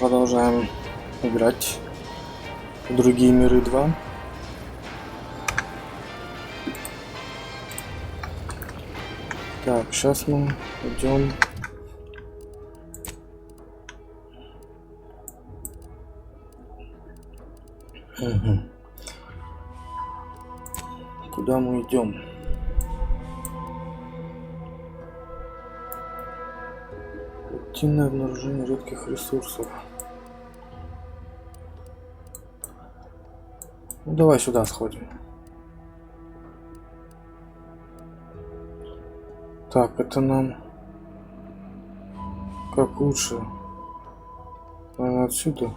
Продолжаем играть в другие миры 2. Так, сейчас мы идем. Куда мы идем? Активное обнаружение редких ресурсов. Ну, давай сюда сходим. Так, это нам как лучше? Наверное, отсюда.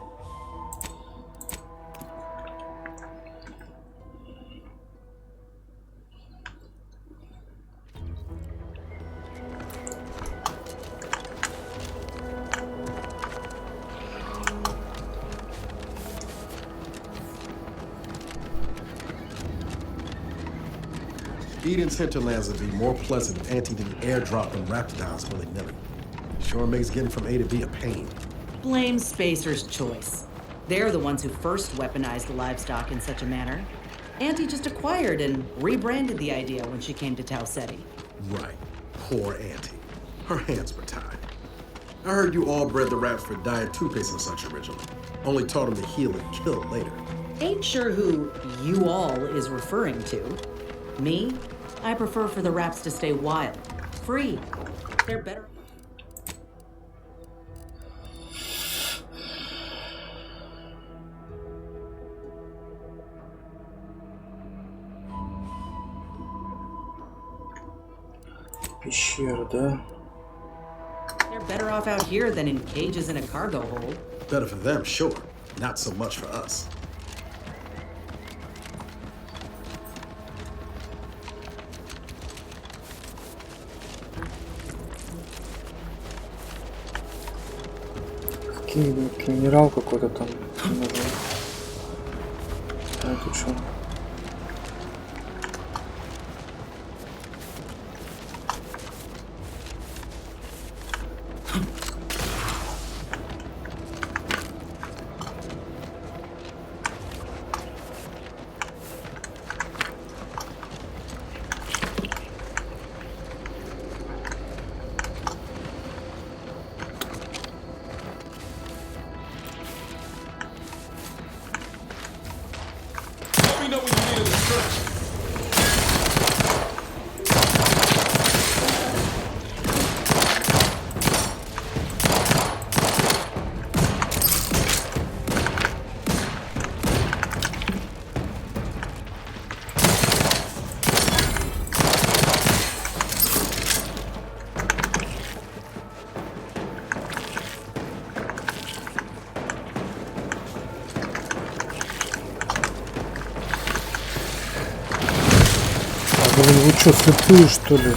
Eden's hinterlands would be more pleasant if Auntie didn't airdrop them raptidons willy-nilly. Sure makes getting from A to B a pain. Blame Spacer's choice. They're the ones who first weaponized the livestock in such a manner. Auntie just acquired and rebranded the idea when she came to Tau Ceti. Right. Poor Auntie. Her hands were tied. I heard you all bred the rats for diet toothpaste and such originally. Only taught them to heal and kill later. Ain't sure who you all is referring to. Me? I prefer for the raps to stay wild. Free. They're better. Пещера, да? They're better off out here than in cages in a cargo hold. Better for them, sure. Not so much for us. Генерал какой-то там нужен. А это что? Вы что, слепые, что ли?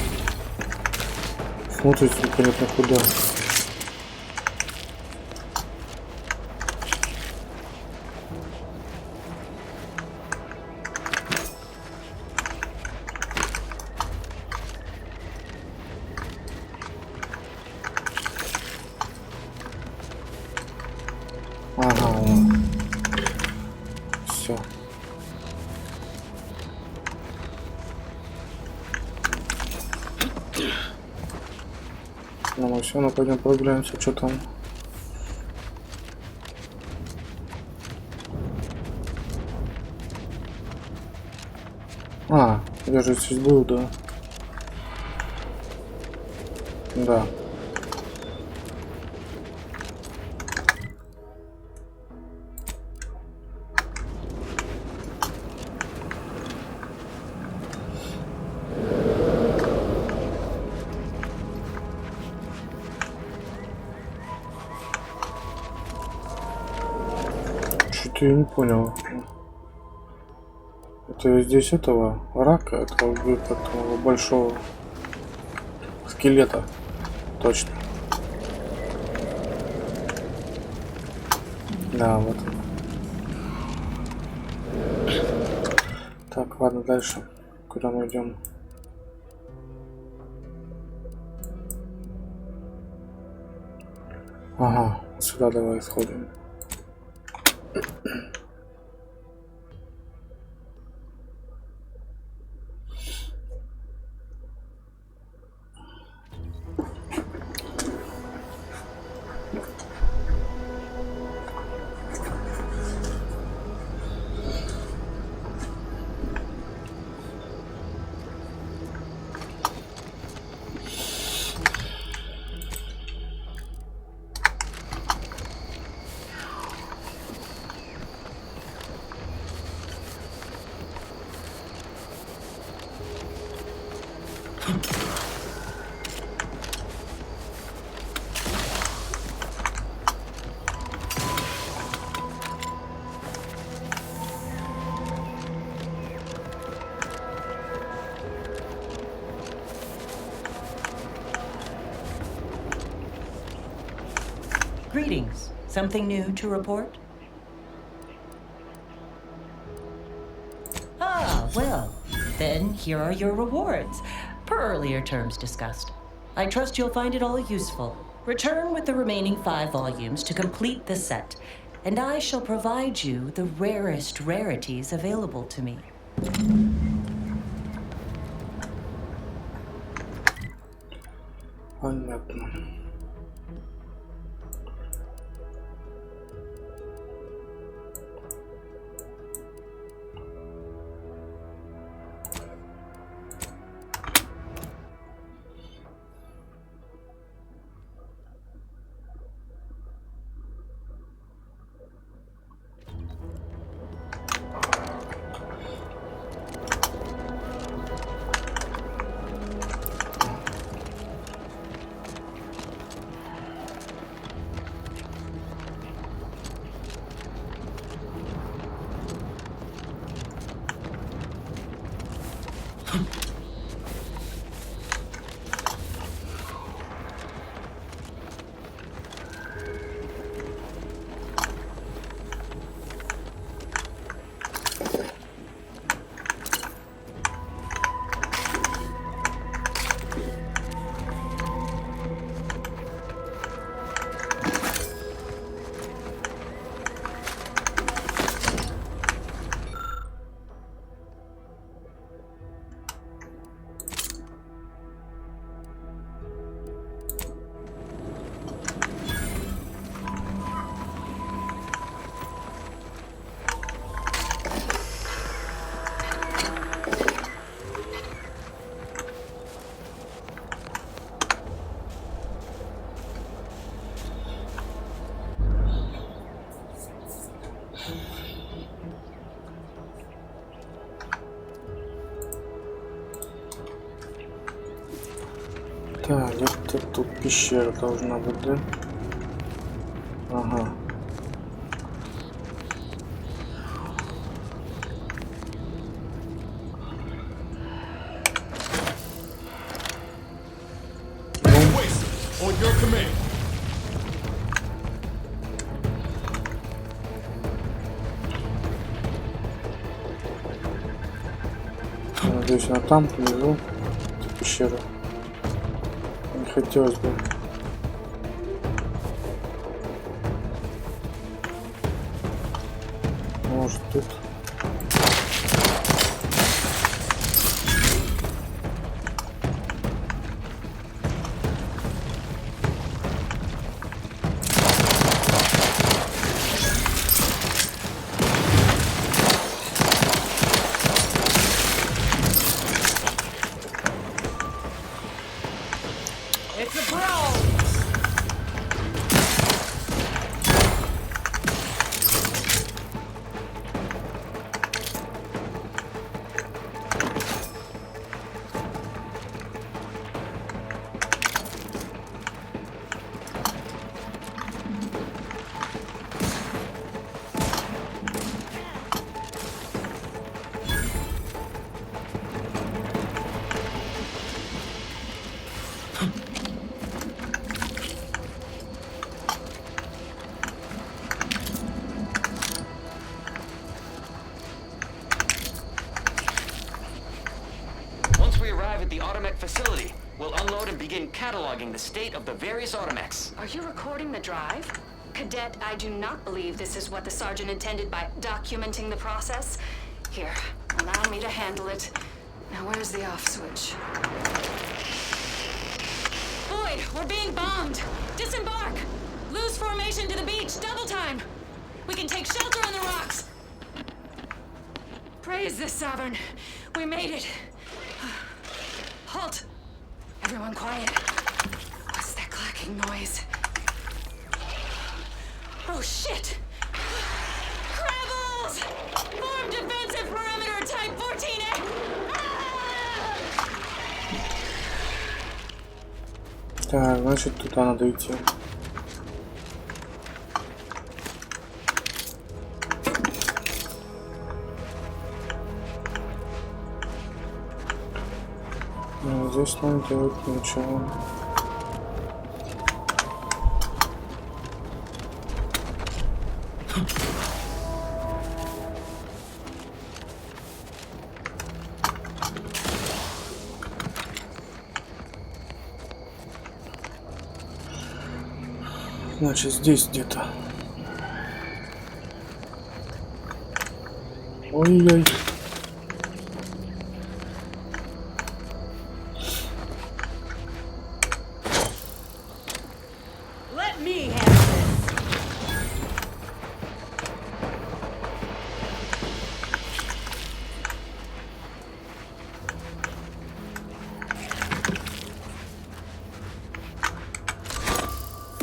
Смотрите непонятно куда. Ага, все. Ну, мы все равно пойдем прогуляемся, что там. А, я же здесь был, да. Да. Что-то я не понял. Это здесь этого рака, этого большого скелета. Точно. Да, вот. Так, ладно, дальше. Куда мы идем? Ага. Сюда давай сходим. Greetings. Something new to report? Ah, well, then here are your rewards, per earlier terms discussed. I trust you'll find it all useful. Return with the remaining 5 volumes to complete the set, and I shall provide you the rarest rarities available to me. Понятно. Так, где-то тут пещера должна быть, да? Ага. On your command. Надеюсь, я там привезу эту пещеру. Не хотелось бы. Может тут. At the Automech facility, we'll unload and begin cataloging the state of the various Automechs. Are you recording the drive? Cadet, I do not believe this is what the sergeant intended by documenting the process. Here, allow me to handle it. Now where's the off switch? Boyd, we're being bombed! Disembark! Lose formation to the beach, double time! We can take shelter on the rocks! Praise the Sovereign. We made it. Halt! Everyone quiet. What's that clacking noise? Oh shit! Crabbles! Form defensive perimeter type 14A! Так, значит, туда надо идти. Ну, здесь нам делать ничего. Значит, здесь где-то. Ой-ой. Let me handle this.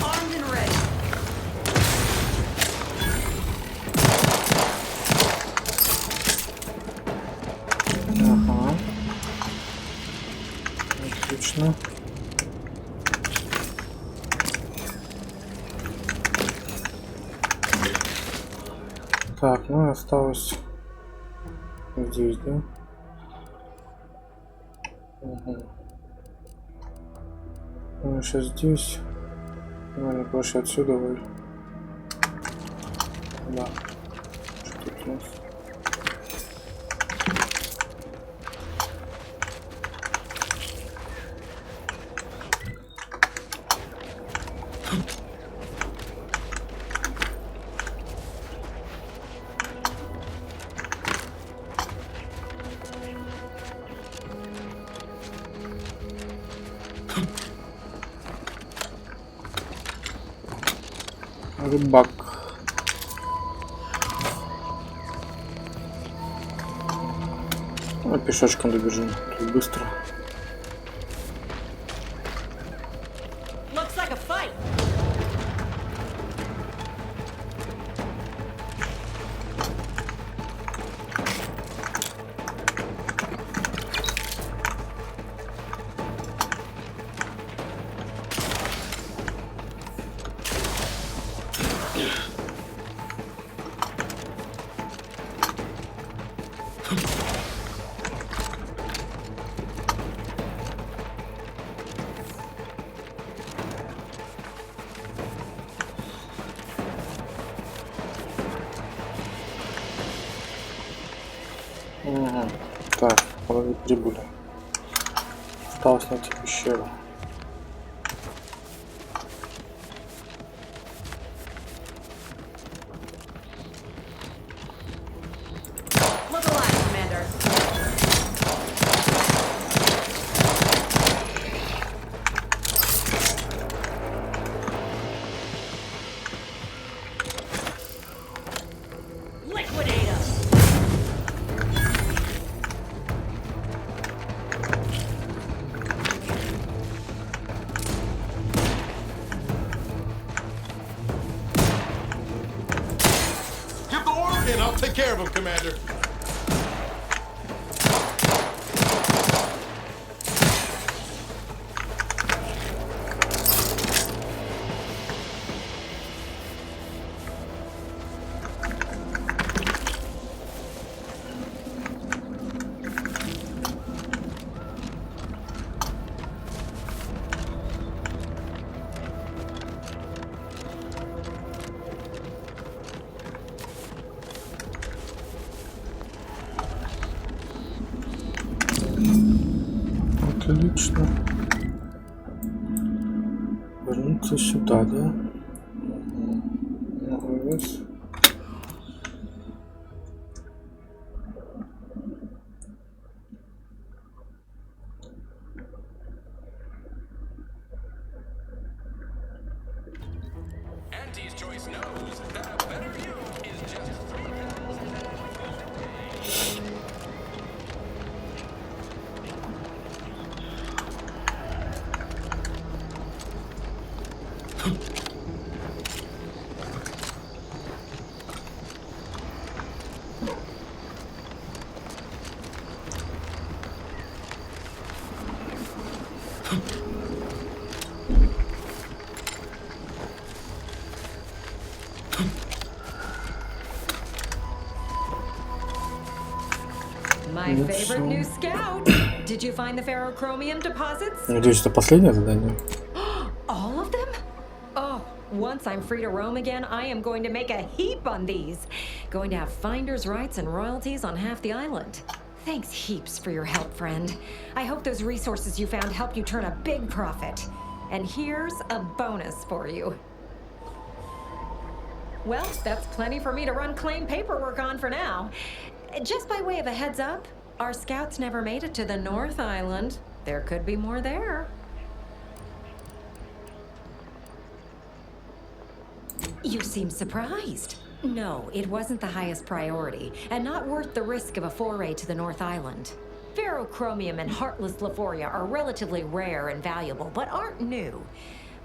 Armed and ready. Ага. Отлично. Так, ну и осталось здесь, да? Угу. Ну, сейчас здесь. Наверное, проще отсюда вы. Да. Что тут у нас? Рыбак. Ну, пешочком добежим. Тут быстро. Looks like a fight. Угу. Так, мы прибыли. Осталось найти пещеру. Look alive, Commander. Liquidate us. Give the order and I'll take care of him, Commander. Отлично. Вернуться сюда, да? вниз. Auntie's choice knows that a better view is just 3,000. My favorite new scout. Did you find the ferrochromium deposits? Надеюсь, это последнее задание. All of them? Oh, once I'm free to roam again, I am going to make a heap on these. Going to have finder's rights and royalties on half the island. Thanks heaps for your help, friend. I hope those resources you found help you turn a big profit. And here's a bonus for you. Well, that's plenty for me to run claim paperwork on for now. Just by way of a heads up, our scouts never made it to the North Island. There could be more there. You seem surprised. No, it wasn't the highest priority, and not worth the risk of a foray to the North Island. Ferrochromium and heartless Lephoria are relatively rare and valuable, but aren't new.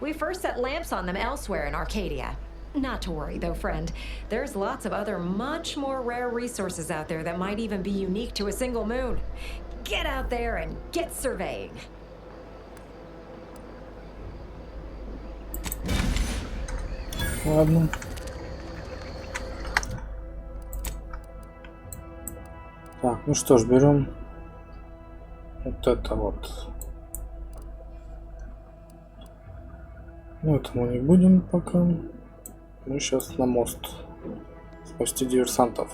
We first set lamps on them elsewhere in Arcadia. Not to worry, though, friend. There's lots of other much more rare resources out there that might even be unique to a single moon. Get out there and get surveying. Ладно. Так, ну что ж, берем вот это вот. Ну, это мы не будем пока. Мы сейчас на мост. Спасти диверсантов.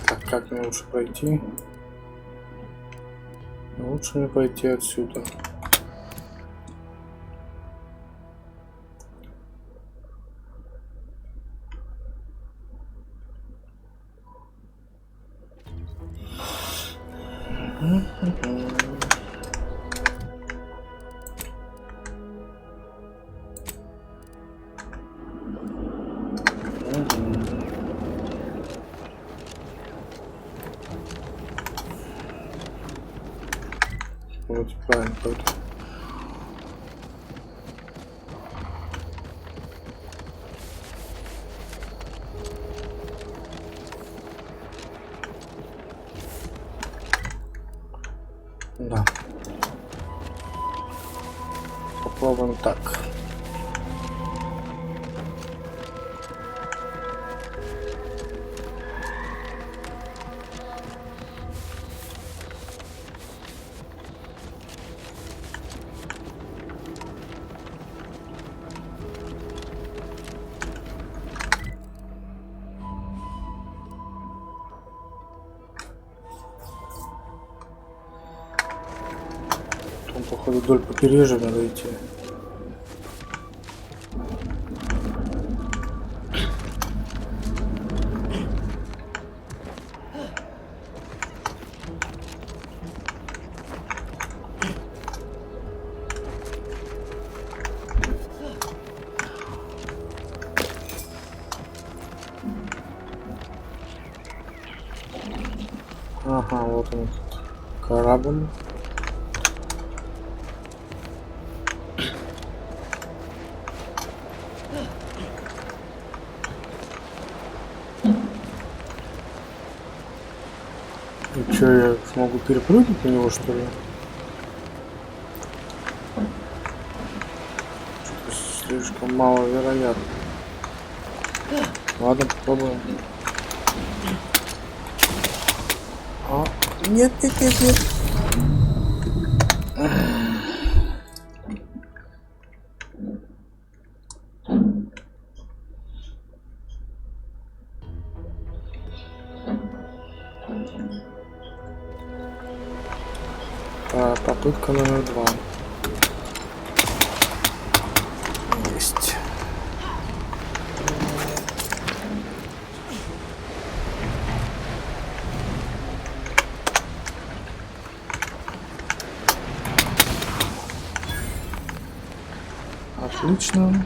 Так, как мне лучше пройти? Лучше мне пойти отсюда. Вроде правильно пойду. Да. Попробуем так. Походу вдоль побережья надо идти. Ага, вот он, корабль. И что, я смогу перепрыгнуть на него, что ли? Что-то слишком маловероятно. Ладно, попробуем. А, нет, нет, нет, нет. Так, попытка номер 2. Есть. Отлично.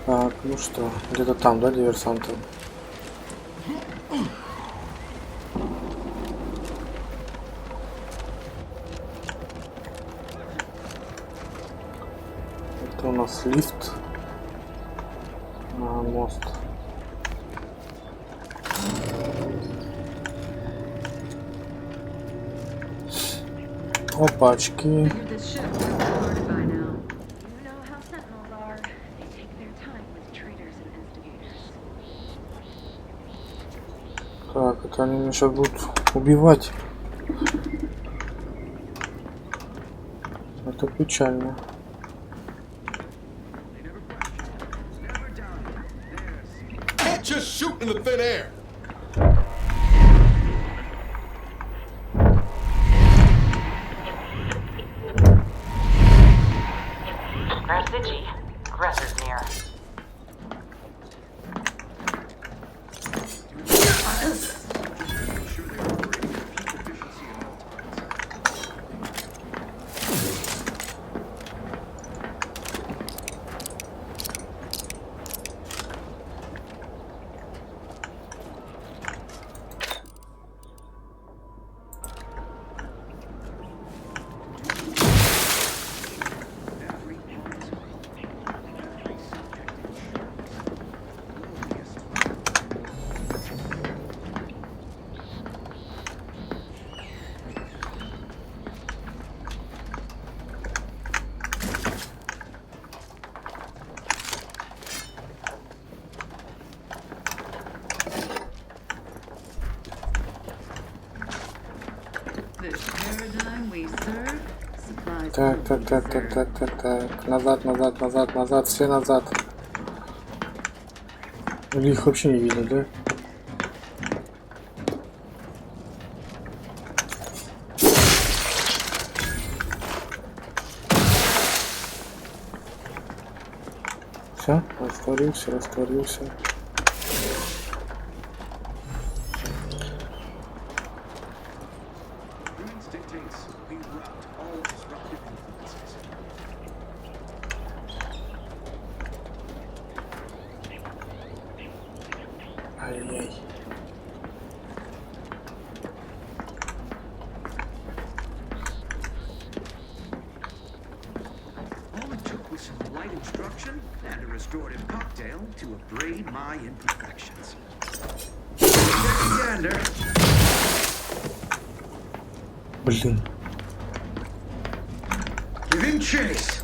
Так, ну что, где-то там, да, диверсанты? Это у нас лифт на мост. Опачки. Так, это они меня сейчас будут убивать. Это печально. Just shoot in the thin air. Prestigy, aggressors near. Так. Назад, все назад. Или их вообще не видно, да? Все, растворился. Ай-яй. All it took was some light instruction and a restorative cocktail to abrade my imperfections. Gander. Блин. Give him chase.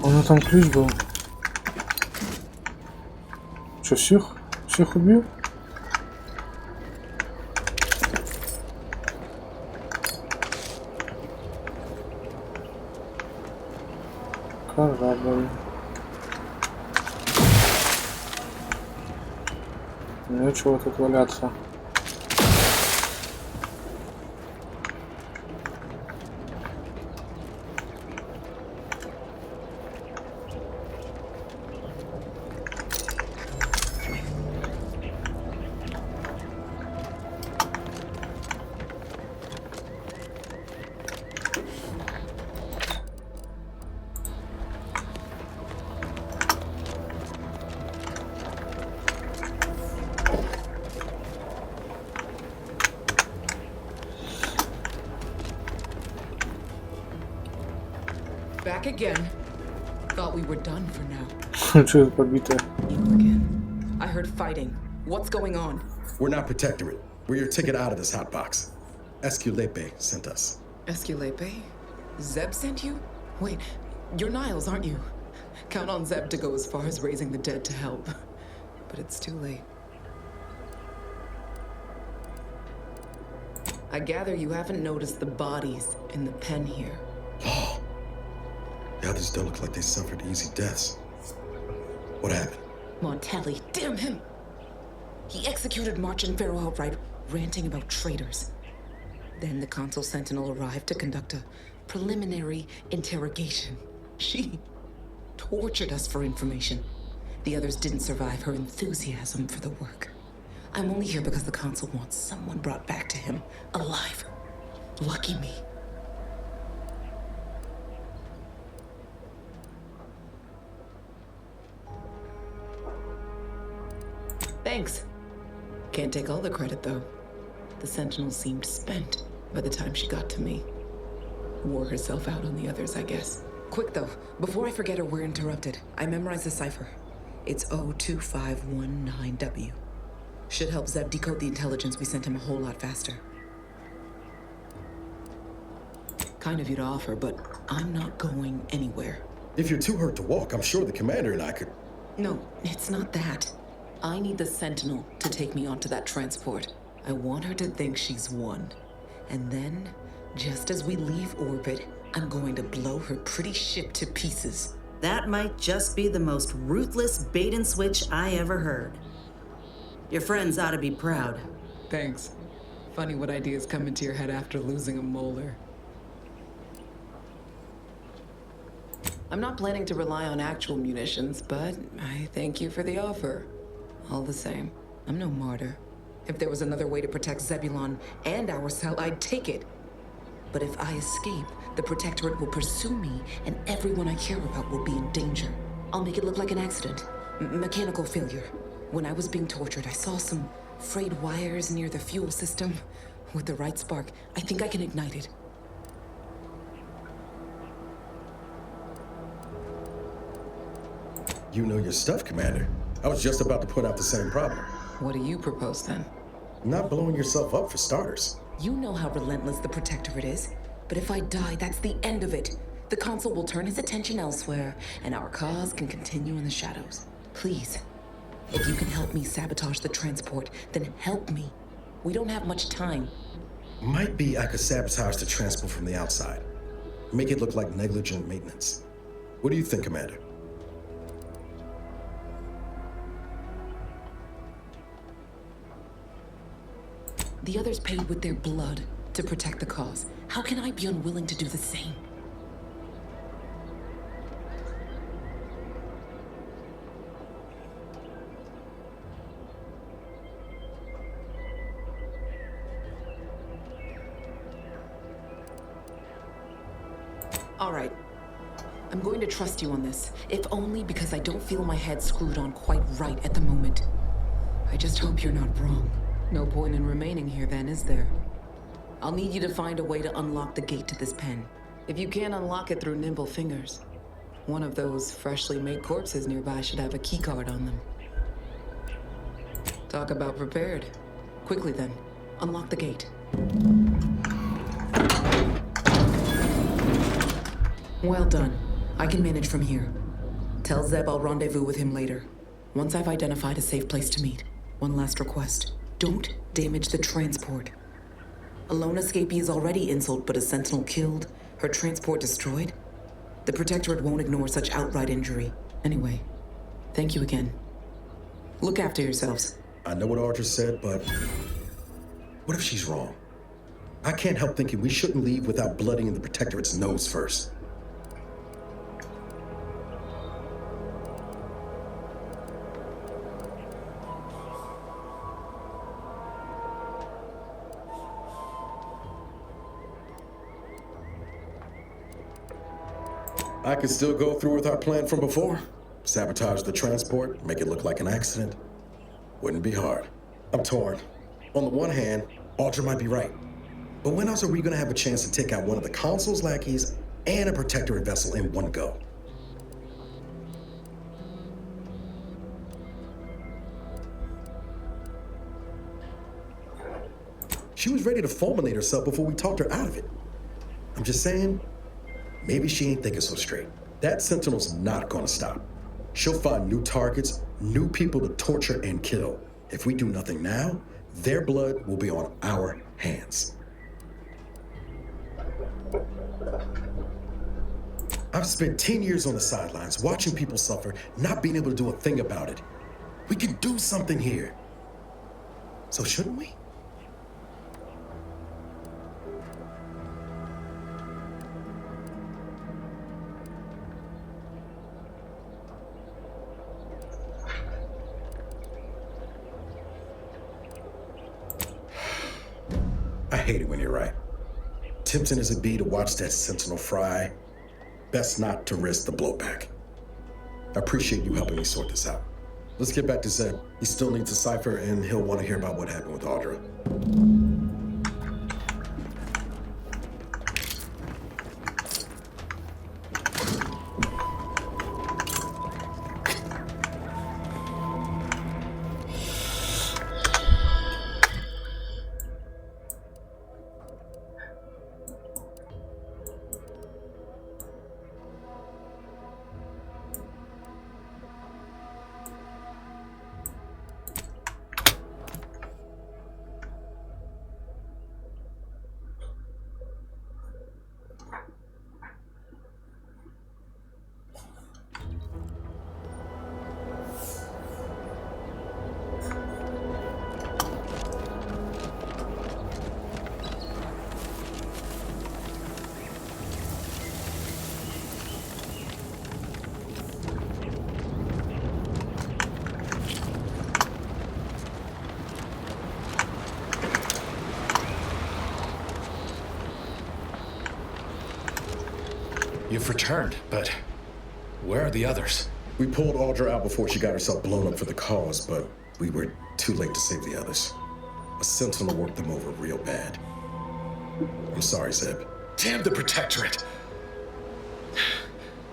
У меня там ключ был. Что, всех убил? Корабль. Нечего тут валяться. Back again. Thought we were done for now. Что это побитое? You again. I heard fighting. What's going on? We're not Protectorate. We're your ticket out of this hotbox. Esculepe sent us. Esculepe? Zeb sent you? Wait, you're Niles, aren't you? Count on Zeb to go as far as raising the dead to help. But it's too late. I gather you haven't noticed the bodies in the pen here. Oh. The others don't look like they suffered easy deaths. What happened? Montelli, damn him! He executed March and Pharaoh outright, ranting about traitors. Then the Consul Sentinel arrived to conduct a preliminary interrogation. She tortured us for information. The others didn't survive her enthusiasm for the work. I'm only here because the Consul wants someone brought back to him, alive. Lucky me. Thanks. Can't take all the credit, though. The Sentinel seemed spent by the time she got to me. Wore herself out on the others, I guess. Quick, though. Before I forget or we're interrupted, I memorized the cipher. It's O2519W. Should help Zeb decode the intelligence we sent him a whole lot faster. Kind of you to offer, but I'm not going anywhere. If you're too hurt to walk, I'm sure the commander and I could... No, it's not that. I need the Sentinel to take me onto that transport. I want her to think she's won. And then, just as we leave orbit, I'm going to blow her pretty ship to pieces. That might just be the most ruthless bait and switch I ever heard. Your friends ought to be proud. Thanks. Funny what ideas come into your head after losing a molar. I'm not planning to rely on actual munitions, but I thank you for the offer. All the same, I'm no martyr. If there was another way to protect Zebulon and our cell, I'd take it. But if I escape, the Protectorate will pursue me, and everyone I care about will be in danger. I'll make it look like an accident. Mechanical failure. When I was being tortured, I saw some frayed wires near the fuel system. With the right spark, I think I can ignite it. You know your stuff, Commander. I was just about to point out the same problem. What do you propose, then? Not blowing yourself up, for starters. You know how relentless the Protectorate is. But if I die, that's the end of it. The Consul will turn his attention elsewhere, and our cause can continue in the shadows. Please, if you can help me sabotage the transport, then help me. We don't have much time. Might be I could sabotage the transport from the outside. Make it look like negligent maintenance. What do you think, Commander? The others paid with their blood to protect the cause. How can I be unwilling to do the same? All right. I'm going to trust you on this, if only because I don't feel my head screwed on quite right at the moment. I just hope you're not wrong. No point in remaining here then, is there? I'll need you to find a way to unlock the gate to this pen. If you can't unlock it through nimble fingers, one of those freshly made corpses nearby should have a keycard on them. Talk about prepared. Quickly then, unlock the gate. Well done. I can manage from here. Tell Zeb I'll rendezvous with him later, once I've identified a safe place to meet. One last request. Don't damage the transport. A lone escapee is already insult, but a Sentinel killed, her transport destroyed. The Protectorate won't ignore such outright injury. Anyway, thank you again. Look after yourselves. I know what Audra said, but what if she's wrong? I can't help thinking we shouldn't leave without bloodying the Protectorate's nose first. I could still go through with our plan from before. Sabotage the transport, make it look like an accident. Wouldn't be hard. I'm torn. On the one hand, Audra might be right. But when else are we gonna have a chance to take out one of the Consul's lackeys and a protectorate vessel in one go. She was ready to fulminate herself before we talked her out of it. I'm just saying, maybe she ain't thinking so straight. That Sentinel's not gonna stop. She'll find new targets, new people to torture and kill. If we do nothing now, their blood will be on our hands. I've spent 10 years on the sidelines, watching people suffer, not being able to do a thing about it. We can do something here. So shouldn't we? I hate it when you're right. Tempting as it be to watch that Sentinel fry, best not to risk the blowback. I appreciate you helping me sort this out. Let's get back to Zeb. He still needs a cipher, and he'll want to hear about what happened with Audra. You've returned, but where are the others? We pulled Audra out before she got herself blown up for the cause, but we were too late to save the others. A Sentinel worked them over real bad. I'm sorry, Zeb. Damn the Protectorate!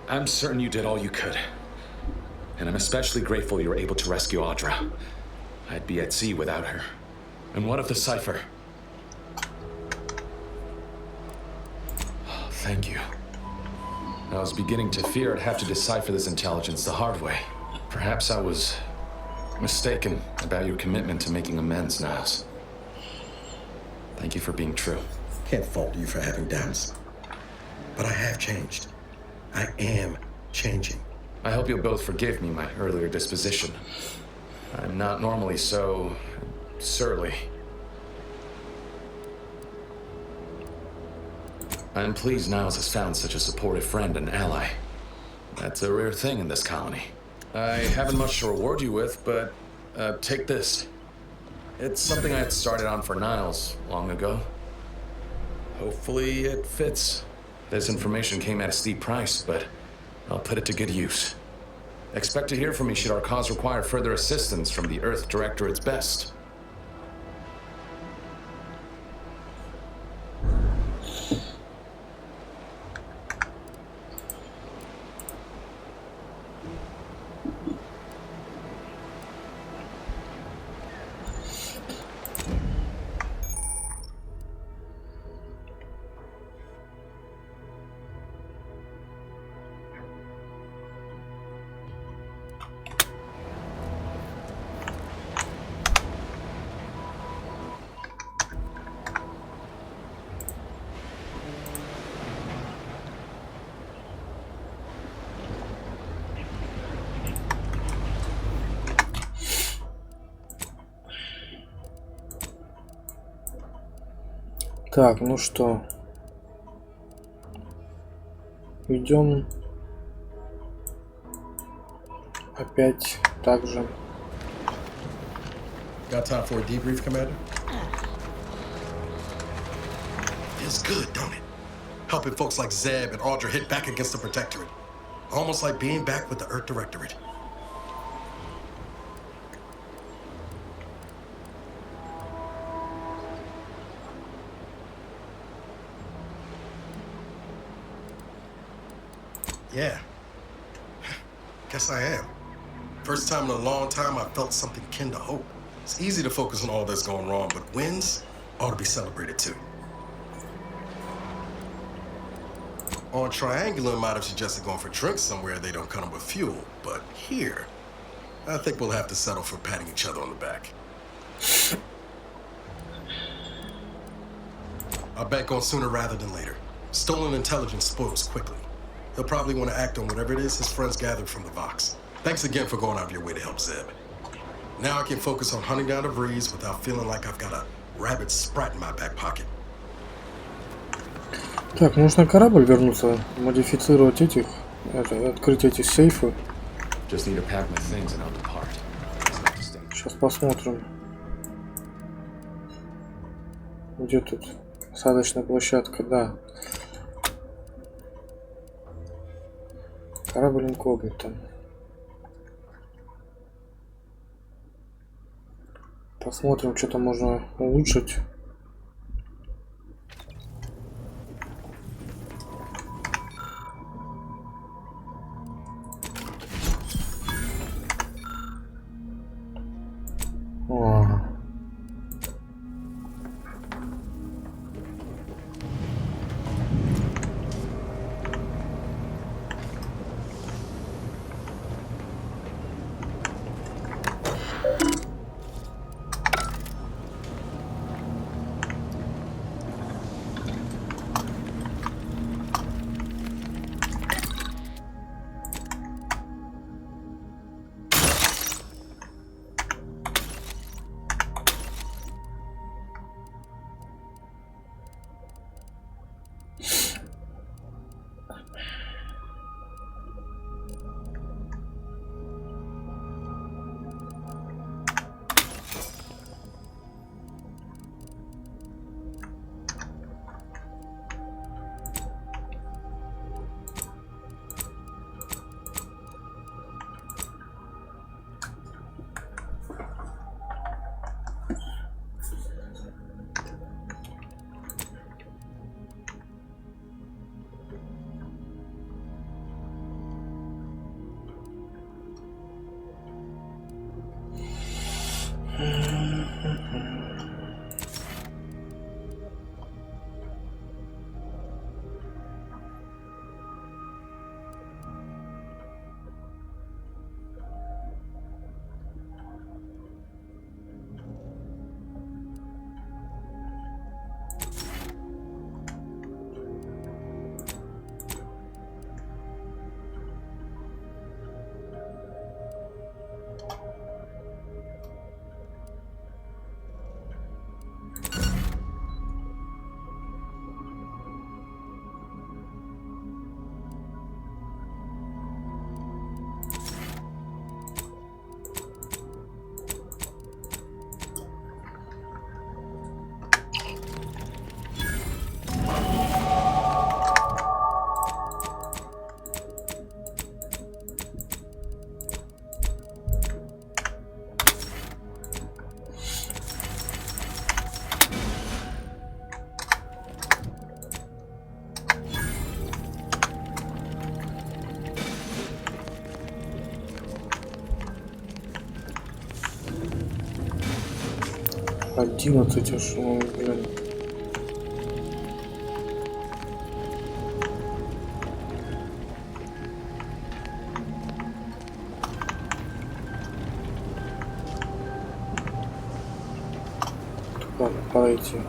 I'm certain you did all you could. And I'm especially grateful you were able to rescue Audra. I'd be at sea without her. And what of the cipher? Oh, thank you. I was beginning to fear I'd have to decipher this intelligence the hard way. Perhaps I was mistaken about your commitment to making amends, Niles. Thank you for being true. Can't fault you for having doubts. But I have changed. I am changing. I hope you'll both forgive me my earlier disposition. I'm not normally so surly. I'm pleased Niles has found such a supportive friend and ally. That's a rare thing in this colony. I haven't much to reward you with, but take this. It's something I had started on for Niles long ago. Hopefully it fits. This information came at a steep price, but I'll put it to good use. Expect to hear from me should our cause require further assistance from the Earth Directorate's best. Так, ну что, идем опять так же. Got time for a debrief, Commander? Feels good, don't it? Helping folks like Zeb and Audra hit back against the Protectorate. Almost like being back with the Earth Directorate. Yeah. Guess I am. First time in a long time I felt something akin to hope. It's easy to focus on all that's going wrong, but wins ought to be celebrated too. On Triangular, might have suggested going for drinks somewhere they don't come with fuel, but here, I think we'll have to settle for patting each other on the back. I'll bank on sooner rather than later. Stolen intelligence spoils quickly. He'll probably want to act on whatever it is his friends gathered from the Vox. Thanks again for going out of your way to help Zeb. Now I can focus on hunting down the breeze without feeling like I've got a rabid sprat in my back pocket. Так, нужно корабль вернуться, модифицировать этих, открыть эти сейфы. Just need to pack my things and I'll depart. Сейчас посмотрим. Где тут посадочная площадка? Да. Корабль инкогнито. Посмотрим, что там можно улучшить. Одиннадцать аж, блин. Ладно, пора идти.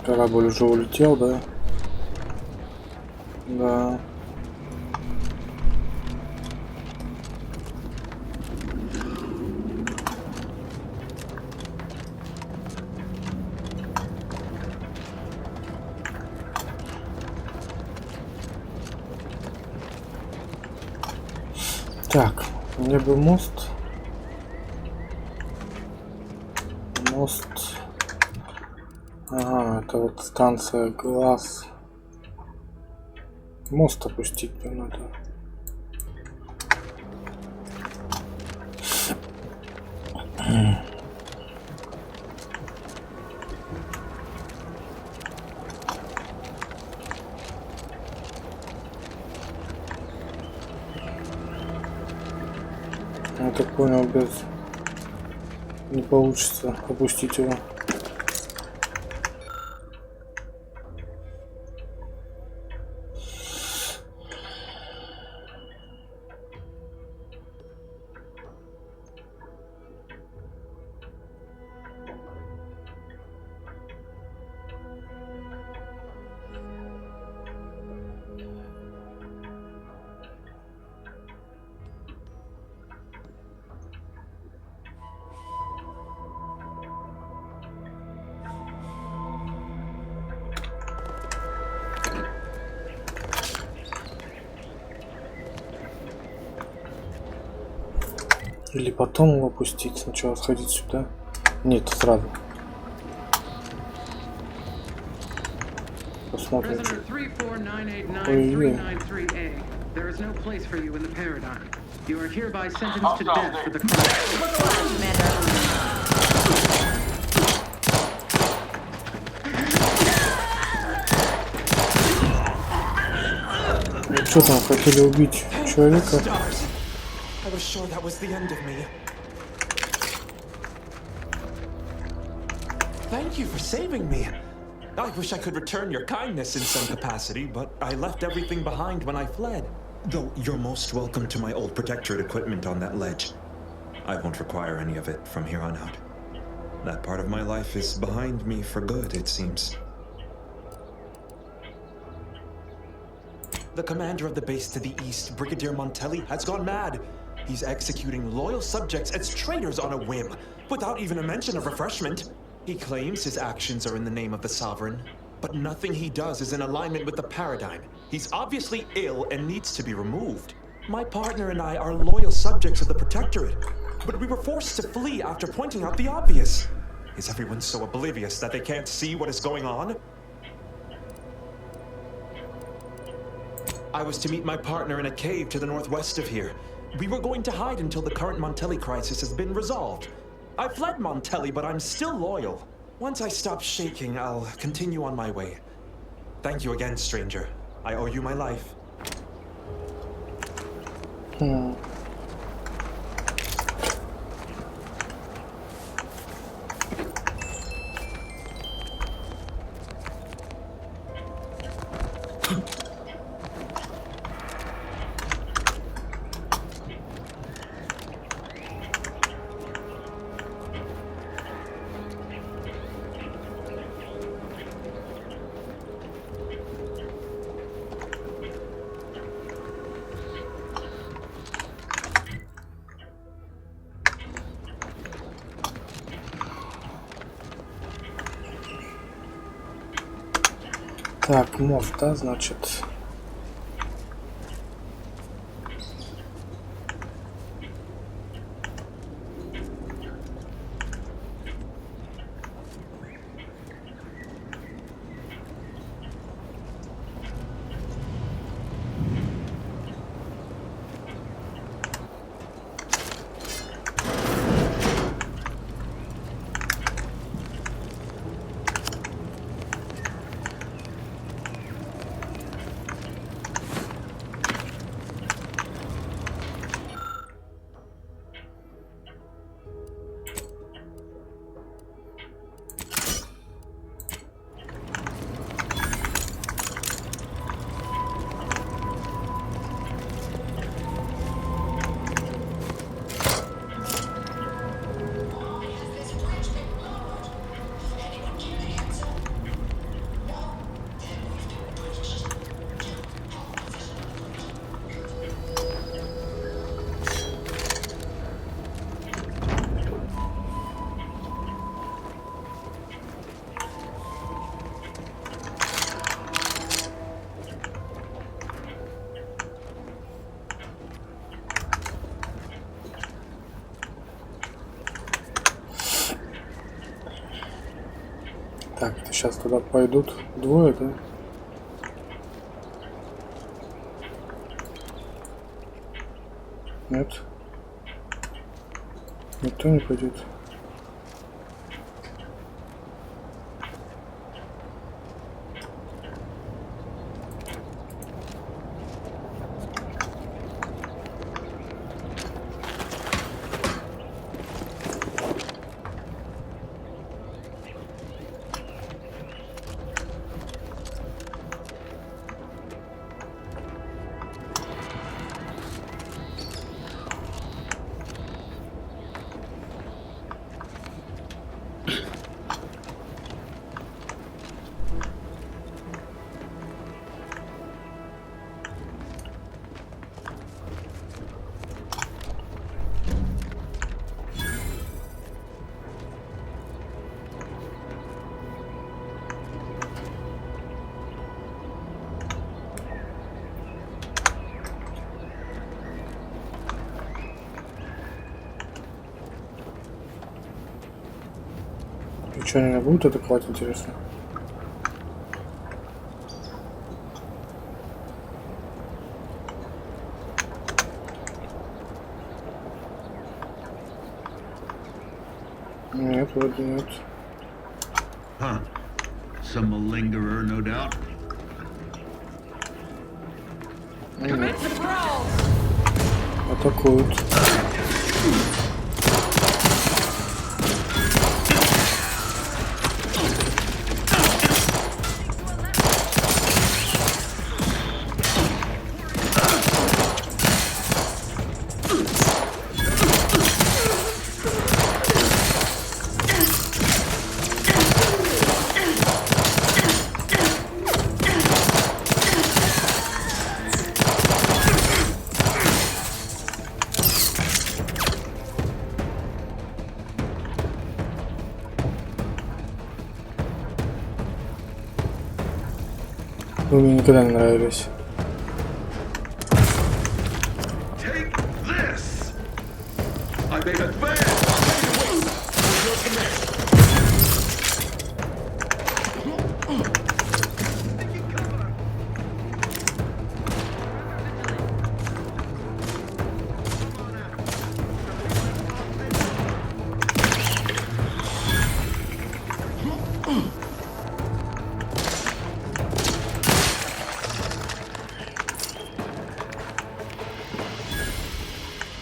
Корабль уже улетел, да? Да. Так, мне бы мост. Мост. Ага, это вот станция глаз. Мост опустить мне надо. Я так понял, без не получится опустить его. Или потом его опустить, сначала сходить сюда. Нет, сразу. Посмотрим, что. Ой-ой. There is no place for you in the paradigm. You are hereby sentenced to death for the crime. Ну что там, хотели убить человека? I was sure that was the end of me. Thank you for saving me. I wish I could return your kindness in some capacity, but I left everything behind when I fled. Though you're most welcome to my old protectorate equipment on that ledge. I won't require any of it from here on out. That part of my life is behind me for good, it seems. The commander of the base to the east, Brigadier Montelli, has gone mad. He's executing loyal subjects as traitors on a whim, without even a mention of refreshment. He claims his actions are in the name of the sovereign, but nothing he does is in alignment with the paradigm. He's obviously ill and needs to be removed. My partner and I are loyal subjects of the Protectorate, but we were forced to flee after pointing out the obvious. Is everyone so oblivious that they can't see what is going on? I was to meet my partner in a cave to the northwest of here. We were going to hide until the current Montelli crisis has been resolved. I fled Montelli, but I'm still loyal. Once I stop shaking, I'll continue on my way. Thank you again, stranger. I owe you my life. Так, мост, да, значит. Так, сейчас туда пойдут двое, да? Нет. Никто не пойдет. И что, они меня будут атаковать, интересно? Нет, вроде нет. Huh. Some malingerer, no doubt. Нет. Атакуют. Вы мне никогда не нравились. Take this! I make advance! Wait! Your command!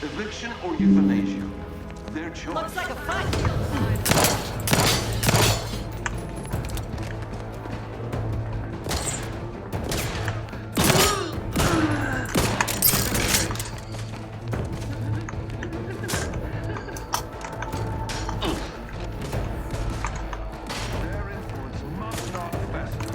Eviction or euthanasia? Their choice. Looks like a fight. Their influence must not fester.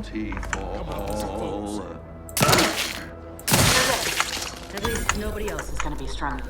bounty for all. At least nobody else is gonna be strung.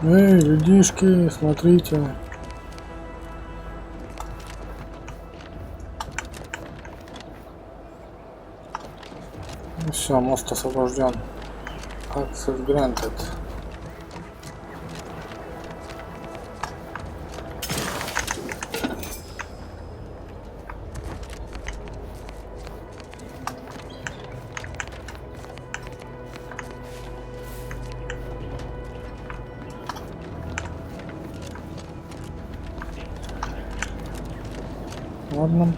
Эй, людишки, смотрите. Все, мост освобожден. Access granted. Ладно.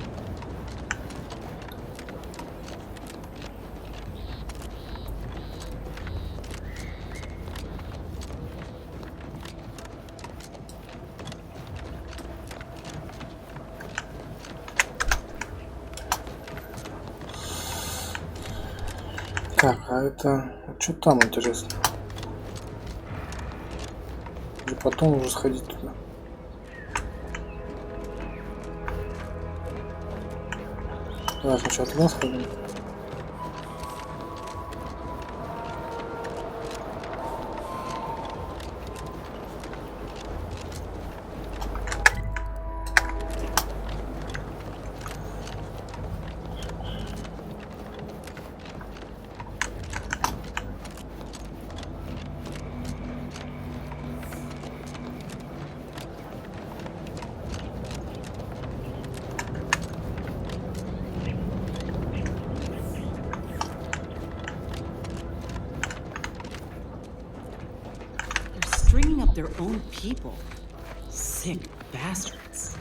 Так, а это... Что там интересно? И потом уже сходить туда. Давай сначала туда сходим. Stringing up their own people. Sick bastards.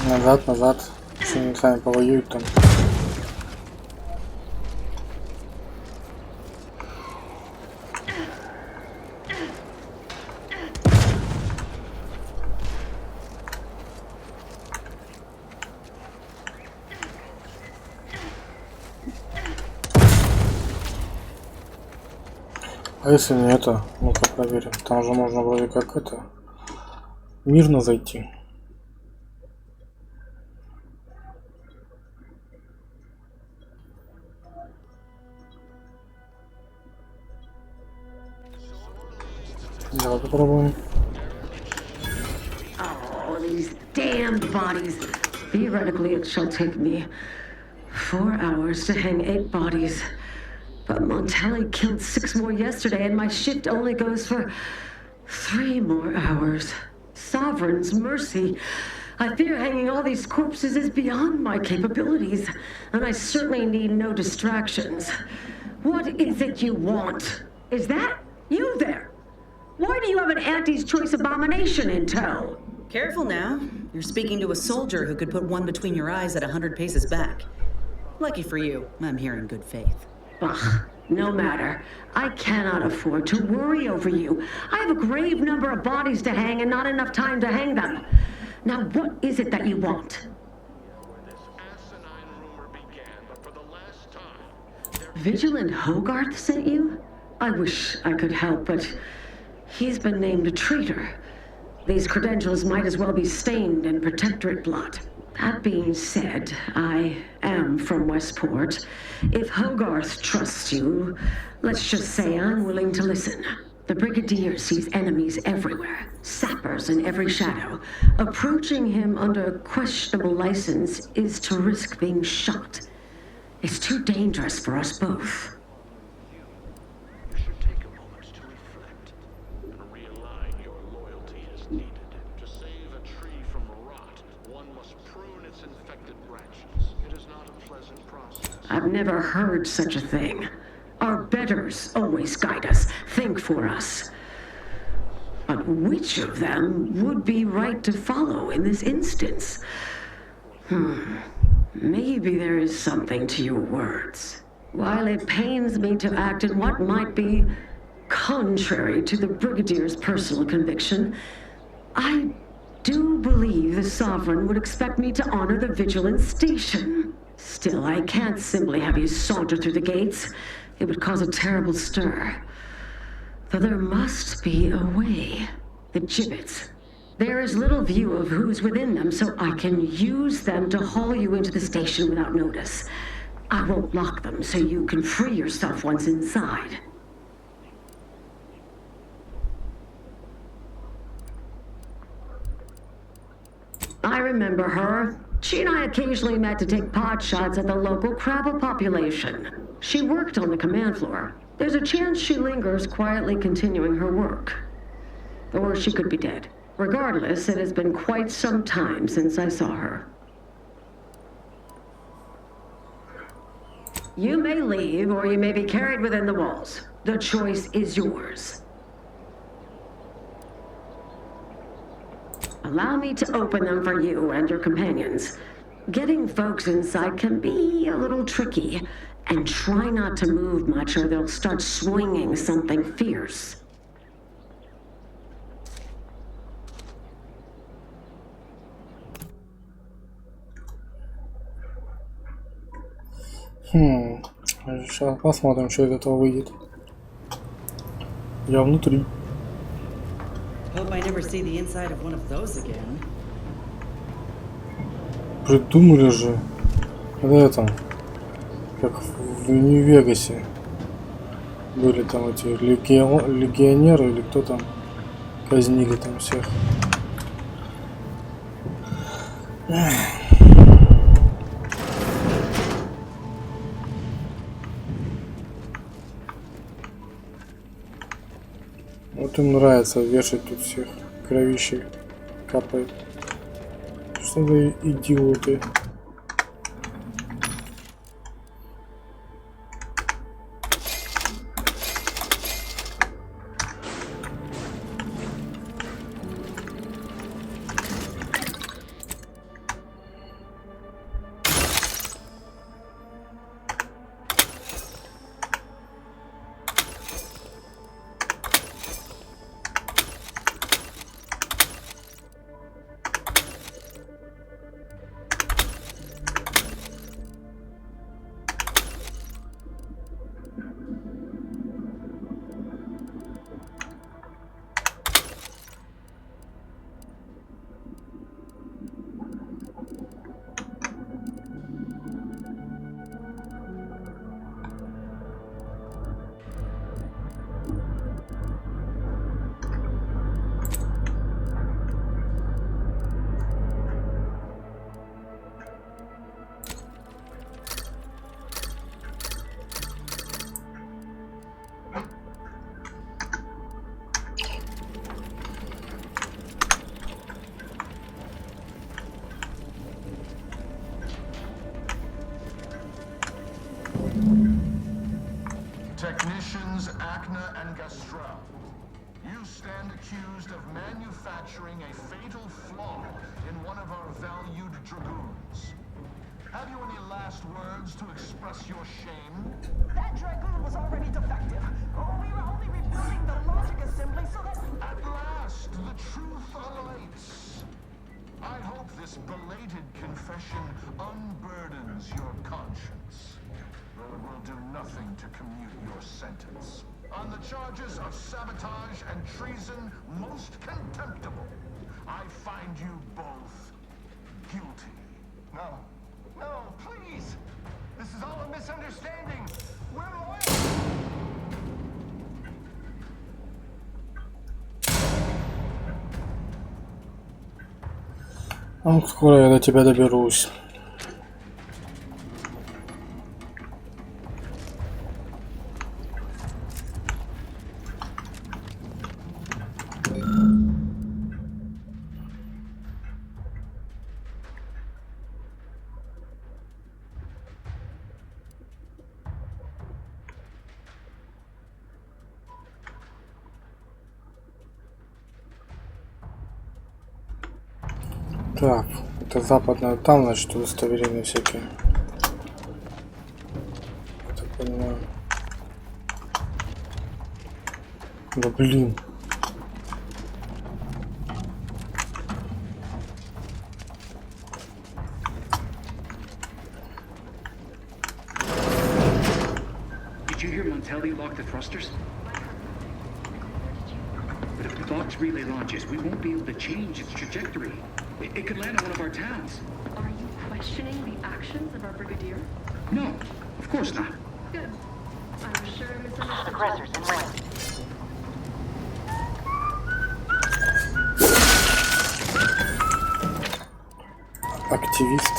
Назад, назад. Еще они сами повоюют там. А если не это? Ну-ка проверим. Там же можно вроде как это... мирно зайти. Давай попробуем. Oh, these damned bodies. Theoretically, it shall take me 4 hours to hang 8 bodies. But Montelli killed 6 more yesterday, and my shift only goes for 3 more hours. Sovereign's mercy. I fear hanging all these corpses is beyond my capabilities, and I certainly need no distractions. What is it you want? Is that you there? Why do you have an Auntie's Choice abomination in tow? Careful now. You're speaking to a soldier who could put one between your eyes at 100 paces back. Lucky for you, I'm here in good faith. Ugh, no matter. I cannot afford to worry over you. I have a grave number of bodies to hang and not enough time to hang them. Now, what is it that you want? Vigilant Hogarth sent you? I wish I could help, but he's been named a traitor. These credentials might as well be stained in Protectorate blood. That being said, I am from Westport. If Hogarth trusts you, let's just say I'm willing to listen. The Brigadier sees enemies everywhere, sappers in every shadow. Approaching him under questionable license is to risk being shot. It's too dangerous for us both. You should take a moment to reflect and realign your loyalty as needed. To save a tree from rot, one must prune its infected branches. It is not a pleasant process. I've never heard such a thing. Our betters always guide us, think for us. But which of them would be right to follow in this instance? Maybe there is something to your words. While it pains me to act in what might be contrary to the Brigadier's personal conviction, I do believe the Sovereign would expect me to honor the Vigilance Station. Still, I can't simply have you saunter through the gates. It would cause a terrible stir. Though there must be a way. The gibbets. There is little view of who's within them, so I can use them to haul you into the station without notice. I won't lock them, so you can free yourself once inside. I remember her. She and I occasionally met to take pot shots at the local crabble population. She worked on the command floor. There's a chance she lingers, quietly continuing her work. Or she could be dead. Regardless, it has been quite some time since I saw her. You may leave, or you may be carried within the walls. The choice is yours. Allow me to open them for you and your companions. Getting folks inside can be a little tricky, and try not to move much or they'll start swinging something fierce. Сейчас посмотрим, что из этого выйдет. Я внутри. Hope I never see the inside of one of those again. Придумали же. В этом. Как в Нью-Вегасе. Были там эти легионеры или кто там. Казнили там всех. Вот им нравится вешать тут всех. Кровище капает. Что за идиоты? Technicians Acna and Gastrell, you stand accused of manufacturing a fatal flaw in one of our valued dragoons. Have you any last words to express your shame? That dragoon was already defective. We were only rebuilding the logic assembly so that... At last, the truth alights. I hope this belated confession unburdens your conscience. Though it will do nothing to commute your sentence. On the charges of sabotage and treason most contemptible, I find you both guilty. No. No, please! This is all a misunderstanding! We're loyal! Скоро я до тебя доберусь. Так, это западная, там, значит, удостоверения всякие. Я так понимаю. Да блин. Montelli lock the thrusters? But if the box relay launches, we won't be able to change its trajectory. It could land on one of our towns. Are you questioning the actions of our brigadier? No, of course not. Good. I was sure I misunderstood. Suppressors in range. Активист.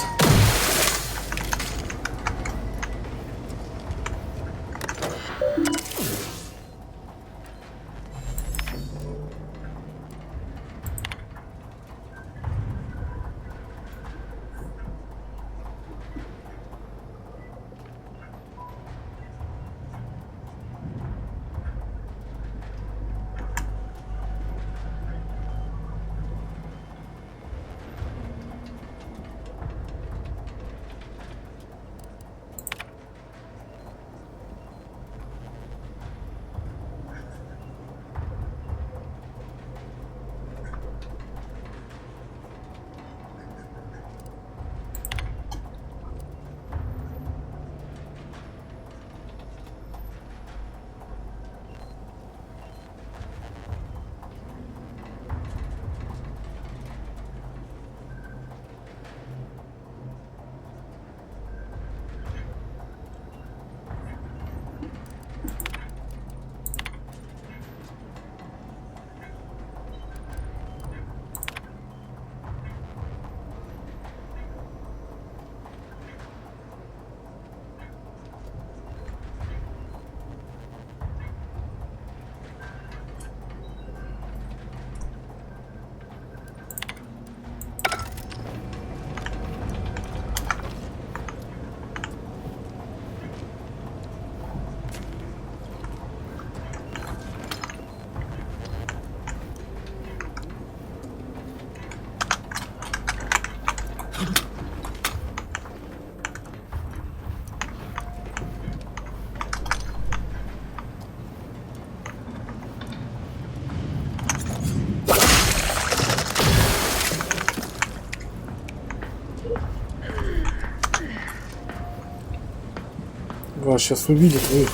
Вас сейчас увидят вы.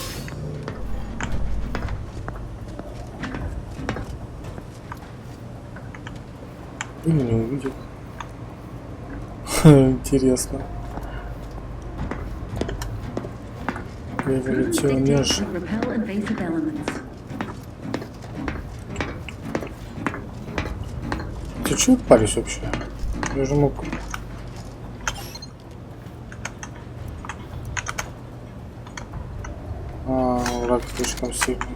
Или не увидят. Интересно. Я залетел ниже. Ты чё паришь вообще? Я же мог... Враг слишком сильный.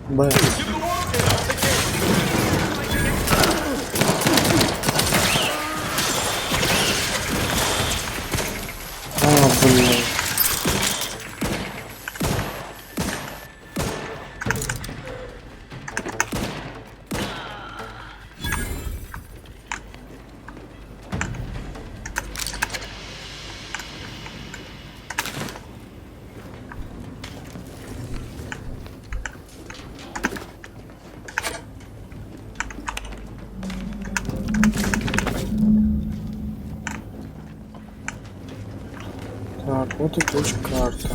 Б. Блин. Так, вот и точка карта.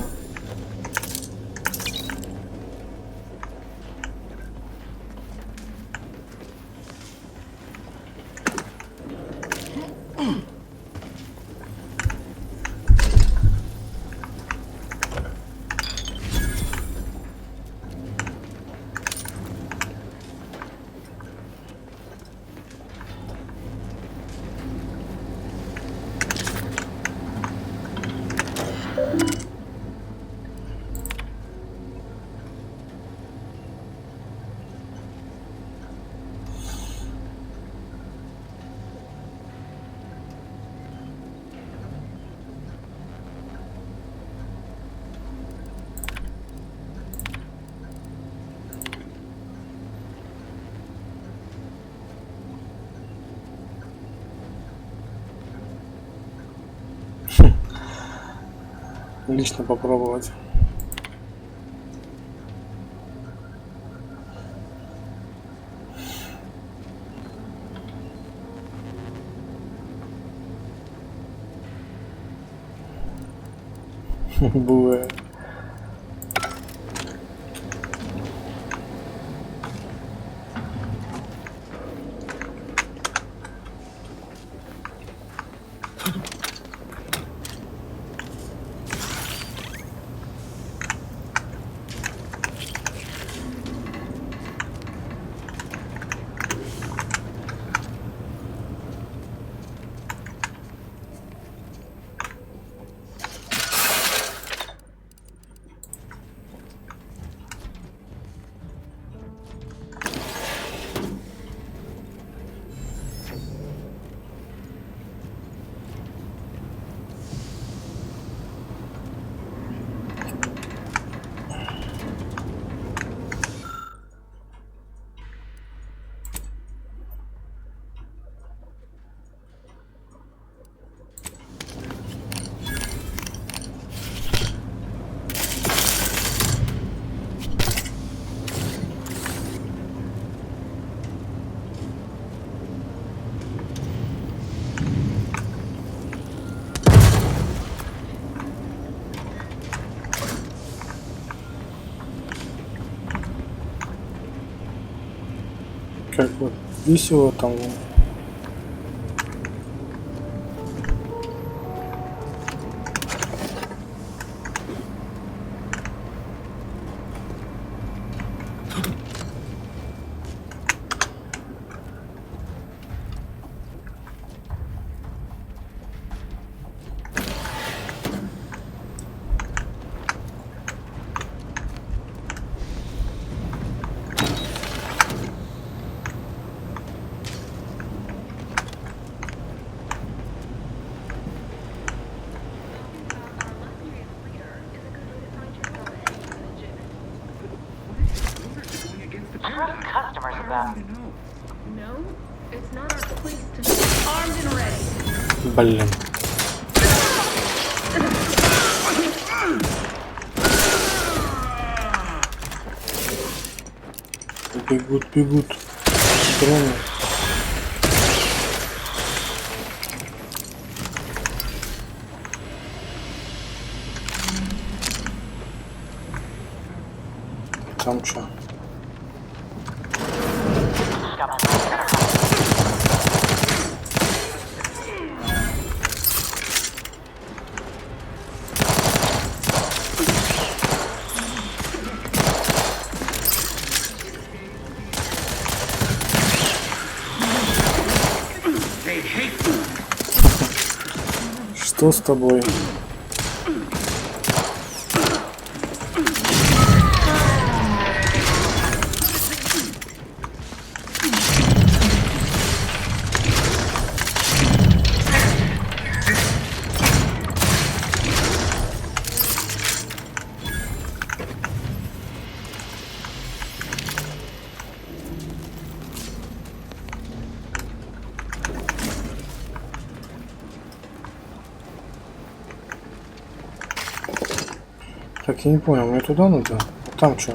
лично попробовать. Бывает. Как вот весело там. Customers about. No, it's not our place to. Armed and ready. Блин. Бегут. Дроны. Там что? Что с тобой? Так, я не понял, мне туда надо? А там что?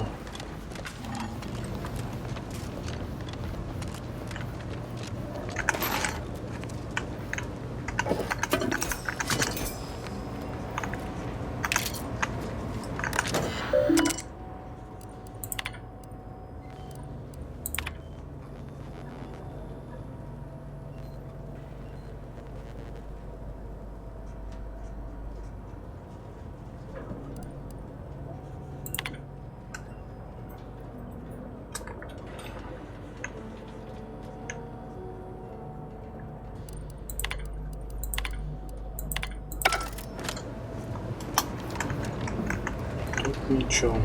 Ничего.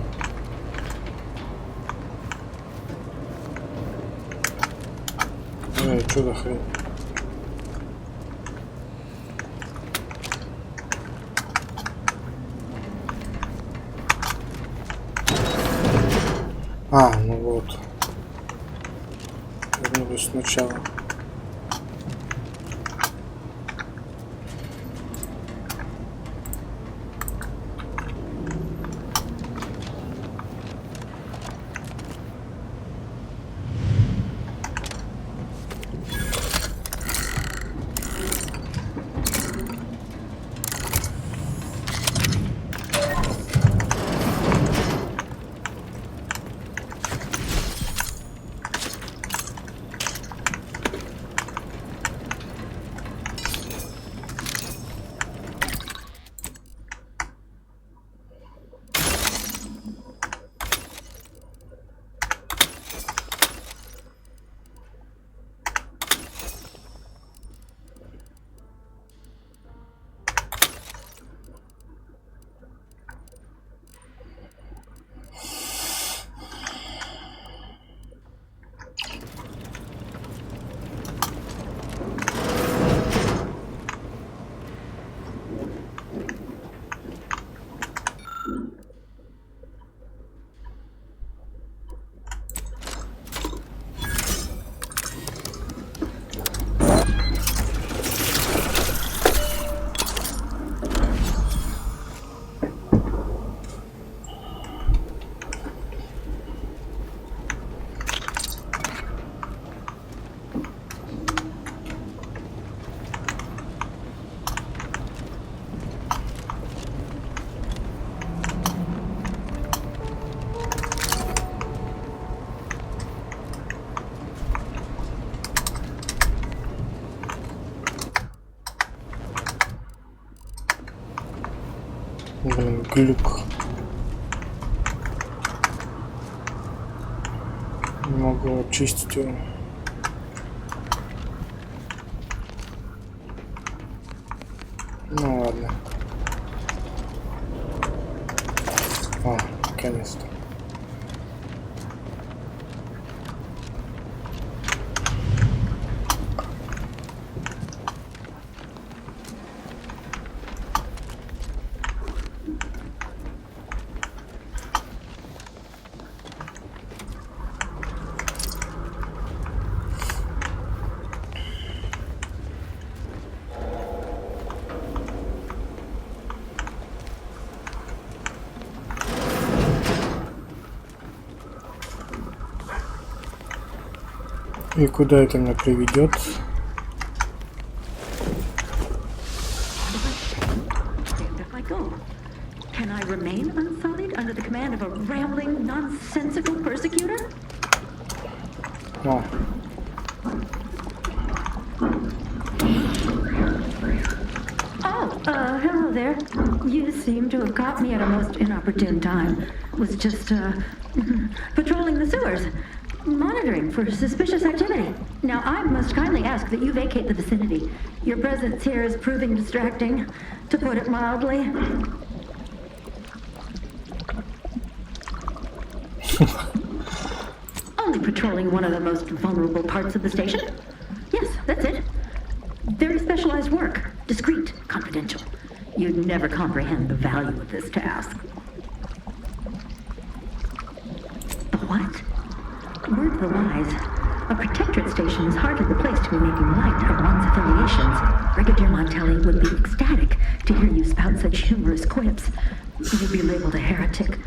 Что за хрень? А, ну вот. Вернулись сначала. глюк. Не могу очистить его. Ну ладно. О, наконец-то. И куда это меня приведет? Can I remain unsullied under the command of a rambling, nonsensical persecutor? О. Oh, hello there. You seem to have caught me at a most inopportune time. Was just, patrolling the sewers. Monitoring for suspicious activity. Now, I must kindly ask that you vacate the vicinity. Your presence here is proving distracting, to put it mildly. Only patrolling one of the most vulnerable parts of the station? Yes, that's it. Very specialized work. Discreet, confidential. You'd never comprehend the value of this task. The what? Word of the wise, a protectorate station is hardly the place to be making light of one's affiliations. Brigadier Montelli would be ecstatic to hear you spout such humorous quips. You'd be labeled a heretic,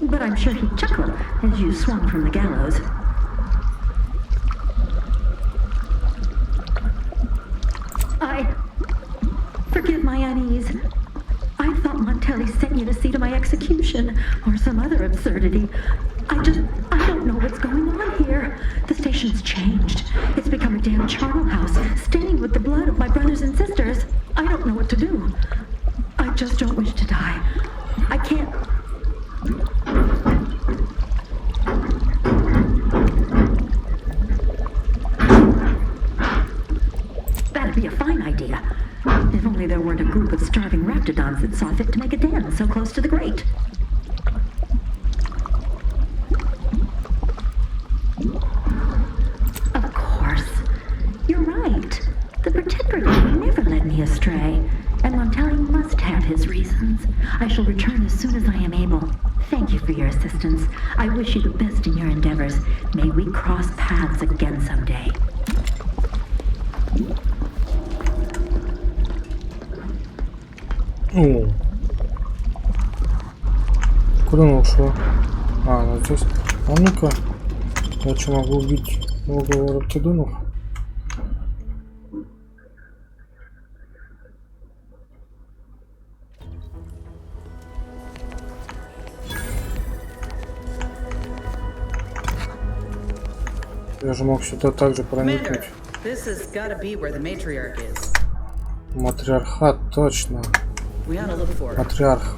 but I'm sure he'd chuckle as you swung from the gallows. Forgive my unease. I thought Montelli sent you to see to my execution, or some other absurdity. I don't know what's going on here. The station's changed. It's become a damn charnel house, stained with the blood of my brothers and sisters. I don't know what to do. I just don't wish to die. I can't... That'd be a fine idea. If only there weren't a group of starving raptidons that saw fit to make a den so close to the grate. Of course. You're right. The Protectorate never led me astray, and Montelli must have his reasons. I shall return as soon as I am able. Thank you for your assistance. I wish you the best in your endeavors. May we cross paths again someday. О. Куда она ушла? А, она здесь. А ну-ка. Я что, могу убить логово раптидонов? Я же мог сюда также проникнуть. Матриархат, точно. Матриарх.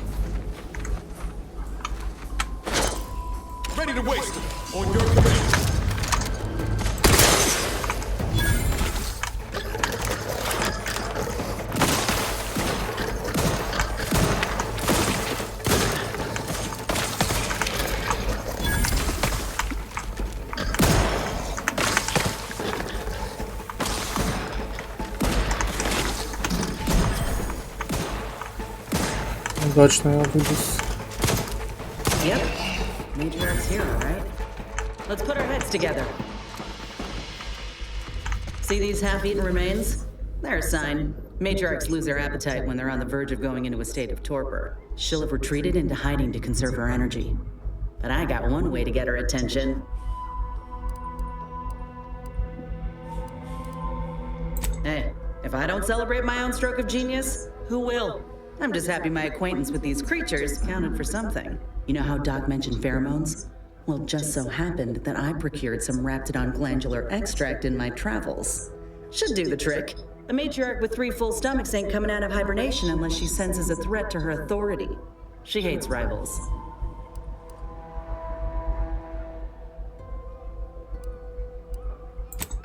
Удачно я выбез. Yep. Matriarch's here, all right? Let's put our heads together. See these half-eaten remains? They're a sign. Matriarchs lose their appetite when they're on the verge of going into a state of torpor. She'll have retreated into hiding to conserve her energy. But I got one way to get her attention. Hey, if I don't celebrate my own stroke of genius, who will? I'm just happy my acquaintance with these creatures counted for something. You know how Doc mentioned pheromones? Well, just so happened that I procured some raptidon glandular extract in my travels. Should do the trick. A matriarch with 3 full stomachs ain't coming out of hibernation unless she senses a threat to her authority. She hates rivals.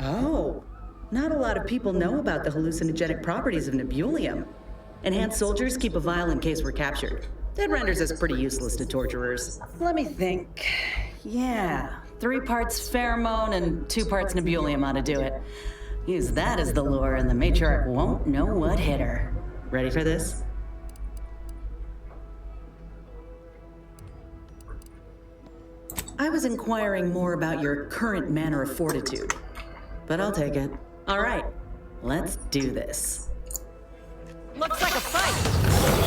Oh, not a lot of people know about the hallucinogenic properties of nebulium. Enhanced soldiers keep a vial in case we're captured. That renders us pretty useless to torturers. Let me think. Yeah, 3 parts pheromone and 2 parts nebulium ought to do it. Use that as the lure and the matriarch won't know what hit her. Ready for this? I was inquiring more about your current manner of fortitude, but I'll take it. All right, let's do this. Looks like a fight!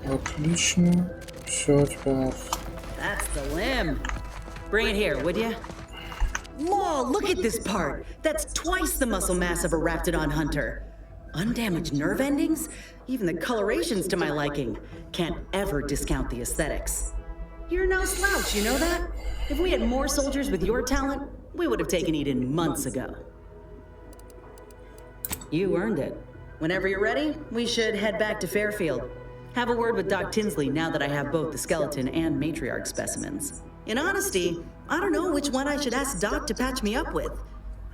Отлично. Все, теперь у нас... That's the limb. Bring it here, would you? Whoa, look at this part. That's twice the muscle mass of a raptidon hunter. Undamaged nerve endings? Even the coloration's to my liking. Can't ever discount the aesthetics. You're no slouch, you know that? If we had more soldiers with your talent, we would have taken Eden months ago. You earned it. Whenever you're ready, we should head back to Fairfield. Have a word with Doc Tinsley now that I have both the skeleton and matriarch specimens. In honesty, I don't know which one I should ask Doc to patch me up with.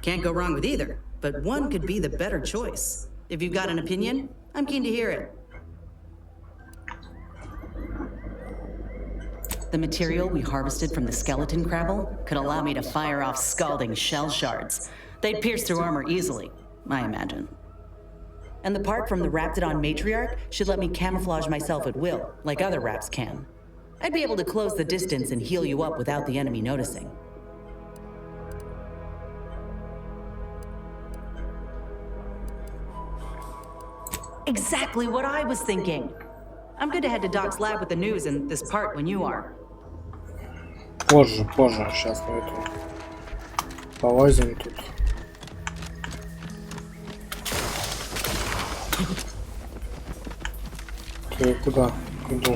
Can't go wrong with either, but one could be the better choice. If you've got an opinion, I'm keen to hear it. The material we harvested from the skeleton crabble could allow me to fire off scalding shell shards. They'd pierce through armor easily, I imagine. And the part from the Raptidon matriarch should let me camouflage myself at will, like other Raps can. I'd be able to close the distance and heal you up without the enemy noticing. Exactly what I was thinking. I'm good to head to Doc's lab with the news and this part when you are. Позже. Сейчас мы это полазим тут. Ты куда? Иду.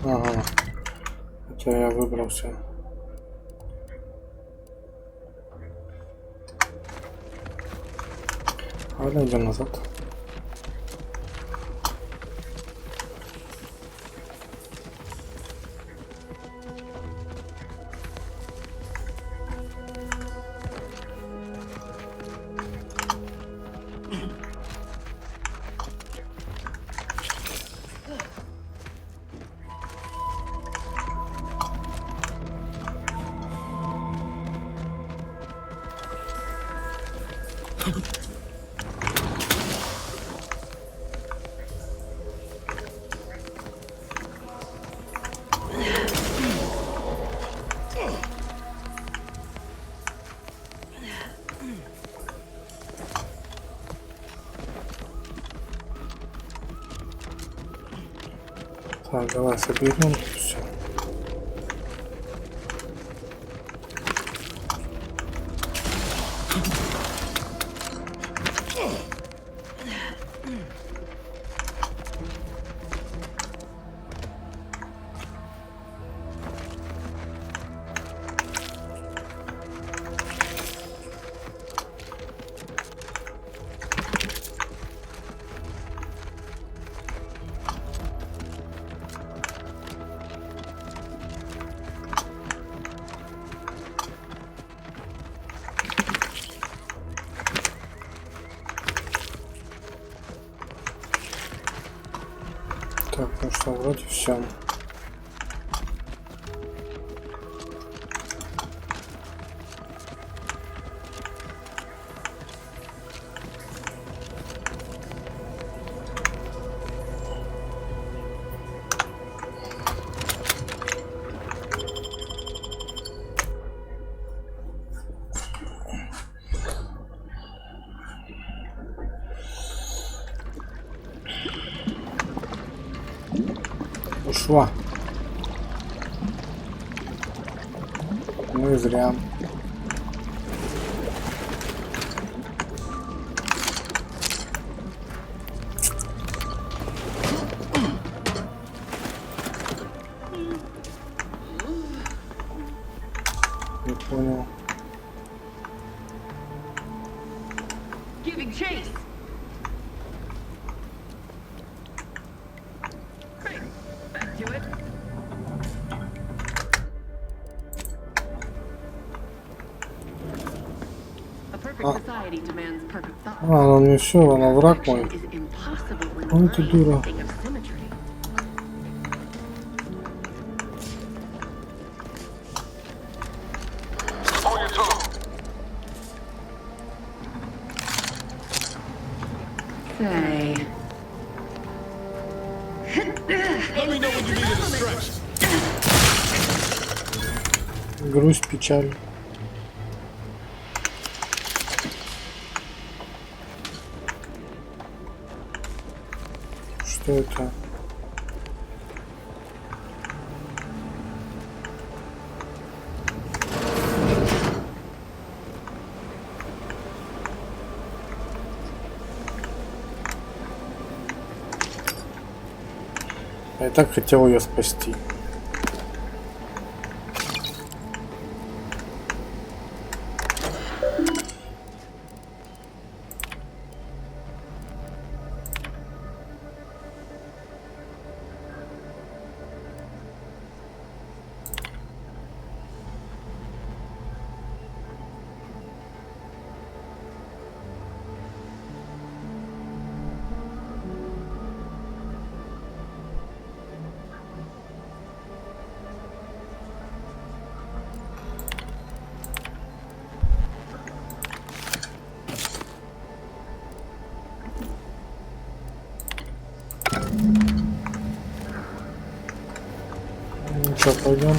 Ага. Хотя я выбрался. Ладно, идем назад. Так, давай соберем все. Так, ну что, вроде все. Ушла. Ну и зря. Не понял. Giving chase. Back to it. A perfect society demands perfect thought. А, ну не все, она враг мой. Is impossible when Ой, ты дура. thing of symmetry. Say. Let me know when you need a distraction. Грусть, печаль. Что это? Я и так хотел ее спасти. Ну что, пойдем.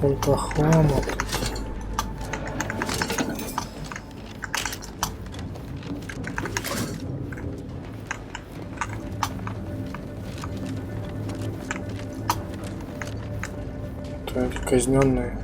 Сколько хлама тут. Эти казненные.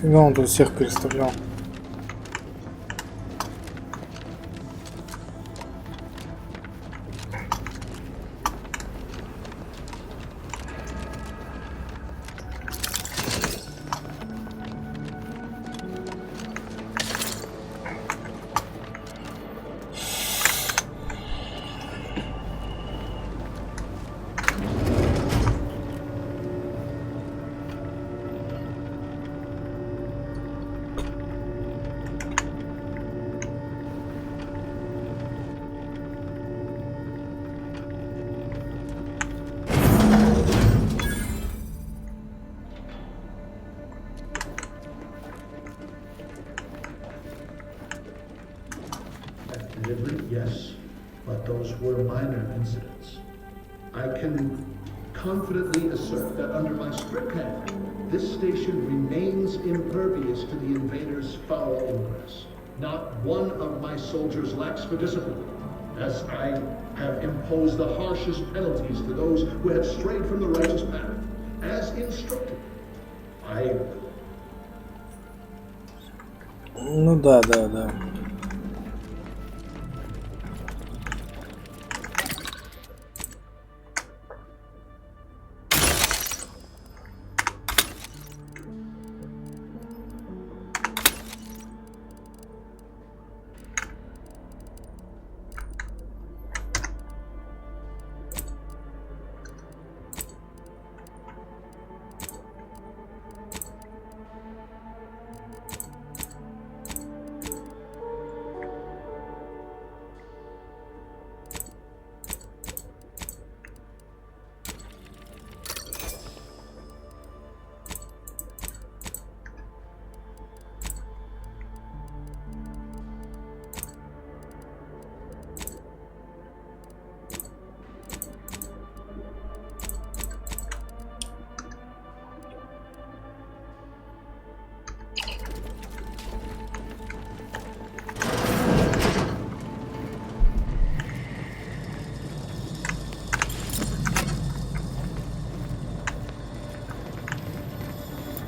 Фига он тут всех переставлял. Yes, but those were minor incidents. I can confidently assert that under my strict hand, this station remains impervious to the invaders' foul ingress. Not one of my soldiers lacks for discipline, as I have imposed the harshest penalties to those who have strayed from the righteous path. As instructed, I will. Ну да.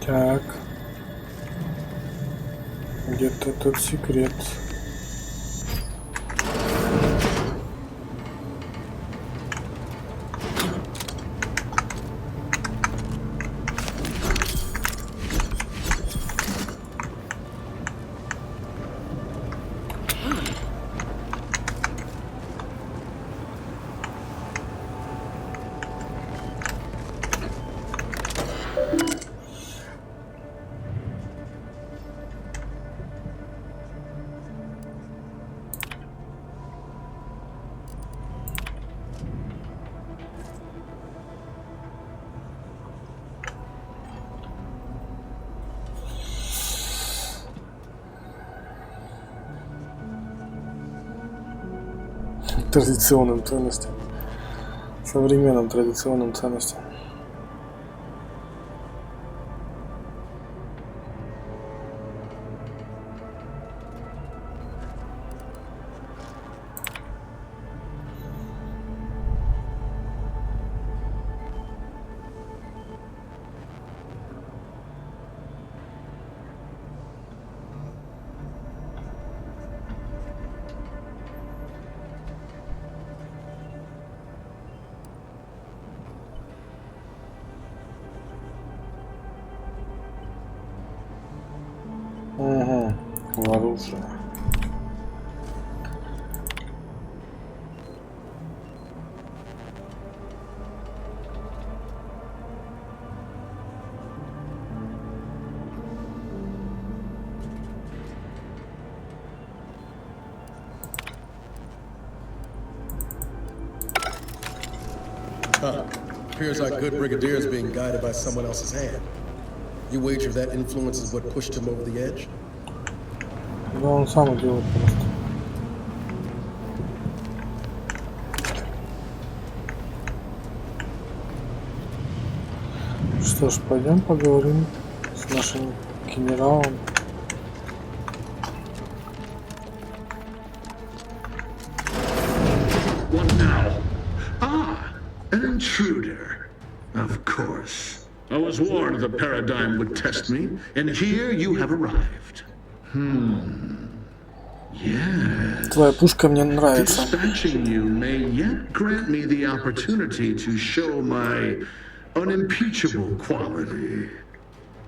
Так. Где-то тут секрет. Традиционным ценностям. Современным традиционным ценностям. Угу, оружие. Appears our good brigadier is being guided by someone else's hand. You wager that influence is what pushed him over the edge? Да он сам делает просто. Что ж, пойдем поговорим с нашим генералом. What now? Ah, an intruder. Of course. I was warned the paradigm would test me, and here you have arrived. Yes. Твоя пушка мне нравится. Dispatching you may yet grant me the opportunity to show my unimpeachable quality.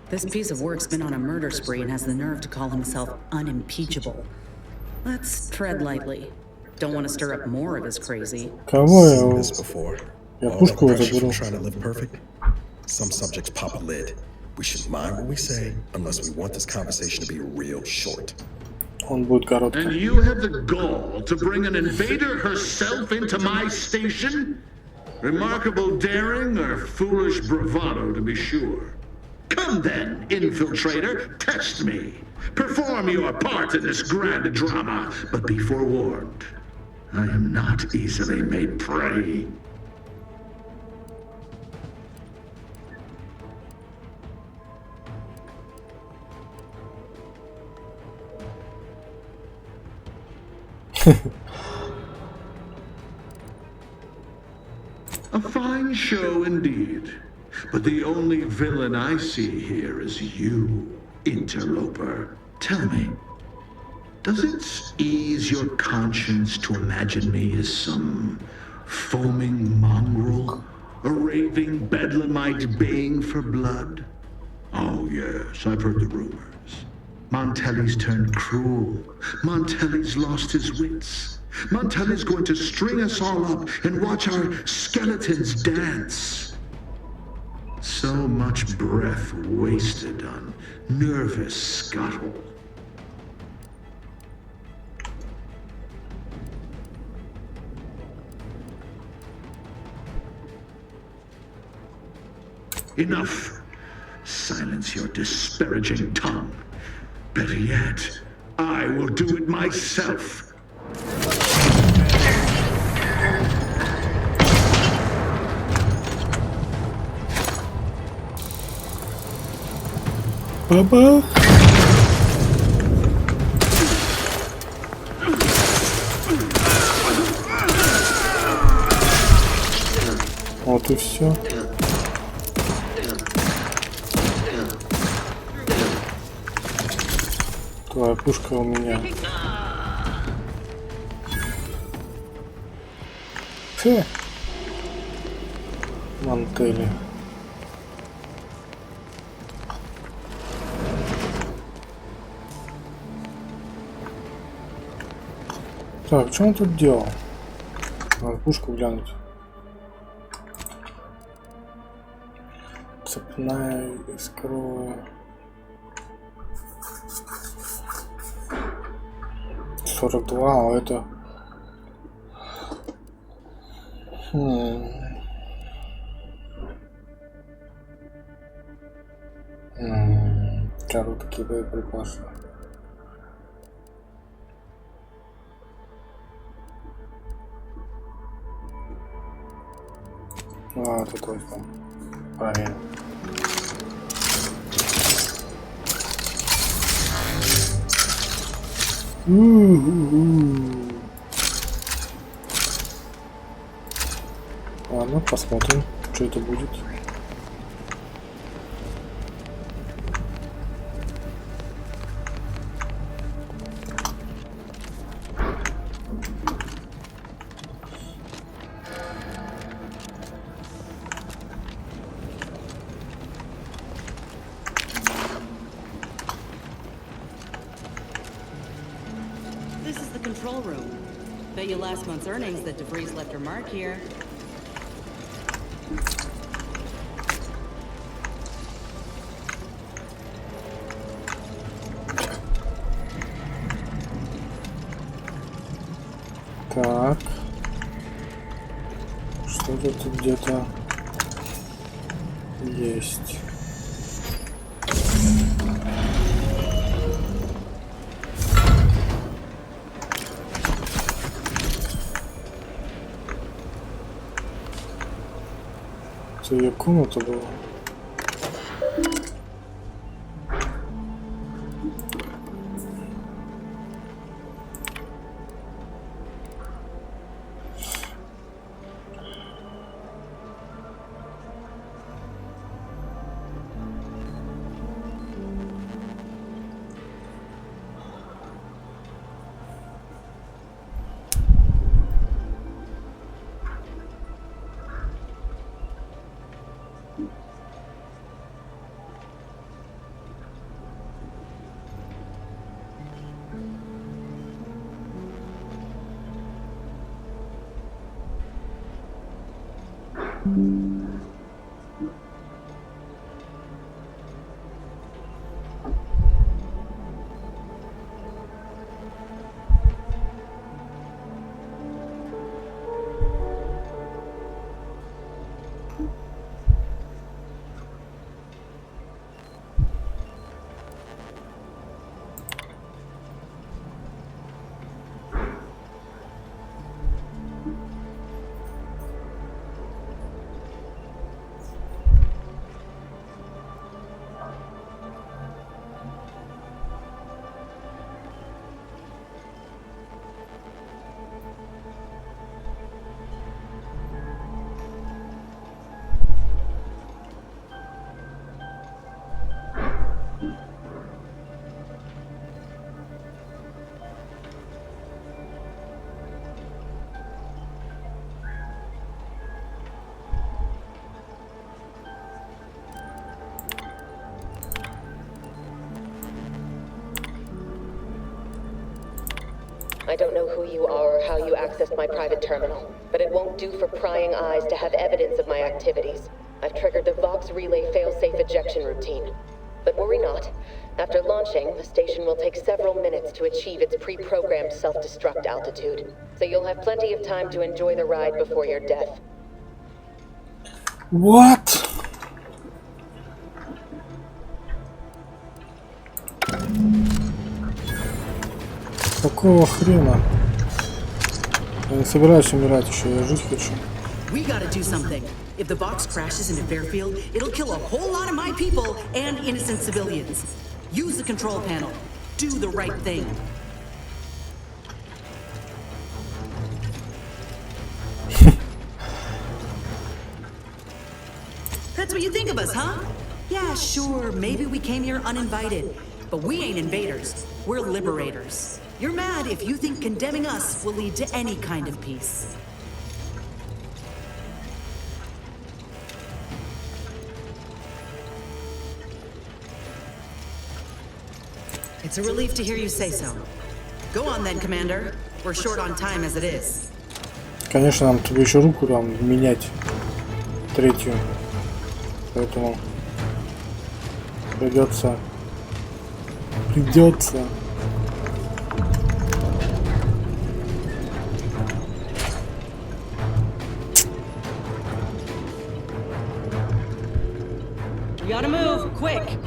This piece of work's been on a murder spree and has the nerve to call himself unimpeachable. Let's tread lightly. Don't want to stir up more of his crazy. Кого я? Seen this before. Я All пушку that pressure заберу. from trying to live perfect. Some subjects pop a lid. We should mind what we say unless we want this conversation to be real short. Он будет короткий. And you have the gall to bring an invader herself into my station? Remarkable daring or foolish bravado, to be sure. Come then, infiltrator, test me. Perform your part in this grand drama, but be forewarned. I am not easily made prey. A fine show indeed. But the only villain I see here is you, interloper. Tell me, does it ease your conscience to imagine me as some foaming mongrel, a raving bedlamite baying for blood? Oh yes, I've heard the rumors. Montelli's turned cruel. Montelli's lost his wits. Montelli's going to string us all up and watch our skeletons dance. So much breath wasted on nervous scuttle. Enough. Silence your disparaging tongue. Better yet, I will do it myself. Папа. Вот и все. Твоя пушка у меня. Фе. Мантели. Так, что он тут делал? Надо пушку глянуть. Цепная искровая. 42, а это... Короткие боеприпасы. А, это точно. Правильно. Ладно, посмотрим, что это будет. This is the control room. Bet you last month's earnings that DeVries left her mark here. Так. Что Что-то тут где-то есть. Это ее комната была. I don't know who you are or how you accessed my private terminal, but it won't do for prying eyes to have evidence of my activities. I've triggered the Vox Relay failsafe ejection routine. But worry not. After launching, the station will take several minutes to achieve its pre-programmed self-destruct altitude. So you'll have plenty of time to enjoy the ride before your death. What? Какого хрена? Я не собираюсь умирать еще, я жить хочу. We gotta do something. If the Vox crashes into Fairfield, it'll kill a whole lot of my people and innocent civilians. Use the control panel. Do the right thing. That's what you think of us, huh? Yeah, sure, maybe we came here uninvited. But we ain't invaders. We're liberators. You're mad if you think condemning us will lead to any kind of peace. It's a relief to hear you say so. Go on then, Commander. We're short on time as it is. Конечно, нам тебе еще руку там менять, третью, поэтому придется. We gotta move, quick.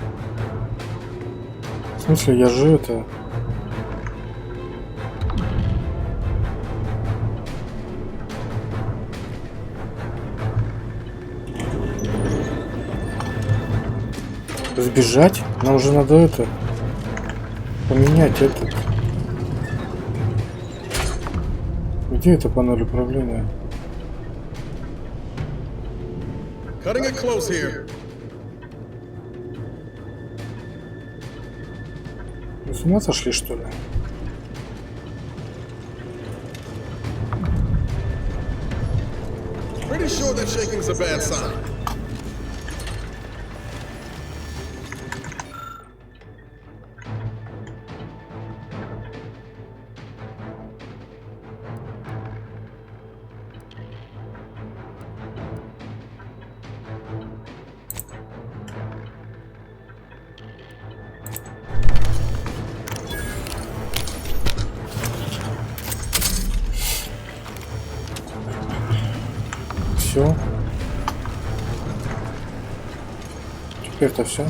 В смысле, я же это... Сбежать? Нам уже надо это... Поменять этот... Где это панель управления? Cutting it close here. Вы с ума сошли, что ли? Pretty sure that shaking's a bad sign. Все. Теперь-то все.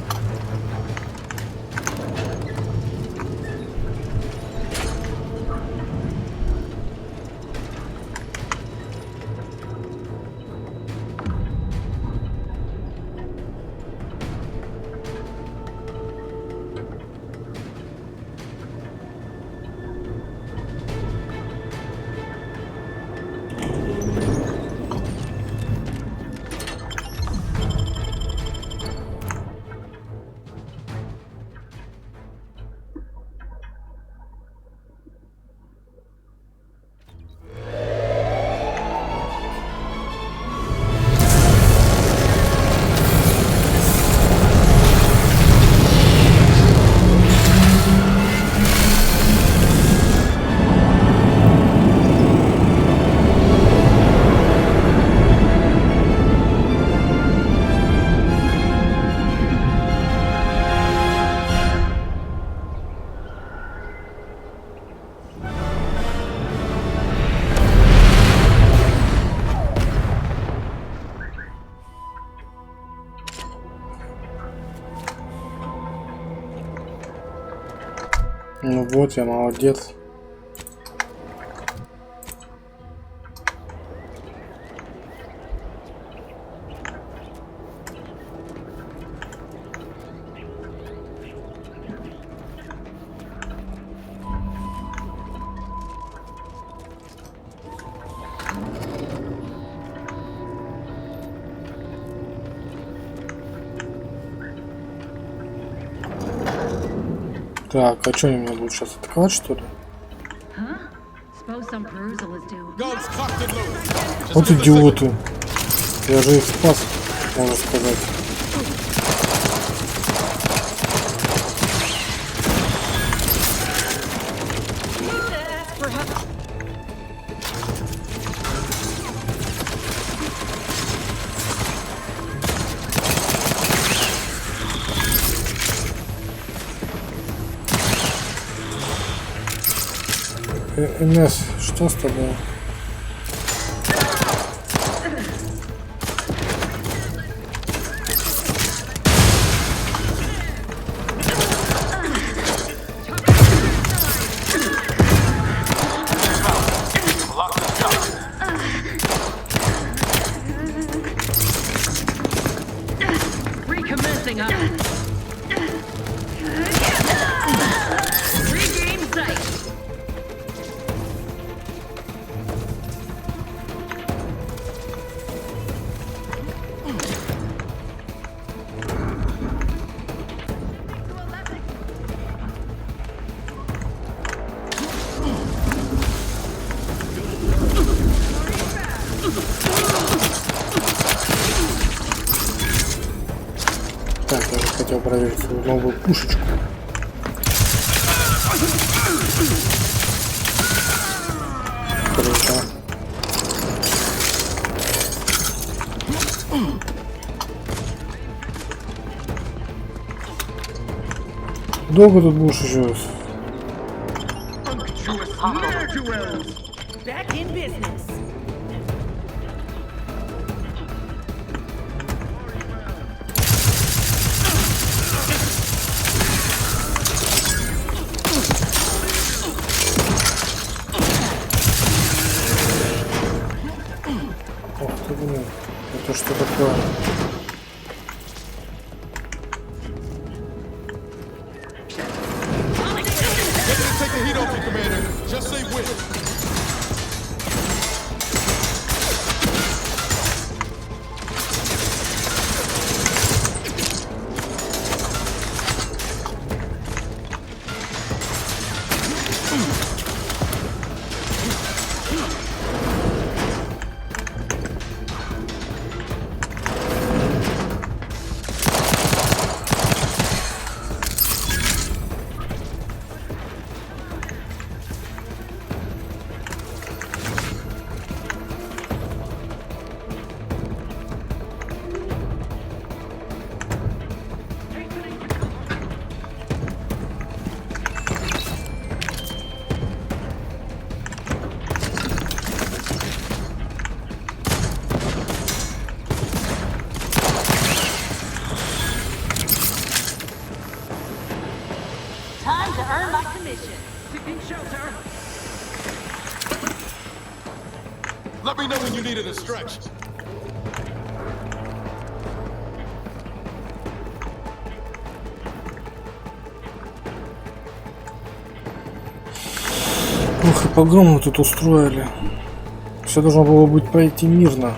Ну вот, я молодец. Так, а что они меня будут сейчас атаковать, что ли? Вот идиоты. Я же их спас, можно сказать. НС, что с тобой? Recommencing up. Regain sight. Так, я же хотел проверить свою новую пушечку. Круто. Долго тут будешь еще? Back in business. Ох ты, блин. Это что такое? Take the heat off you, Commander. Just say when. earn my commission. Taking shelter. Let me know when you needed a stretch. Ух, и погром мы тут устроили. Все должно было быть пройти мирно.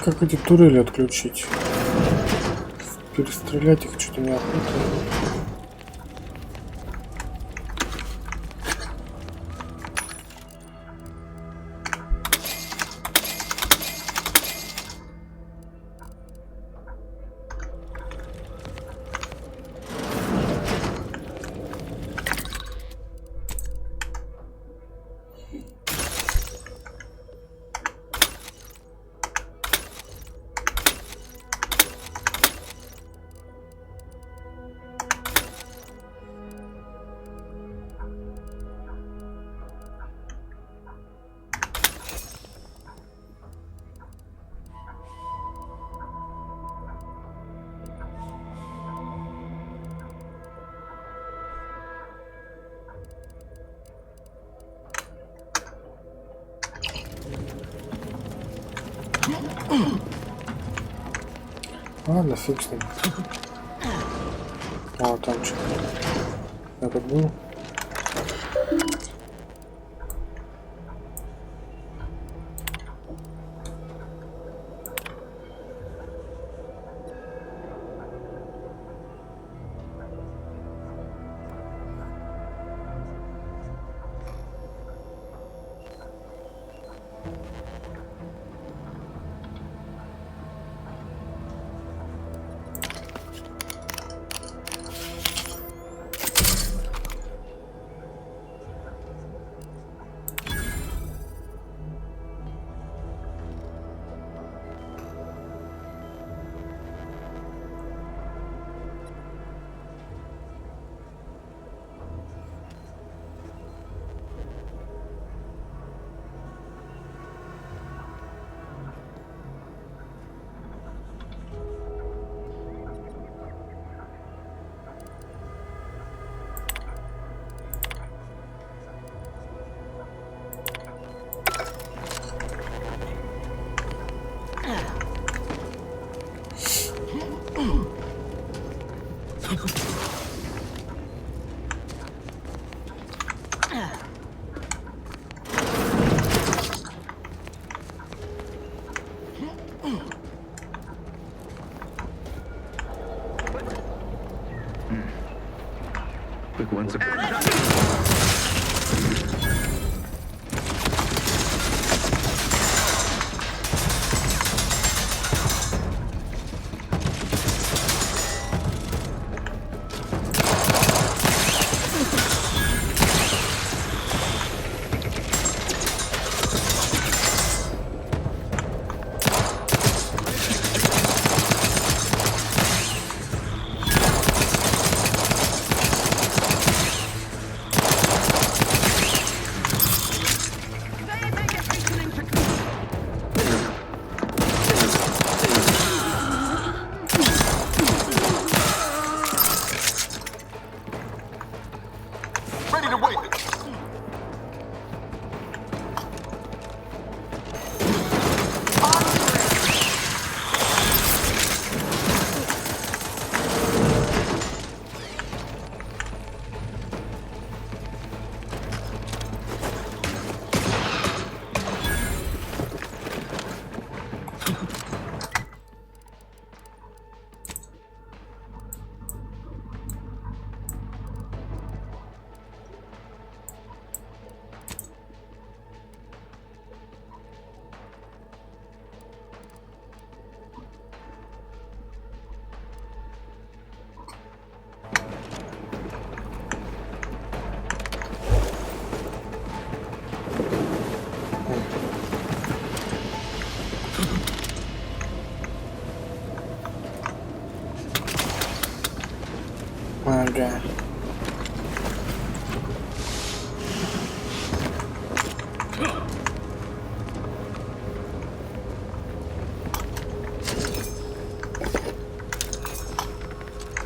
Как эти турели отключить? Перестрелять их что-то неохота. Ладно, фиг с ним. О, там что-то. Это был. Quick one's a Ага.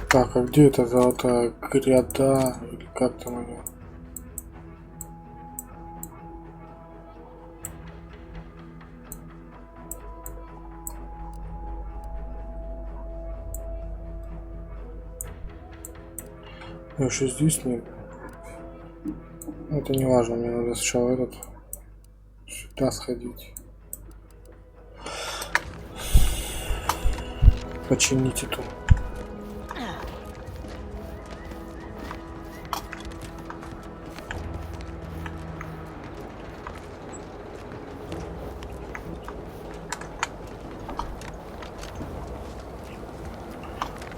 Так, а где эта золотая гряда? Или как там ее? Еще здесь нет. Это не важно, мне надо сначала этот сюда сходить. Починить эту.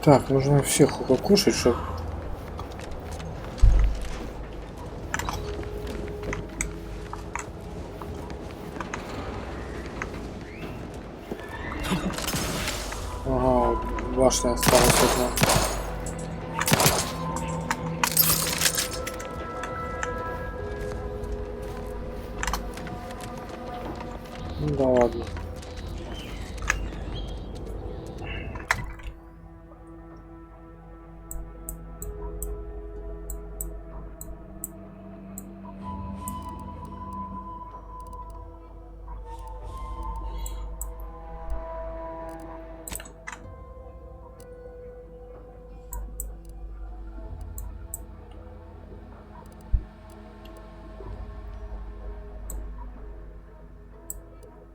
Так, нужно всех укокушать, чтобы... Ага, башня осталась одна. Ну да ладно.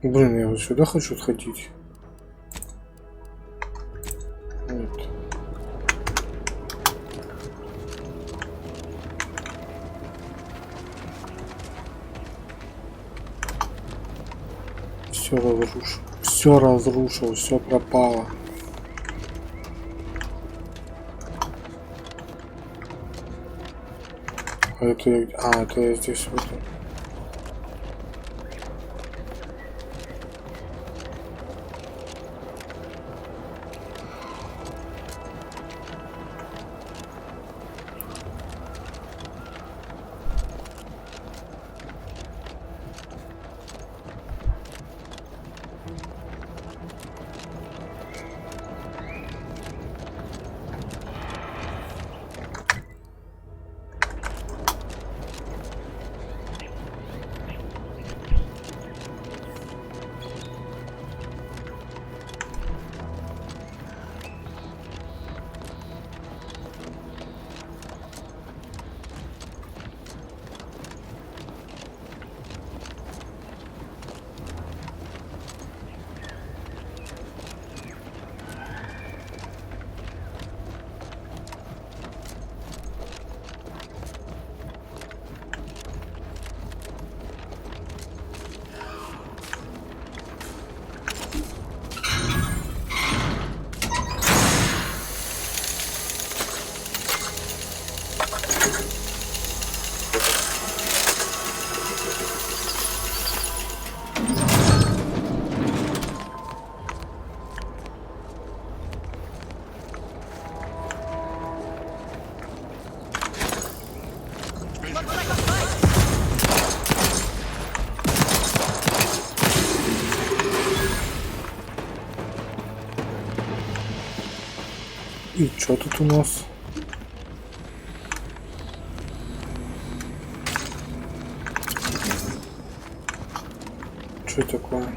Блин, я вот сюда хочу сходить. Нет. Все разрушил. Все разрушил, все пропало. А это я... это я здесь вот. Что тут у нас? Что такое?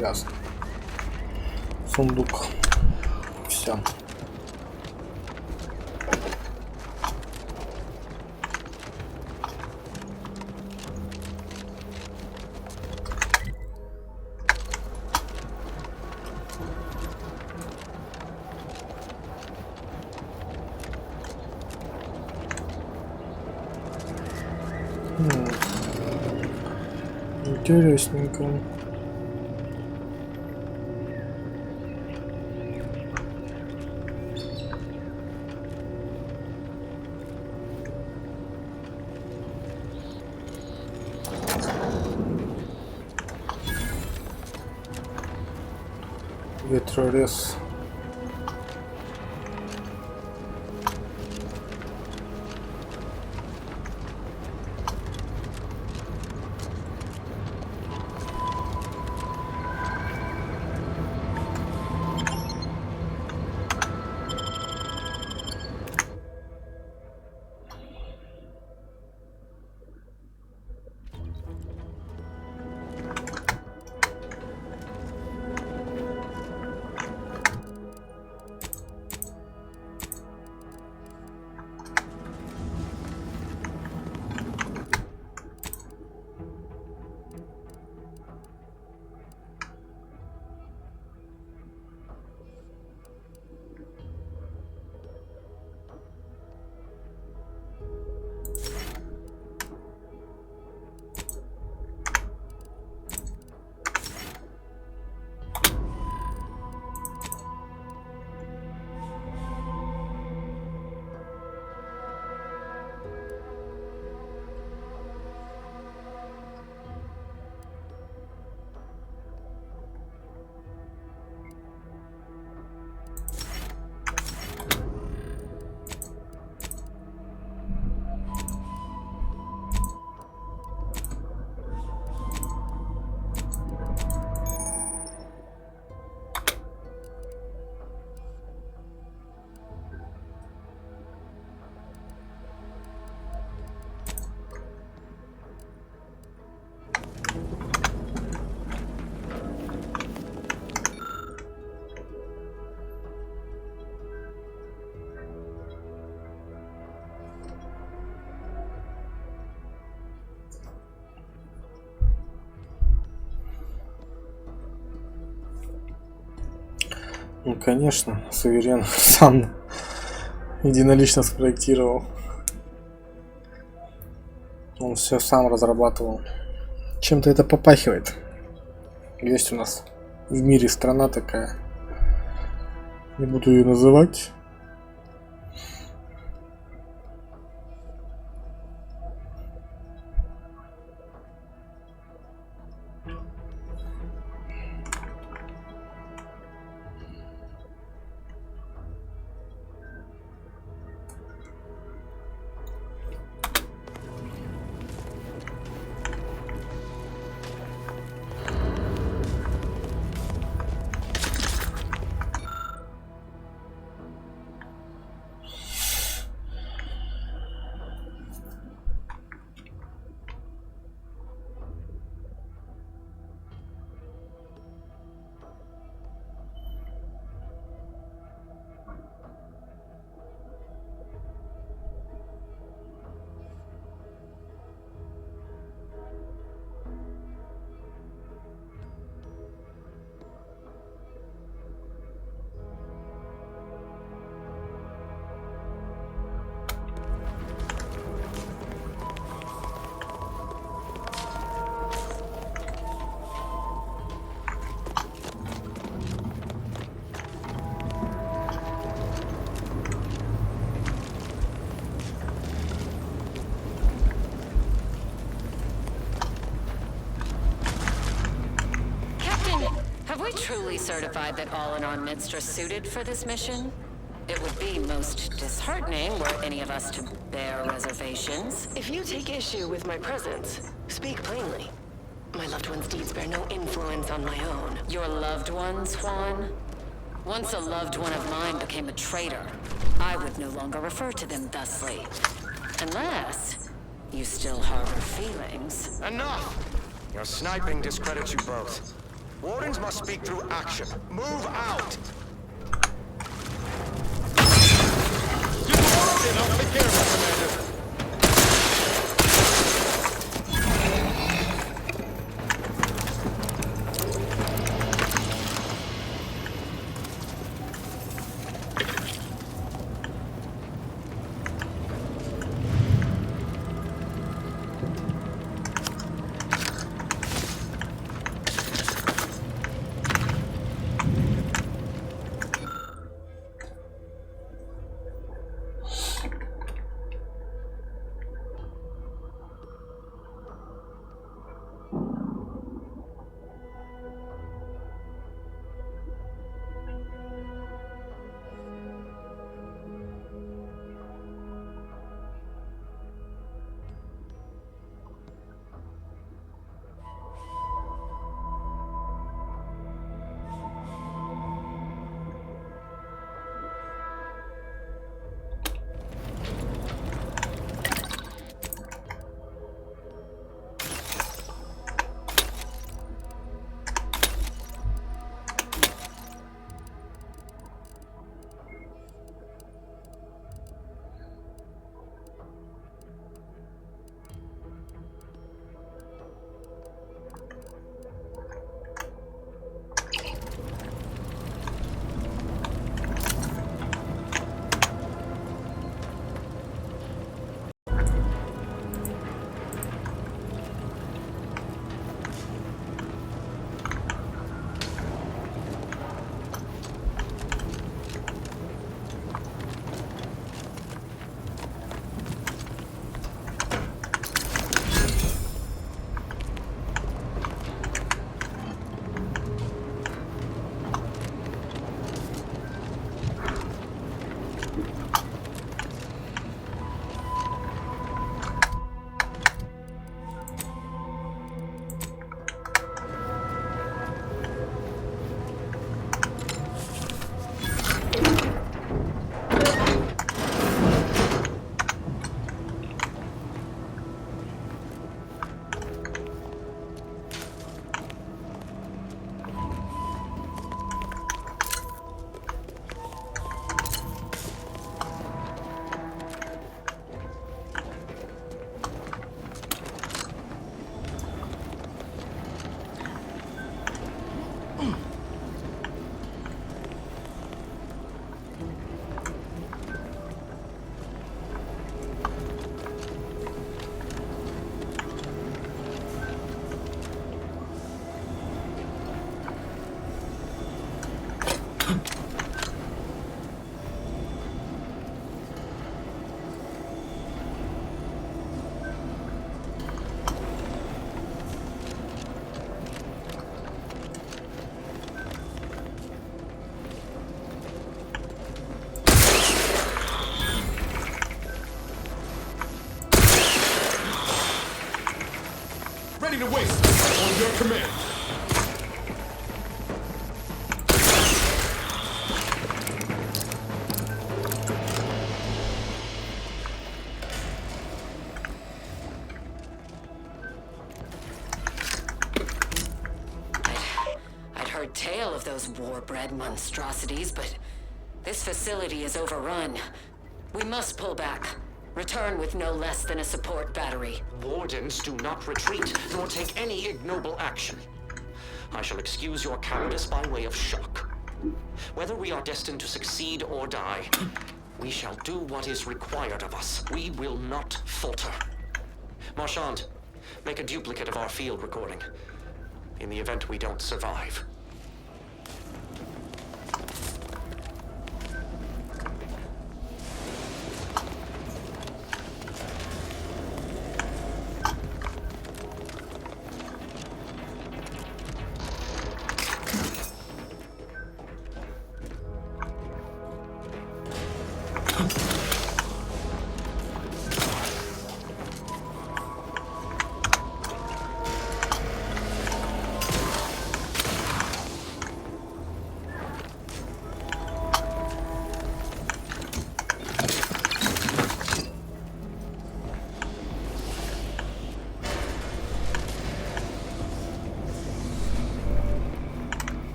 Ясно. Сундук. Все. Интересненько. Ветрорез. Ну, конечно, суверен сам единолично спроектировал. Он все сам разрабатывал. Чем-то это попахивает. Есть у нас в мире страна такая. Не буду ее называть. certified that all in our midst are suited for this mission? It would be most disheartening were any of us to bear reservations. If you take issue with my presence, speak plainly. My loved one's deeds bear no influence on my own. Your loved ones, Juan? Once a loved one of mine became a traitor, I would no longer refer to them thusly. Unless you still harbor feelings. Enough! Your sniping discredits you both. Wardens must speak through action. Move out! I'll take care of it, Commander. Ready to waste on your command. I'd heard tale of those war-bred monstrosities, but this facility is overrun. We must pull back. Return with no less than a support battery. Wardens do not retreat, nor take any ignoble action. I shall excuse your cowardice by way of shock. Whether we are destined to succeed or die, we shall do what is required of us. We will not falter. Marchand, make a duplicate of our field recording. In the event we don't survive.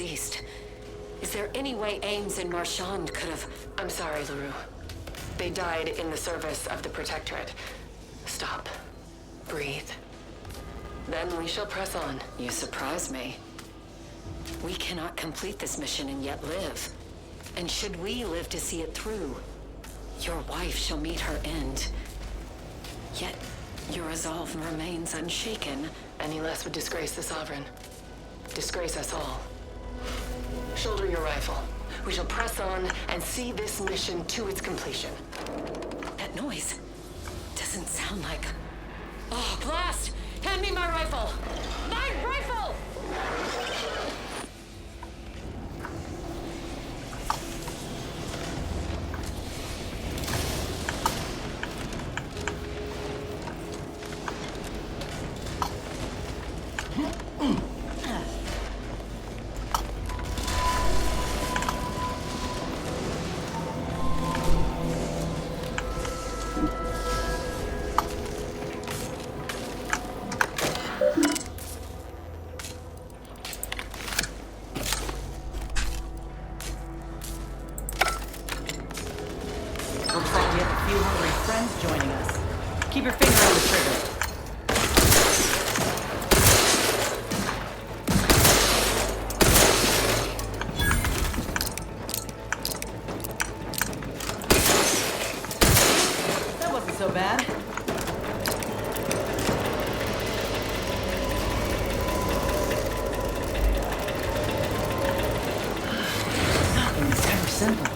East. Is there any way Ames and Marchand could have... I'm sorry, LaRue. They died in the service of the Protectorate. Stop. Breathe. Then we shall press on. You surprise me. We cannot complete this mission and yet live. And should we live to see it through, your wife shall meet her end. Yet, your resolve remains unshaken. Any less would disgrace the Sovereign. Disgrace us all. Shoulder your rifle. We shall press on and see this mission to its completion. That noise doesn't sound like... Oh, blast! Hand me my rifle! My rifle! Keep your finger on the trigger. That wasn't so bad. Nothing's ever simple.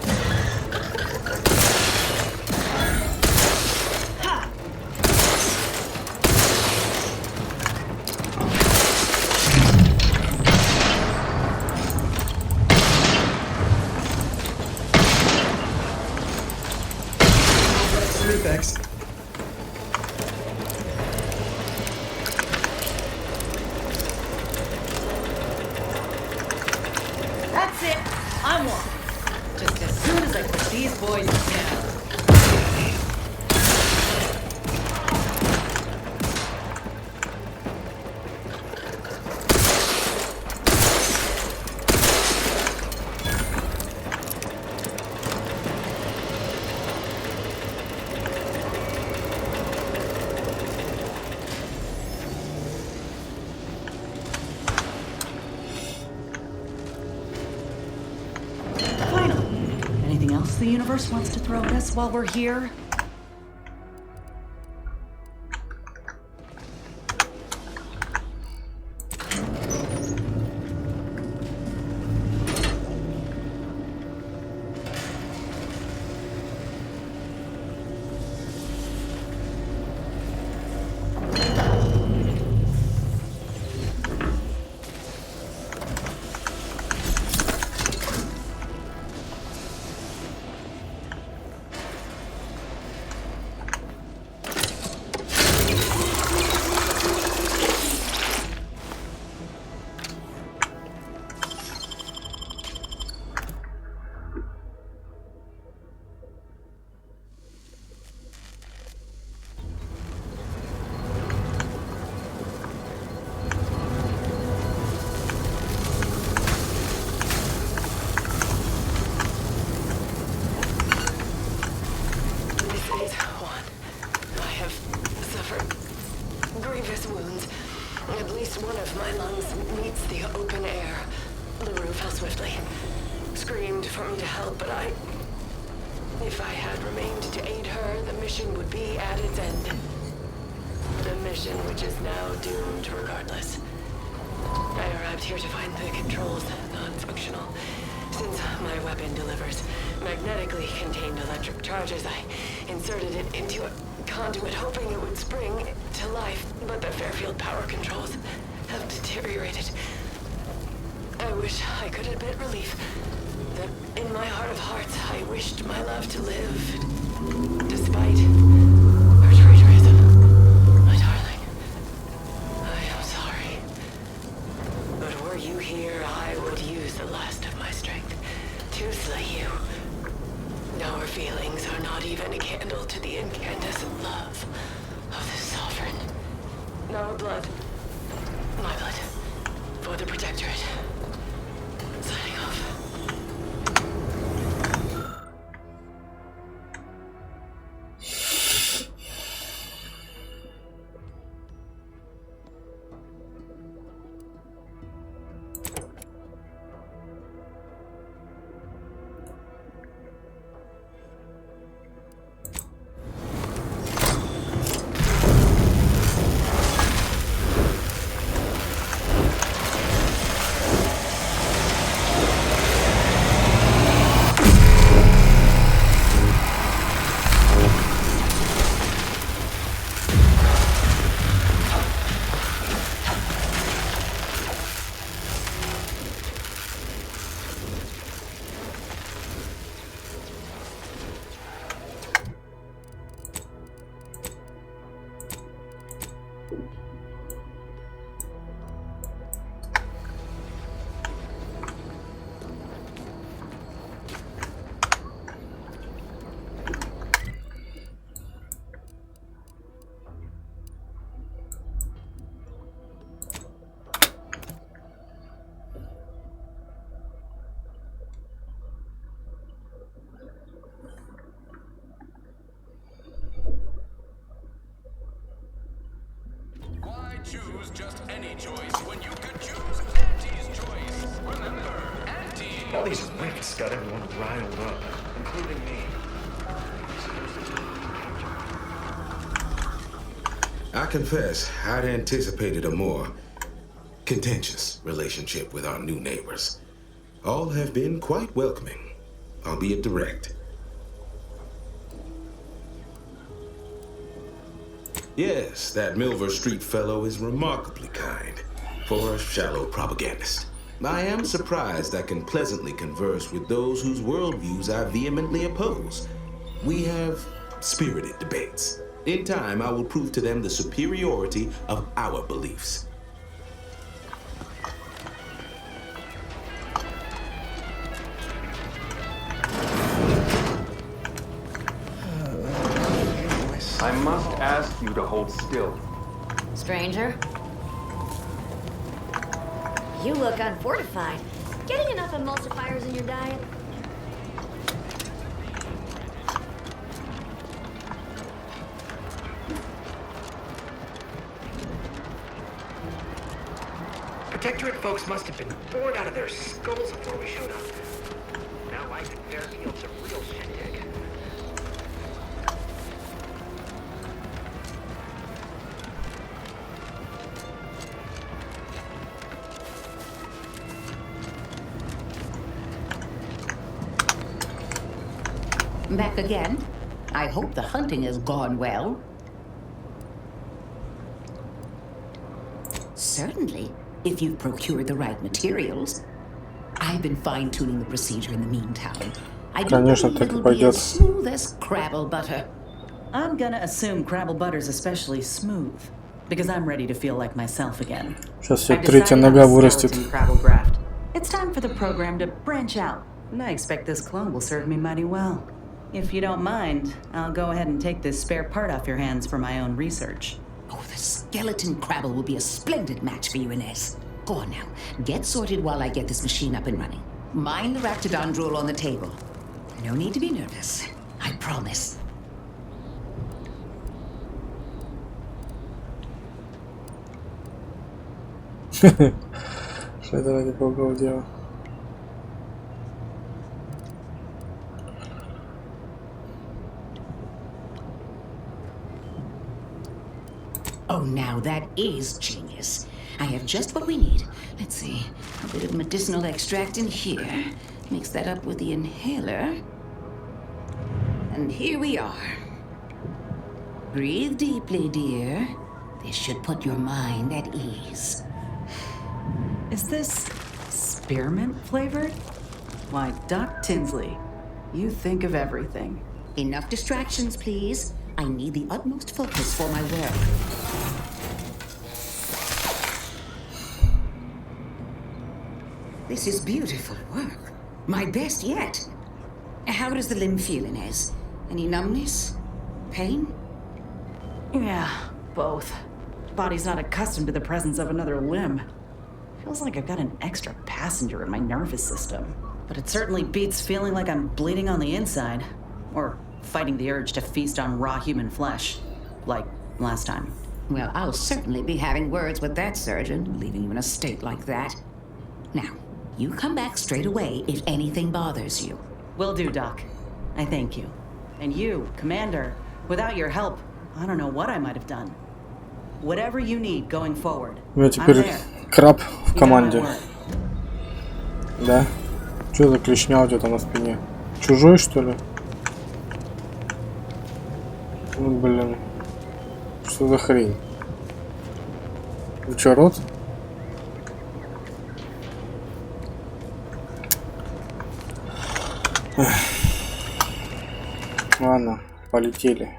Thanks. That's it. I'm one. Just as soon as I put these boys down. Anything else the universe wants to throw at us while we're here? One of my lungs meets the open air. LaRue fell swiftly. Screamed for me to help, but if I had remained to aid her, the mission would be at its end. The mission which is now doomed regardless. I arrived here to find the controls non-functional. Since my weapon delivers magnetically contained electric charges, I inserted it into a conduit hoping it would spring to life, but the Fairfield power controls have deteriorated. I wish I could admit relief that in my heart of hearts I wished my love to live, despite her traitorism. My darling, I am sorry. But were you here, I would use the last of my strength to slay you. Our feelings are not even a candle to the incandescent love of the Sovereign. Our blood, my blood, for the Protectorate. choose just any choice when you could choose Auntie's choice. Remember, Auntie. All these rifts got everyone riled up, including me. I confess, I'd anticipated a more contentious relationship with our new neighbors. All have been quite welcoming, albeit direct. Yes, that Milver Street fellow is remarkably kind for a shallow propagandist. I am surprised I can pleasantly converse with those whose worldviews I vehemently oppose. We have spirited debates. In time, I will prove to them the superiority of our beliefs. I must ask you to hold still. Stranger? You look unfortified. Getting enough emulsifiers in your diet? Protectorate folks must have been bored out of their skulls before we showed up. Now life in Fairfield's a real shindig. Back again? I hope the hunting has gone well. Certainly, if you've procured the right materials. I've been fine-tuning the procedure in the meantime. I do believe it'll be as smooth as crabble butter. I'm gonna assume crabble butter's especially smooth, because I'm ready to feel like myself again. Сейчас ее третья нога вырастет. Crabble graft. It's time for the program to branch out, and I expect this clone will serve me mighty well. If you don't mind, I'll go ahead and take this spare part off your hands for my own research. Oh, the skeleton crabble will be a splendid match for you, Inez. Go on now. Get sorted while I get this machine up and running. Mind the raptidon drool on the table. No need to be nervous. I promise. Что это ради бога дело? Oh, now that is genius. I have just what we need. Let's see. A bit of medicinal extract in here. Mix that up with the inhaler. And here we are. Breathe deeply, dear. This should put your mind at ease. Is this spearmint flavored? Why, Doc Tinsley, you think of everything. Enough distractions, please. I need the utmost focus for my work. This is beautiful work. My best yet. How does the limb feel, Inez? Any numbness? Pain? Yeah, both. Body's not accustomed to the presence of another limb. Feels like I've got an extra passenger in my nervous system. But it certainly beats feeling like I'm bleeding on the inside. Or fighting the urge to feast on raw human flesh. Like last time. Well, I'll certainly be having words with that surgeon, leaving you in a state like that. Now, you come back straight away if anything bothers you. Will do, Doc. I thank you. And you, Commander, without your help, I don't know what I might have done. Whatever you need going forward. У меня теперь краб в команде. Да? Что за клешня у тебя там на спине? Чужой, что ли? Ну, блин. Что за хрень? Вы чё, рот? Ладно, полетели.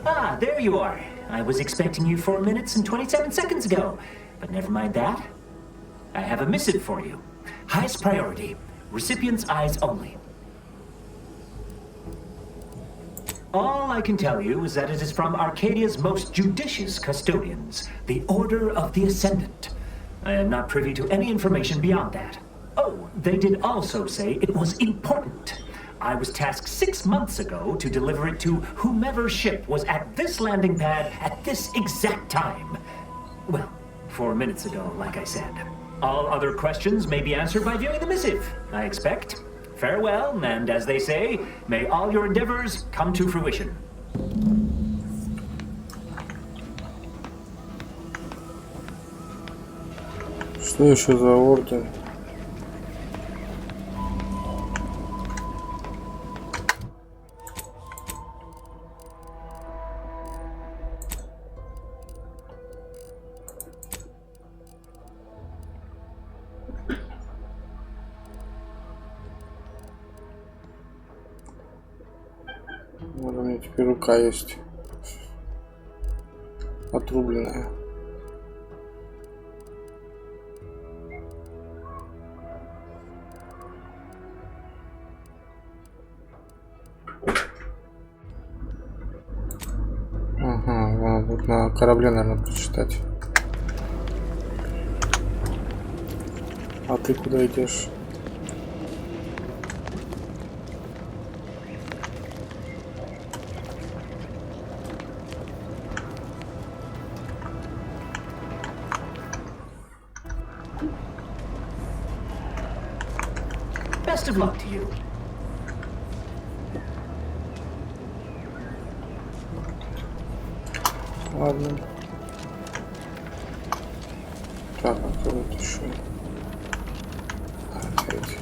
Ah, there you are. I was expecting you 4 minutes and 27 seconds ago, but never mind that. I have a missive for you. Highest priority. Recipient's eyes only. All I can tell you is that it is from Arcadia's most judicious custodians, the Order of the Ascendant. I am not privy to any information beyond that. Oh, they did also say it was important. I was tasked 6 months ago to deliver it to whomever ship was at this landing pad at this exact time. Well, 4 minutes ago, like I said. All other questions may be answered by viewing the missive, I expect. Farewell, and as they say, may all your endeavors come to fruition. Что еще за орден? Вот у меня теперь рука есть отрубленная. Ага, вот на корабле, наверное, прочитать. А ты куда идешь? Best of luck to you. Ладно. Так, а кто тут еще? Опять.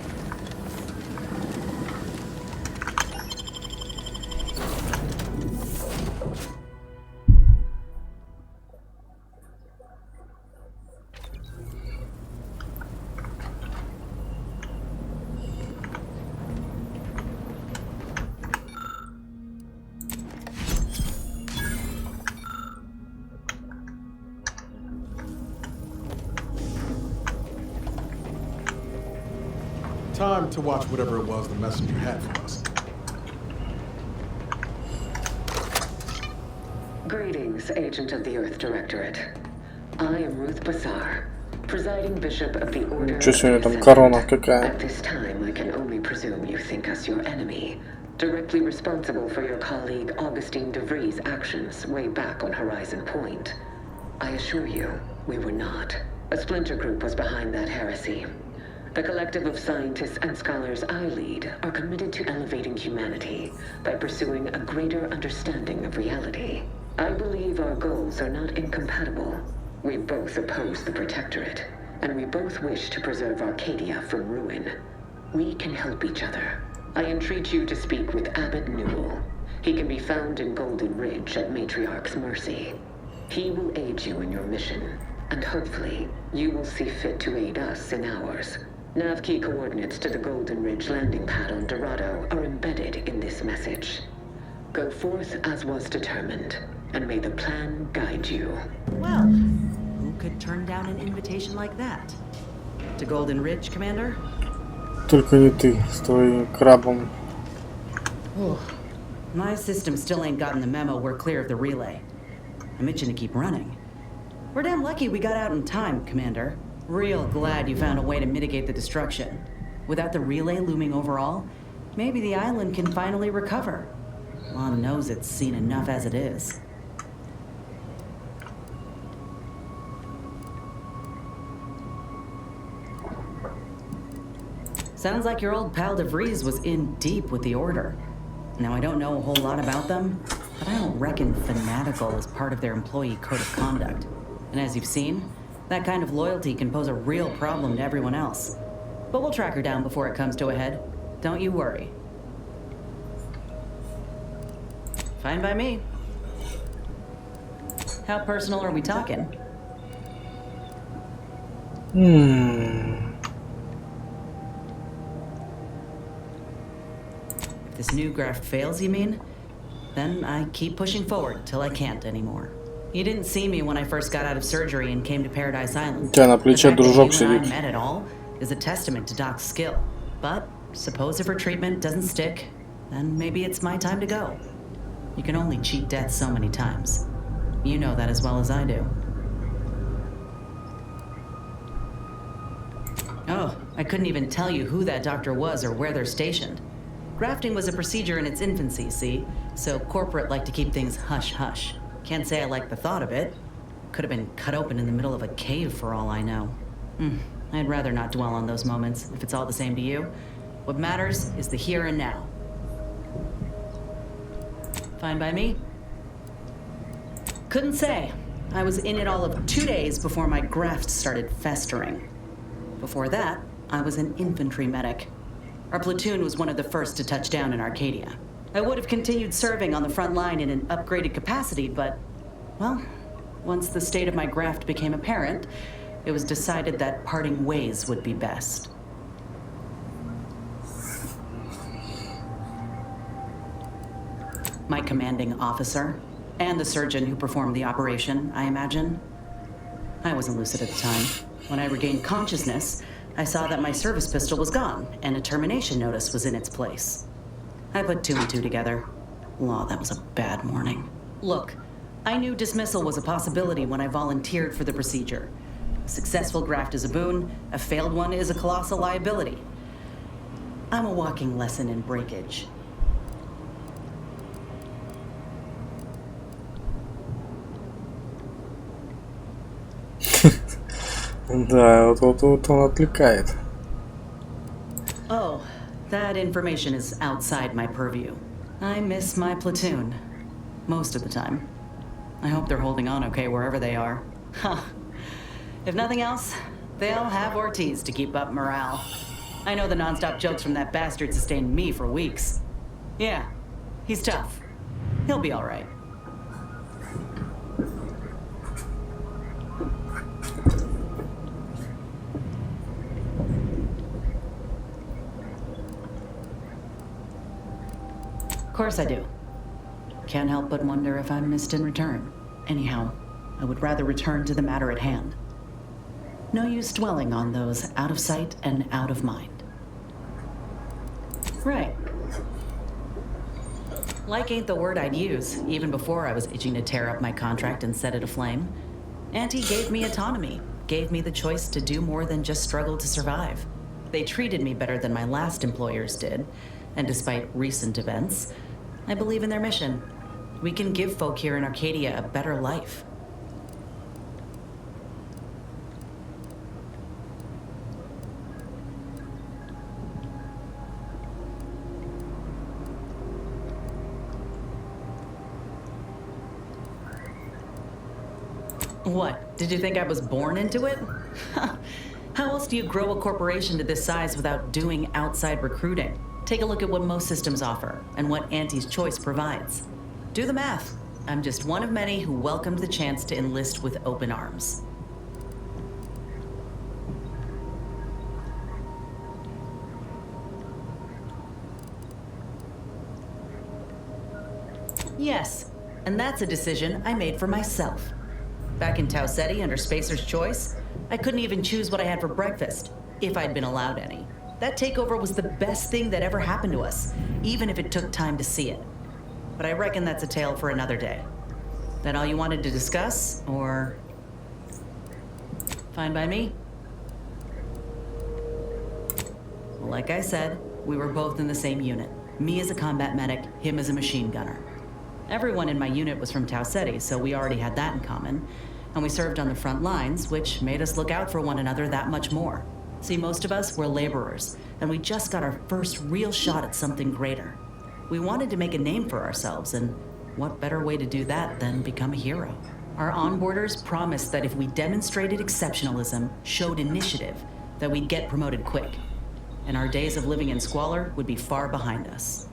Time to watch whatever it was the messenger had for us. Greetings, Agent of the Earth Directorate. I am Ruth Bassar, presiding bishop of the Order. Ничего себе, там корона какая. At this time, I can only presume you think us your enemy, directly responsible for your colleague Augustine de Vries' actions way back on Horizon Point. I assure you, we were not. A splinter group was behind that heresy. The collective of scientists and scholars I lead are committed to elevating humanity by pursuing a greater understanding of reality. I believe our goals are not incompatible. We both oppose the Protectorate, and we both wish to preserve Arcadia from ruin. We can help each other. I entreat you to speak with Abbot Newell. He can be found in Golden Ridge at Matriarch's mercy. He will aid you in your mission, and hopefully, you will see fit to aid us in ours. Nav key coordinates to the Golden Ridge landing pad on Dorado are embedded in this message. Go forth as was determined, and may the plan guide you. Well, who could turn down an invitation like that? To Golden Ridge, Commander? Только не ты с твоим крабом. My system still ain't gotten the memo we're clear of the relay. I'm itching to keep running. We're damn lucky we got out in time, Commander. Real glad you found a way to mitigate the destruction. Without the relay looming over all, maybe the island can finally recover. Lon knows it's seen enough as it is. Sounds like your old pal de Vries was in deep with the Order. Now, I don't know a whole lot about them, but I don't reckon fanatical is part of their employee code of conduct. And as you've seen, that kind of loyalty can pose a real problem to everyone else. But we'll track her down before it comes to a head. Don't you worry. Fine by me. How personal are we talking? If this new graft fails, you mean? Then I keep pushing forward till I can't anymore. You didn't see me when I first got out of surgery and came to Paradise Island. У тебя на плече дружок The fact that you and сидит. I met at all is a testament to Doc's skill. But suppose if her treatment doesn't stick, then maybe it's my time to go. You can only cheat death so many times. You know that as well as I do. Oh, I couldn't even tell you who that doctor was or where they're stationed. Grafting was a procedure in its infancy, see? So corporate liked to keep things hush-hush. Can't say I like the thought of it. Could have been cut open in the middle of a cave for all I know. I'd rather not dwell on those moments, if it's all the same to you. What matters is the here and now. Fine by me? Couldn't say. I was in it all of 2 days before my graft started festering. Before that, I was an infantry medic. Our platoon was one of the first to touch down in Arcadia. I would have continued serving on the front line in an upgraded capacity, but, well, once the state of my graft became apparent, it was decided that parting ways would be best. My commanding officer, and the surgeon who performed the operation, I imagine. I wasn't lucid at the time. When I regained consciousness, I saw that my service pistol was gone, and a termination notice was in its place. I put 2 and 2 together. Law, that was a bad morning. Look, I knew dismissal was a possibility when I volunteered for the procedure. A successful graft is a boon, a failed one is a colossal liability. I'm a walking lesson in breakage. Да, вот он отвлекает. Oh, that information is outside my purview. I miss my platoon. Most of the time. I hope they're holding on okay wherever they are. Huh. If nothing else, they'll have Ortiz to keep up morale. I know the nonstop jokes from that bastard sustained me for weeks. Yeah, he's tough. He'll be all right. Of course I do. Can't help but wonder if I'm missed in return. Anyhow, I would rather return to the matter at hand. No use dwelling on those out of sight and out of mind. Right. Like ain't the word I'd use, even before I was itching to tear up my contract and set it aflame. Auntie gave me autonomy, gave me the choice to do more than just struggle to survive. They treated me better than my last employers did, and despite recent events, I believe in their mission. We can give folk here in Arcadia a better life. What? Did you think I was born into it? How else do you grow a corporation to this size without doing outside recruiting? Take a look at what most systems offer, and what Auntie's Choice provides. Do the math. I'm just one of many who welcomed the chance to enlist with open arms. Yes, and that's a decision I made for myself. Back in Tau Ceti under Spacer's Choice, I couldn't even choose what I had for breakfast, if I'd been allowed any. That takeover was the best thing that ever happened to us, even if it took time to see it. But I reckon that's a tale for another day. That all you wanted to discuss, or... Fine by me? Well, like I said, we were both in the same unit. Me as a combat medic, him as a machine gunner. Everyone in my unit was from Tau Ceti, so we already had that in common. And we served on the front lines, which made us look out for one another that much more. See, most of us were laborers, and we just got our first real shot at something greater. We wanted to make a name for ourselves, and what better way to do that than become a hero? Our onboarders promised that if we demonstrated exceptionalism, showed initiative, that we'd get promoted quick. And our days of living in squalor would be far behind us.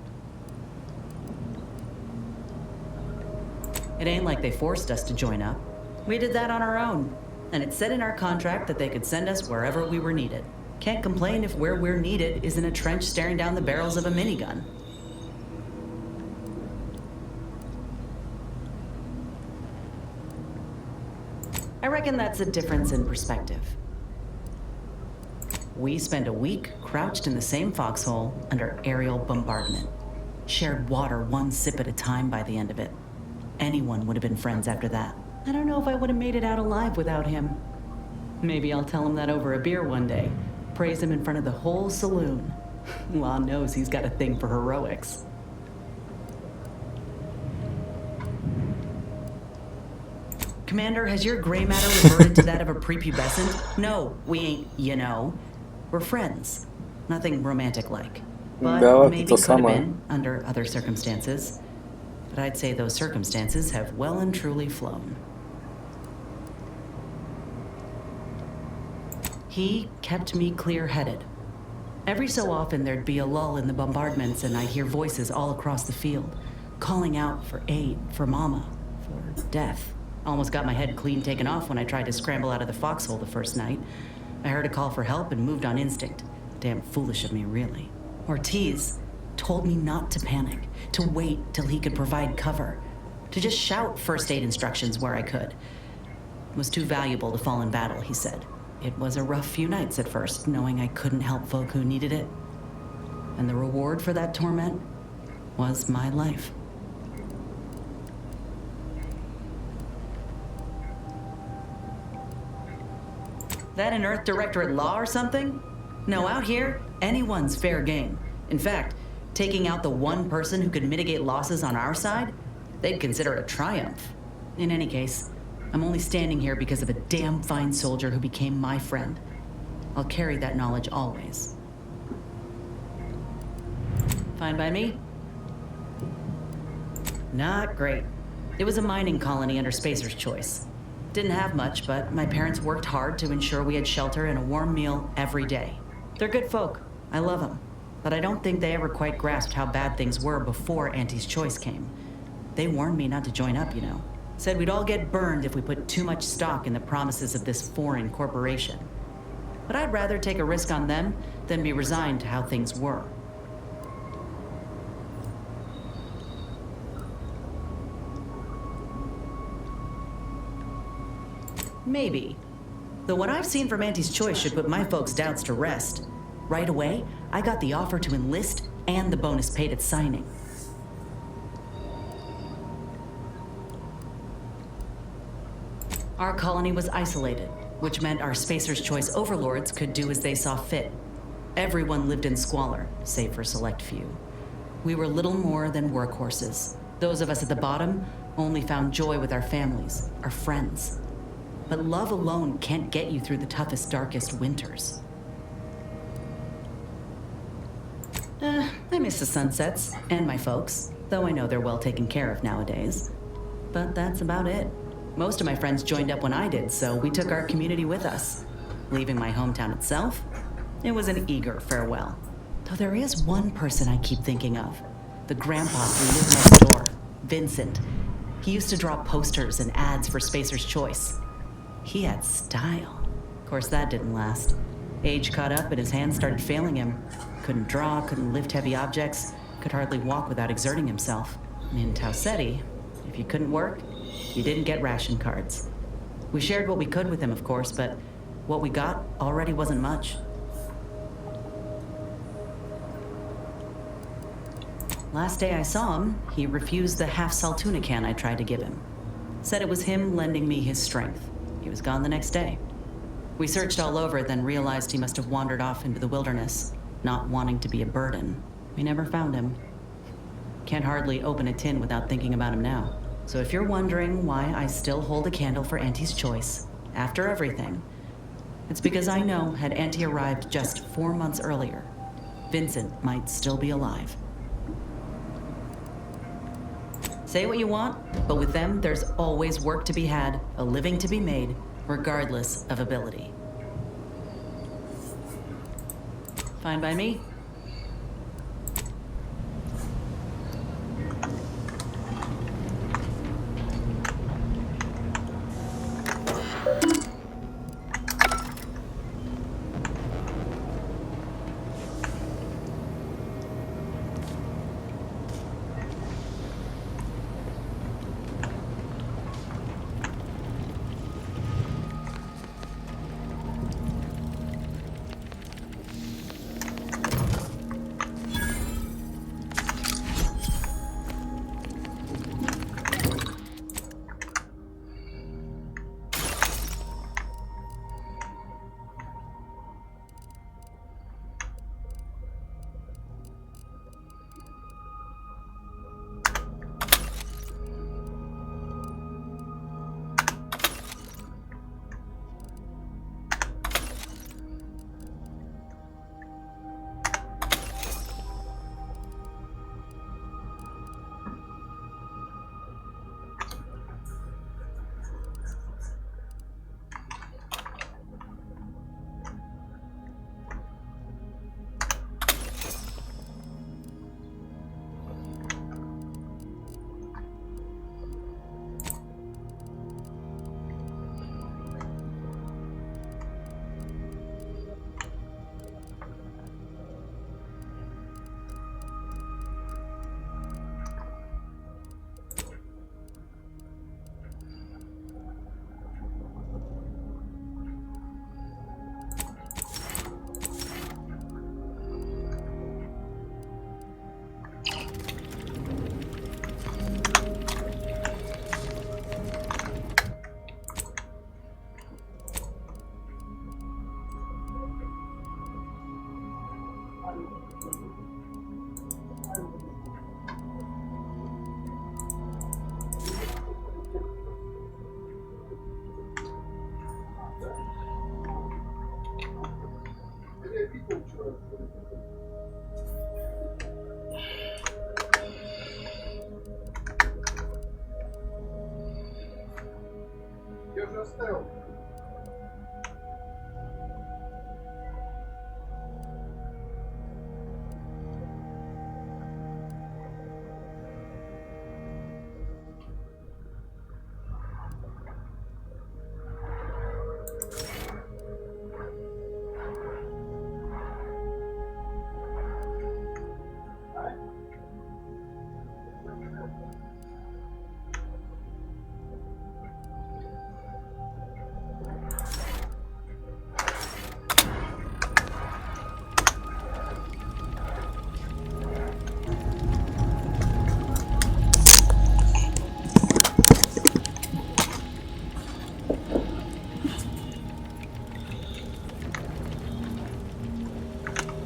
It ain't like they forced us to join up. We did that on our own. And it said in our contract that they could send us wherever we were needed. Can't complain if where we're needed is in a trench staring down the barrels of a minigun. I reckon that's a difference in perspective. We spend a week crouched in the same foxhole under aerial bombardment. shared water one sip at a time by the end of it. Anyone would have been friends after that. I don't know if I would have made it out alive without him. Maybe I'll tell him that over a beer one day. Praise him in front of the whole saloon. Law knows he's got a thing for heroics. Commander, has your gray matter reverted to that of a prepubescent? No, we ain't, you know. We're friends. Nothing romantic-like. But maybe could have been, under other circumstances. But I'd say those circumstances have well and truly flown. He kept me clear-headed. Every so often there'd be a lull in the bombardments and I'd hear voices all across the field, calling out for aid, for mama, for death. Almost got my head clean taken off when I tried to scramble out of the foxhole the first night. I heard a call for help and moved on instinct. Damn foolish of me, really. Ortiz told me not to panic, to wait till he could provide cover, to just shout first aid instructions where I could. It was too valuable to fall in battle, he said. It was a rough few nights at first, knowing I couldn't help folk who needed it. And the reward for that torment was my life. That an Earth Director at law or something? No, out here, anyone's fair game. In fact, taking out the one person who could mitigate losses on our side, they'd consider it a triumph. In any case, I'm only standing here because of a damn fine soldier who became my friend. I'll carry that knowledge always. Fine by me? Not great. It was a mining colony under Spacer's choice. Didn't have much, but my parents worked hard to ensure we had shelter and a warm meal every day. They're good folk. I love them. But I don't think they ever quite grasped how bad things were before Auntie's choice came. They warned me not to join up, you know. Said we'd all get burned if we put too much stock in the promises of this foreign corporation. But I'd rather take a risk on them than be resigned to how things were. Maybe. Though what I've seen from Auntie's choice should put my folks' doubts to rest. Right away, I got the offer to enlist and the bonus paid at signing. Our colony was isolated, which meant our Spacer's Choice overlords could do as they saw fit. Everyone lived in squalor, save for a select few. We were little more than workhorses. Those of us at the bottom only found joy with our families, our friends. But love alone can't get you through the toughest, darkest winters. I miss the sunsets, and my folks, though I know they're well taken care of nowadays. But that's about it. Most of my friends joined up when I did, so we took our community with us. Leaving my hometown itself, it was an eager farewell. Though there is one person I keep thinking of. The grandpa who lived next door, Vincent. He used to draw posters and ads for Spacer's Choice. He had style. Of course, that didn't last. Age caught up and his hands started failing him. Couldn't draw, couldn't lift heavy objects, could hardly walk without exerting himself. In Tau Ceti, if you couldn't work, you didn't get ration cards. We shared what we could with him, of course, but what we got already wasn't much. Last day I saw him, he refused the half-salt tuna can I tried to give him. Said it was him lending me his strength. He was gone the next day. We searched all over, then realized he must have wandered off into the wilderness, not wanting to be a burden. We never found him. Can't hardly open a tin without thinking about him now. So if you're wondering why I still hold a candle for Auntie's choice, after everything, it's because I know had Auntie arrived just 4 months earlier, Vincent might still be alive. Say what you want, but with them, there's always work to be had, a living to be made, regardless of ability. Fine by me.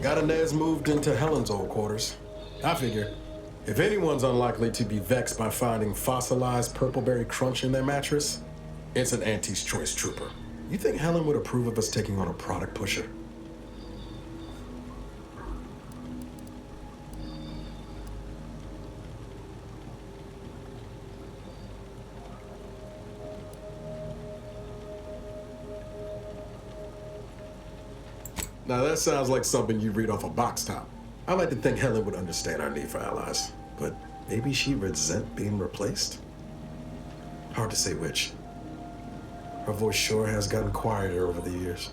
Got Inez moved into Helen's old quarters. I figure, if anyone's unlikely to be vexed by finding fossilized purpleberry crunch in their mattress, it's an Auntie's Choice trooper. You think Helen would approve of us taking on a product pusher? Now that sounds like something you read off a box top. I like to think Helen would understand our need for allies, but maybe she'd resent being replaced? Hard to say which. Her voice sure has gotten quieter over the years.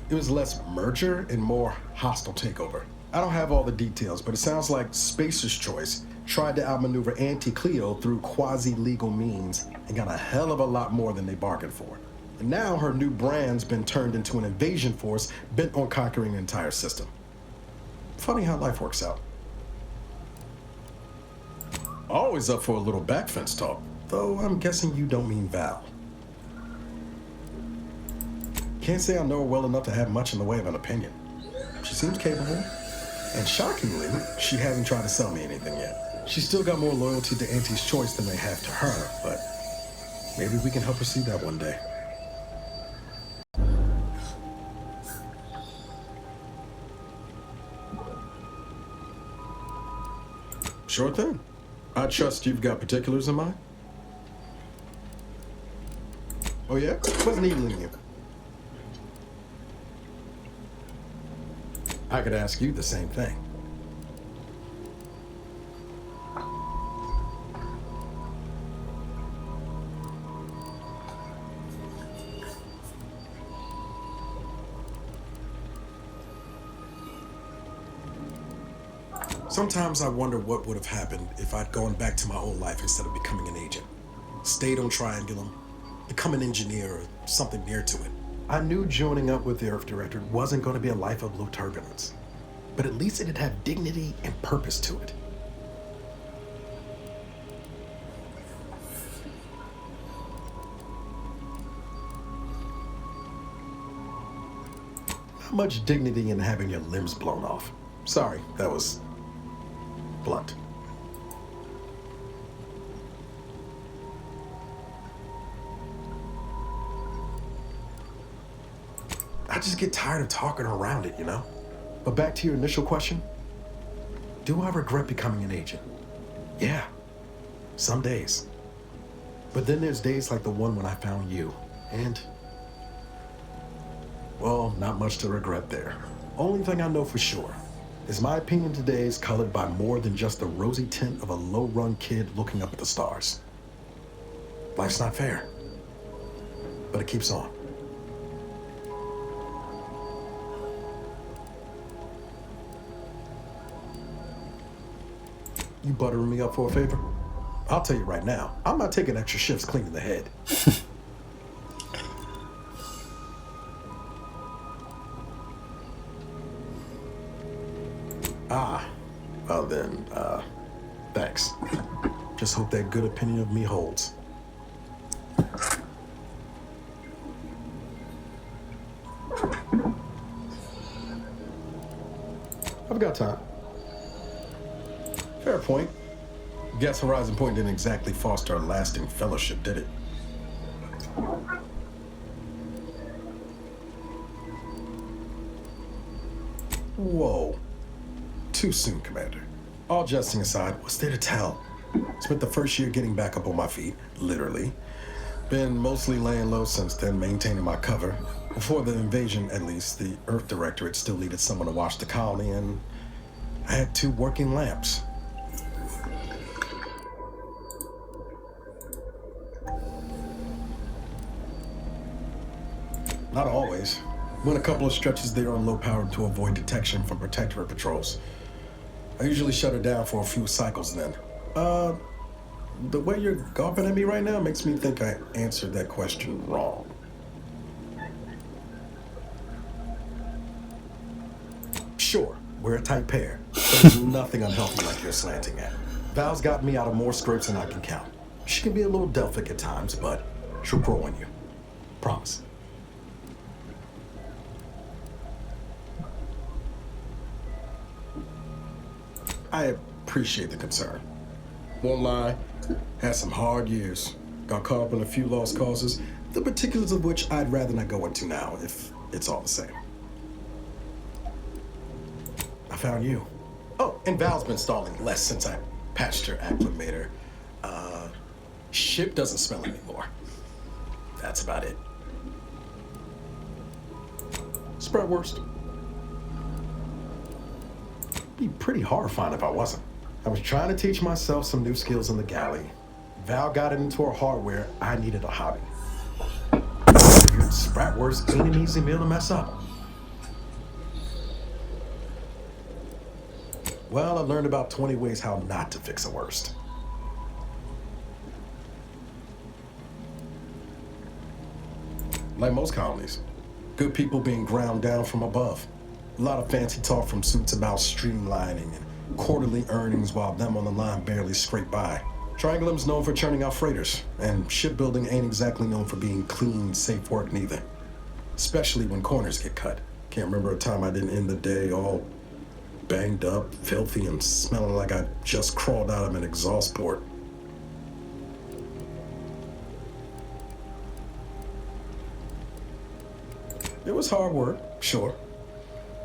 It was less merger and more hostile takeover. I don't have all the details, but it sounds like Spacer's Choice tried to outmaneuver Auntie Cleo through quasi-legal means and got a hell of a lot more than they bargained for. And now her new brand's been turned into an invasion force bent on conquering the entire system. Funny how life works out. Always up for a little back fence talk, though I'm guessing you don't mean Val. Can't say I know her well enough to have much in the way of an opinion. She seems capable, and shockingly, she hasn't tried to sell me anything yet. She's still got more loyalty to Auntie's Choice than they have to her, but maybe we can help her see that one day. Sure thing. I trust you've got particulars in mind? Oh yeah? What's needling you? I could ask you the same thing. Sometimes I wonder what would have happened if I'd gone back to my old life instead of becoming an agent. Stayed on Triangulum, become an engineer or something near to it. I knew joining up with the Earth Directorate wasn't going to be a life of low turbulence, but at least it'd have dignity and purpose to it. Not much dignity in having your limbs blown off. Sorry, that was blunt. I just get tired of talking around it, you know? But back to your initial question, do I regret becoming an agent? Yeah, some days. But then there's days like the one when I found you, and, well, not much to regret there. Only thing I know for sure is my opinion today is colored by more than just the rosy tint of a low-run kid looking up at the stars. Life's not fair, but it keeps on. You buttering me up for a favor? I'll tell you right now, I'm not taking extra shifts cleaning the head. Well then, thanks. Just hope that good opinion of me holds. I've got time. Fair point. Guess Horizon Point didn't exactly foster a lasting fellowship, did it? Whoa. Too soon, Commander. All jesting aside, what's there to tell? Spent the first year getting back up on my feet, literally. Been mostly laying low since then, maintaining my cover. Before the invasion, at least, the Earth Directorate still needed someone to watch the colony, and I had 2 working lamps. Not always. Went a couple of stretches there on low power to avoid detection from Protectorate patrols. I usually shut it down for a few cycles then. The way you're gawping at me right now makes me think I answered that question wrong. Sure, we're a tight pair, but there's nothing unhealthy like you're slanting at. Val's got me out of more scrapes than I can count. She can be a little Delphic at times, but she'll grow on you. Promise. I appreciate the concern. Won't lie, had some hard years. Got caught up in a few lost causes, the particulars of which I'd rather not go into now, if it's all the same. I found you. Oh, and Val's been stalling less since I patched her acclimator. Ship doesn't smell anymore. That's about it. Spread worst. Be pretty horrifying if I wasn't. I was trying to teach myself some new skills in the galley. Val got it into her hardware. I needed a hobby. Spratwurst ain't an easy meal to mess up. Well, I learned about 20 ways how not to fix a worst. Like most colonies, good people being ground down from above. A lot of fancy talk from suits about streamlining and quarterly earnings while them on the line barely scrape by. Triangulum's known for churning out freighters, and shipbuilding ain't exactly known for being clean, safe work neither. Especially when corners get cut. Can't remember a time I didn't end the day all banged up, filthy, and smelling like I just crawled out of an exhaust port. It was hard work, sure.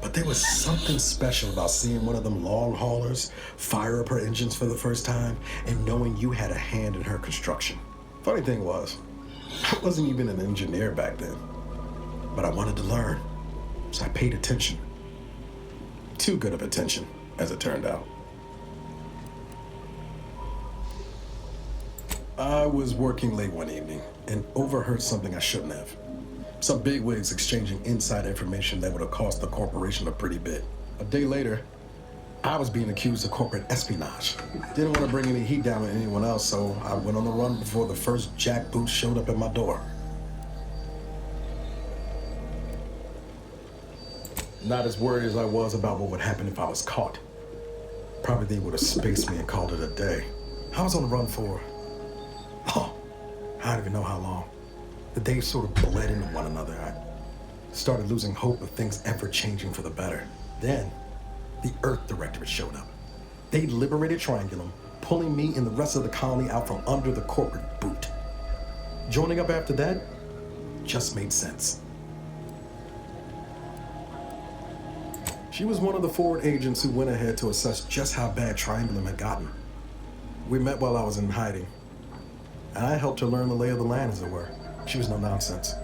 But there was something special about seeing one of them long haulers fire up her engines for the first time and knowing you had a hand in her construction. Funny thing was, I wasn't even an engineer back then, but I wanted to learn, so I paid attention. Too good of attention, as it turned out. I was working late one evening and overheard something I shouldn't have. Some bigwigs exchanging inside information that would have cost the corporation a pretty bit. A day later, I was being accused of corporate espionage. Didn't want to bring any heat down on anyone else, so I went on the run before the first jackboot showed up at my door. Not as worried as I was about what would happen if I was caught. Probably they would have spaced me and called it a day. I was on the run for, I don't even know how long. The days sort of bled into one another. I started losing hope of things ever changing for the better. Then, the Earth Directorate showed up. They liberated Triangulum, pulling me and the rest of the colony out from under the corporate boot. Joining up after that just made sense. She was one of the forward agents who went ahead to assess just how bad Triangulum had gotten. We met while I was in hiding, and I helped her learn the lay of the land, as it were. She was no nonsense.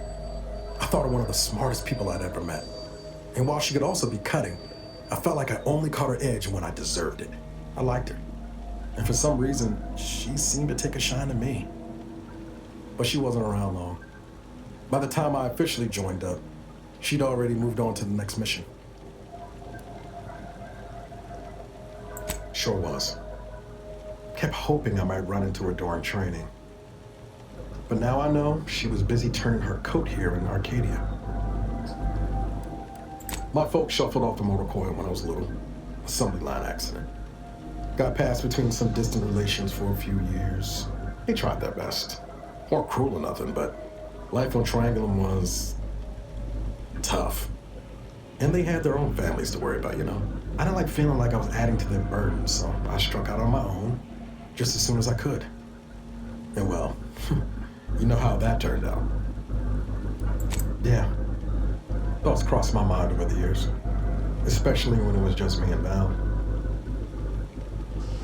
I thought her one of the smartest people I'd ever met. And while she could also be cutting, I felt like I only caught her edge when I deserved it. I liked her. And for some reason, she seemed to take a shine to me. But she wasn't around long. By the time I officially joined up, she'd already moved on to the next mission. Sure was. Kept hoping I might run into her during training. But now I know she was busy turning her coat here in Arcadia. My folks shuffled off the motor coil when I was little. Assembly line accident. Got passed between some distant relations for a few years. They tried their best. Weren't cruel or nothing, but life on Triangulum was tough. And they had their own families to worry about, you know? I didn't like feeling like I was adding to their burdens, so I struck out on my own. just as soon as I could. And well, you know how that turned out. Yeah, thoughts crossed my mind over the years, especially when it was just me and Val.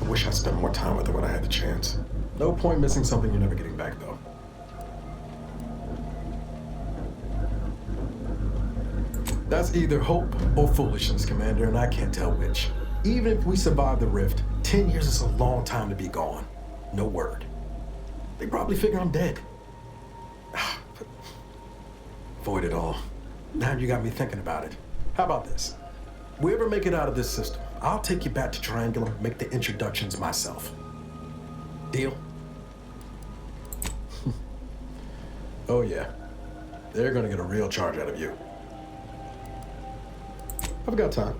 I wish I'd spent more time with her when I had the chance. No point missing something you're never getting back, though. That's either hope or foolishness, Commander, and I can't tell which. Even if we survive the rift, 10 years is a long time to be gone. No word. They probably figure I'm dead. Avoid it all. Now you got me thinking about it. How about this? We ever make it out of this system, I'll take you back to Triangular, make the introductions myself. Deal? Oh yeah. They're gonna get a real charge out of you. I've got time.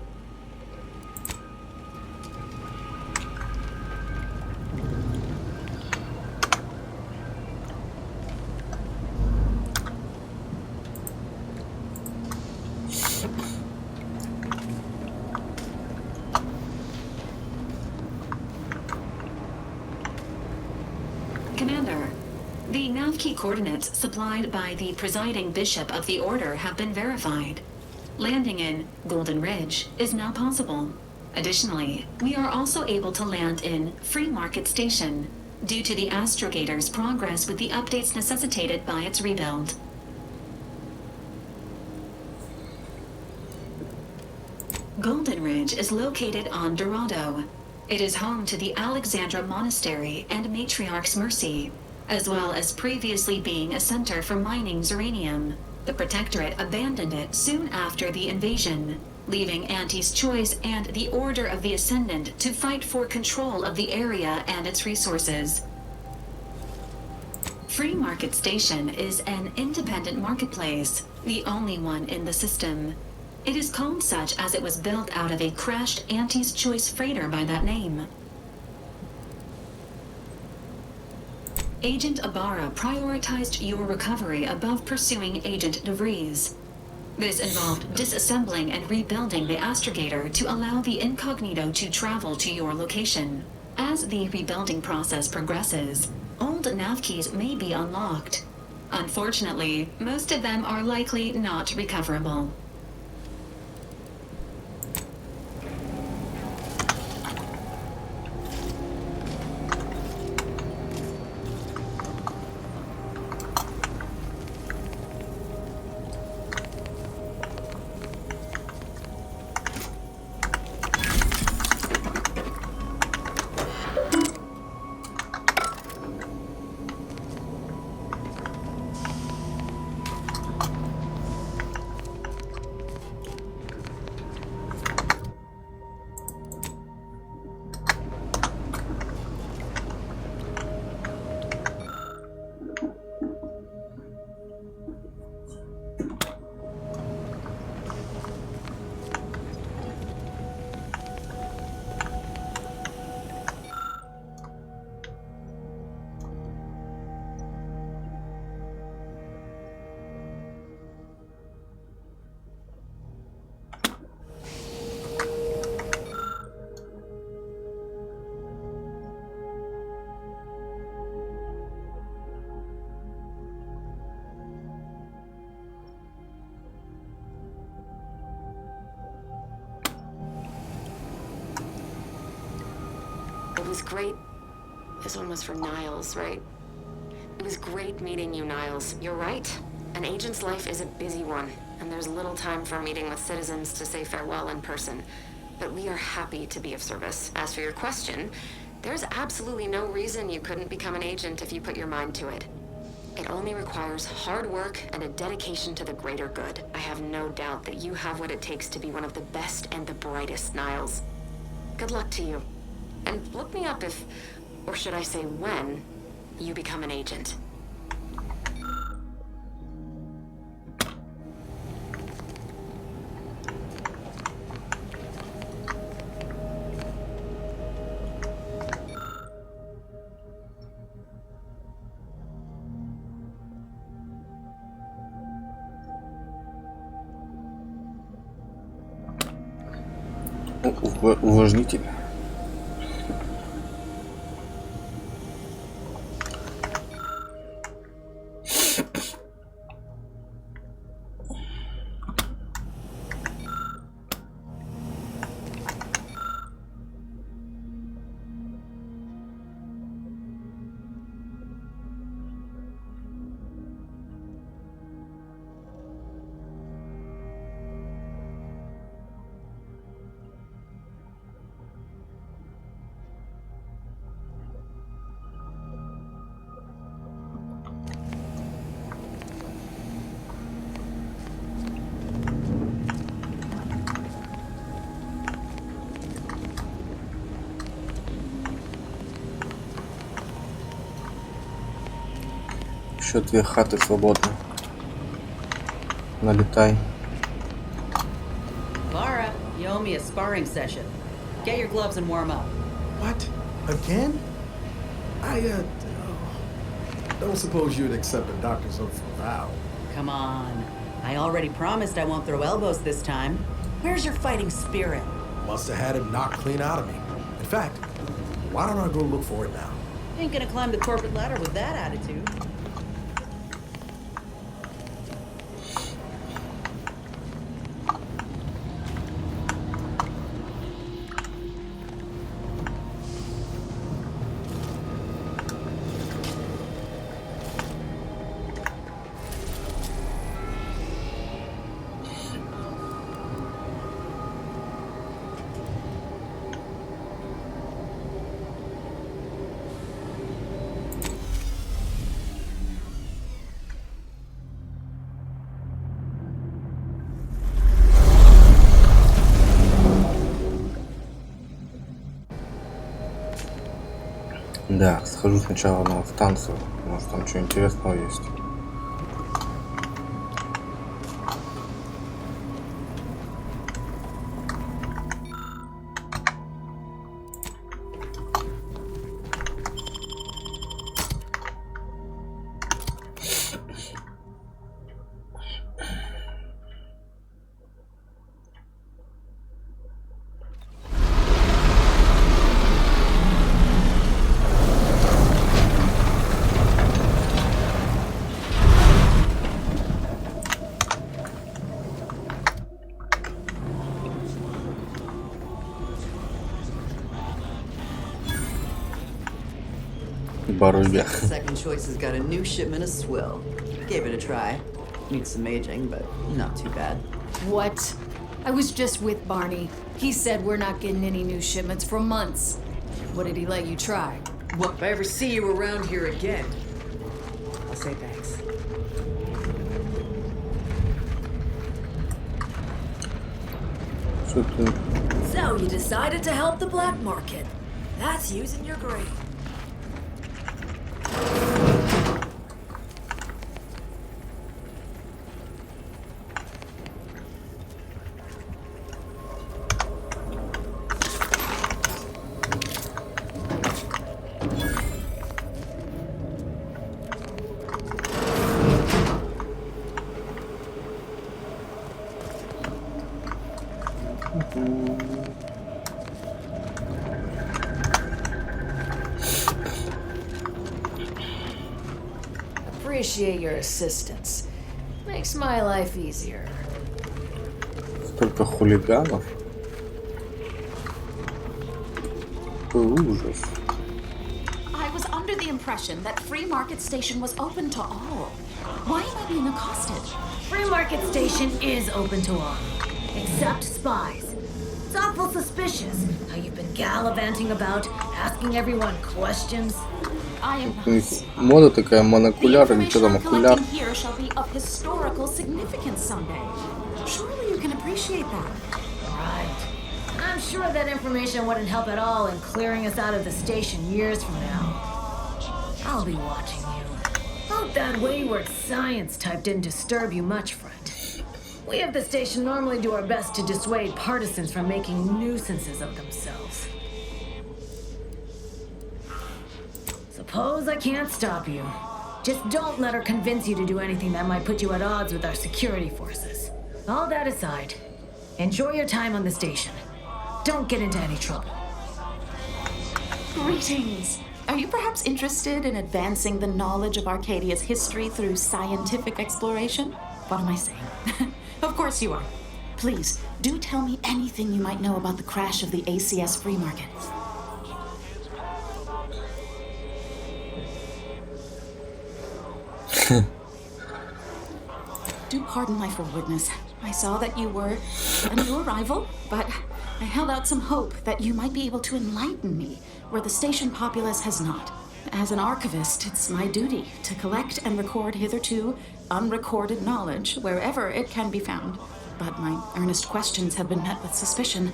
Commander, the nav key coordinates supplied by the presiding bishop of the Order have been verified. Landing in Golden Ridge is now possible. Additionally, we are also able to land in Free Market Station due to the astrogator's progress with the updates necessitated by its rebuild. Golden Ridge is located on Dorado. It is home to the Alexandra Monastery and Matriarch's Mercy, as well as previously being a center for mining uranium. The Protectorate abandoned it soon after the invasion, leaving Auntie's Choice and the Order of the Ascendant to fight for control of the area and its resources. Free Market Station is an independent marketplace, the only one in the system. It is called such as it was built out of a crashed Auntie's Choice freighter by that name. Agent Ibarra prioritized your recovery above pursuing Agent DeVries. This involved disassembling and rebuilding the astrogator to allow the incognito to travel to your location. As the rebuilding process progresses, old nav keys may be unlocked. Unfortunately, most of them are likely not recoverable. It was great. This one was for Niles, right? It was great meeting you, Niles. You're right. An agent's life is a busy one, and there's little time for meeting with citizens to say farewell in person. But we are happy to be of service. As for your question, there's absolutely no reason you couldn't become an agent if you put your mind to it. It only requires hard work and a dedication to the greater good. I have no doubt that you have what it takes to be one of the best and the brightest, Niles. Good luck to you. And look me up if, or should I say when, you become an agent. Увлажнитель. Еще 2 хаты свободны. Налетай. Lara, you owe me a sparring session. Get your gloves and warm up. What? Again? I don't suppose you'd accept a doctor's oath for Val. Come on. I already promised I won't throw elbows this time. Where's your fighting spirit? Must have had it knocked clean out of me. In fact, why don't I go look for it now? Ain't gonna climb the corporate ladder with that attitude. Да, схожу сначала на станцию, может там что интересного есть. Барыга. Second choice has got a new shipment of swill. Gave it a try. Needs some aging, but not too bad. What? I was just with Barney. He said we're not getting any new shipments for months. What did he let you try? Well, if I ever see you around here again, I'll say thanks. So you decided to help the black market. That's using your grain. Appreciate your assistance. Makes my life easier. Столько хулиганов. Ужас. I was under the impression that Free Market Station was open to all. Why am I being accosted? Free Market Station is open to all, except spies. It's awful suspicious how you've been gallivanting about, asking everyone questions. I am Мода такая, монокуляр или что там, окуляр. here shall be of historical significance someday. Surely you can appreciate that. Right. I'm sure that information wouldn't help at all in clearing us out of the station years from now. I'll be watching you. Hope that wayward science type didn't disturb you much, friend. We at the station normally do our best to dissuade partisans from making nuisances of themselves. Suppose I can't stop you. Just don't let her convince you to do anything that might put you at odds with our security forces. All that aside, enjoy your time on the station. Don't get into any trouble. Greetings. Are you perhaps interested in advancing the knowledge of Arcadia's history through scientific exploration? What am I saying? Of course you are. Please, do tell me anything you might know about the crash of the ACS free market. Do pardon my forwardness. I saw that you were a new arrival, but I held out some hope that you might be able to enlighten me where the station populace has not. As an archivist, it's my duty to collect and record hitherto unrecorded knowledge wherever it can be found. But my earnest questions have been met with suspicion.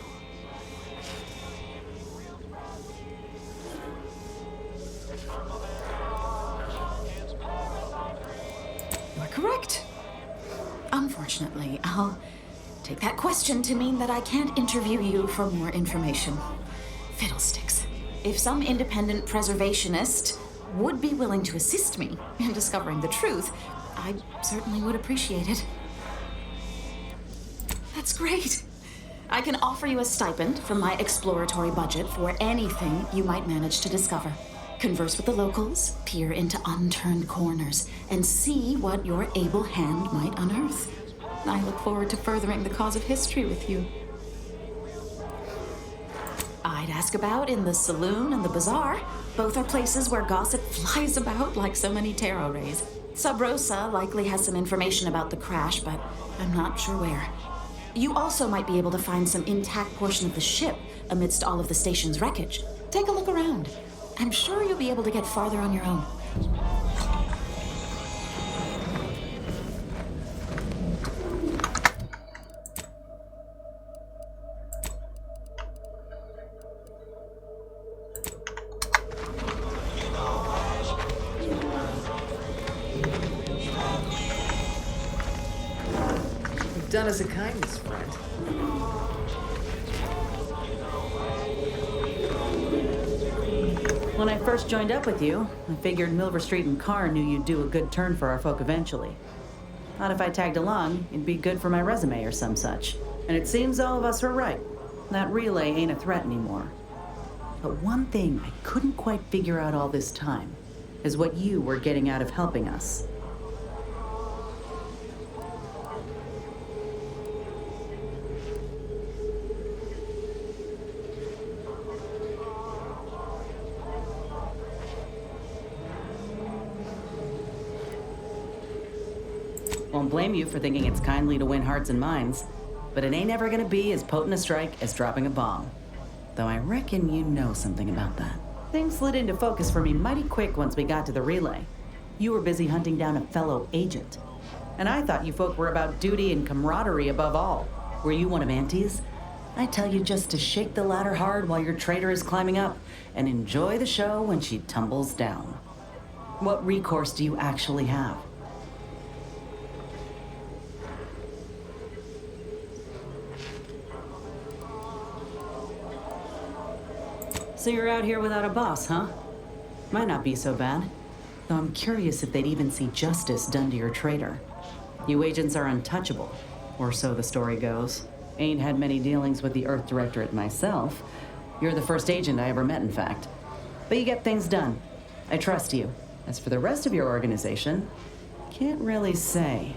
correct. Unfortunately, I'll take that question to mean that I can't interview you for more information. Fiddlesticks. If some independent preservationist would be willing to assist me in discovering the truth, I certainly would appreciate it. That's great. I can offer you a stipend from my exploratory budget for anything you might manage to discover. Converse with the locals, peer into unturned corners, and see what your able hand might unearth. I look forward to furthering the cause of history with you. I'd ask about in the saloon and the bazaar. Both are places where gossip flies about like so many tarot rays. Sub Rosa likely has some information about the crash, but I'm not sure where. You also might be able to find some intact portion of the ship amidst all of the station's wreckage. Take a look around. I'm sure you'll be able to get farther on your own. You've done us a kindness, friend. When I first joined up with you, I figured Milver Street and Carr knew you'd do a good turn for our folk eventually. Thought if I tagged along, it'd be good for my resume or some such. And it seems all of us were right. That relay ain't a threat anymore. But one thing I couldn't quite figure out all this time is what you were getting out of helping us. Won't blame you for thinking it's kindly to win hearts and minds, but it ain't ever gonna be as potent a strike as dropping a bomb. Though I reckon you know something about that. Things slid into focus for me mighty quick once we got to the relay. You were busy hunting down a fellow agent. And I thought you folk were about duty and camaraderie above all. Were you one of Auntie's? I tell you just to shake the ladder hard while your traitor is climbing up, and enjoy the show when she tumbles down. What recourse do you actually have? So you're out here without a boss, huh? Might not be so bad. Though I'm curious if they'd even see justice done to your traitor. You agents are untouchable, or so the story goes. Ain't had many dealings with the Earth Directorate myself. You're the first agent I ever met, in fact. But you get things done. I trust you. As for the rest of your organization, can't really say.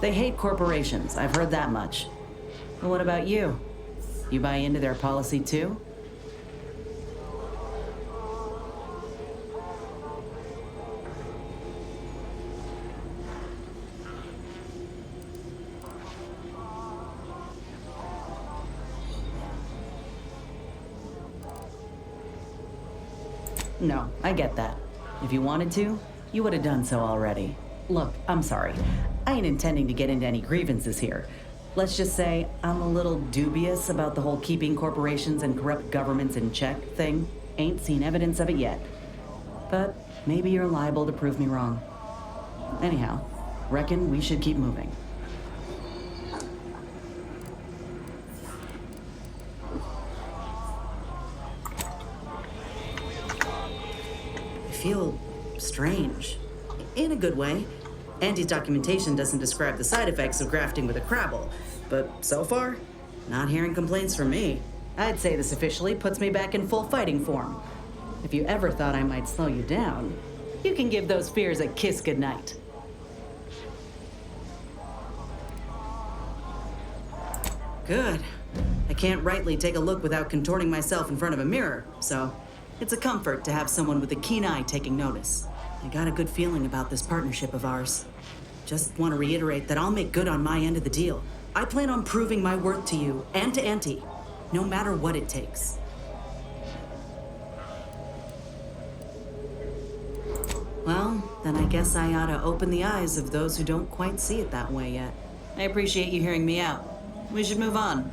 They hate corporations, I've heard that much. But what about you? You buy into their policy too? No, I get that. If you wanted to, you would have done so already. Look, I'm sorry. I ain't intending to get into any grievances here. Let's just say I'm a little dubious about the whole keeping corporations and corrupt governments in check thing. Ain't seen evidence of it yet. But maybe you're liable to prove me wrong. Anyhow, reckon we should keep moving. I feel strange. In a good way. Auntie's documentation doesn't describe the side effects of grafting with a crabble, but so far, not hearing complaints from me. I'd say this officially puts me back in full fighting form. If you ever thought I might slow you down, you can give those fears a kiss goodnight. Good. I can't rightly take a look without contorting myself in front of a mirror, so it's a comfort to have someone with a keen eye taking notice. I got a good feeling about this partnership of ours. Just want to reiterate that I'll make good on my end of the deal. I plan on proving my worth to you and to Auntie, no matter what it takes. Well, then I guess I ought to open the eyes of those who don't quite see it that way yet. I appreciate you hearing me out. We should move on.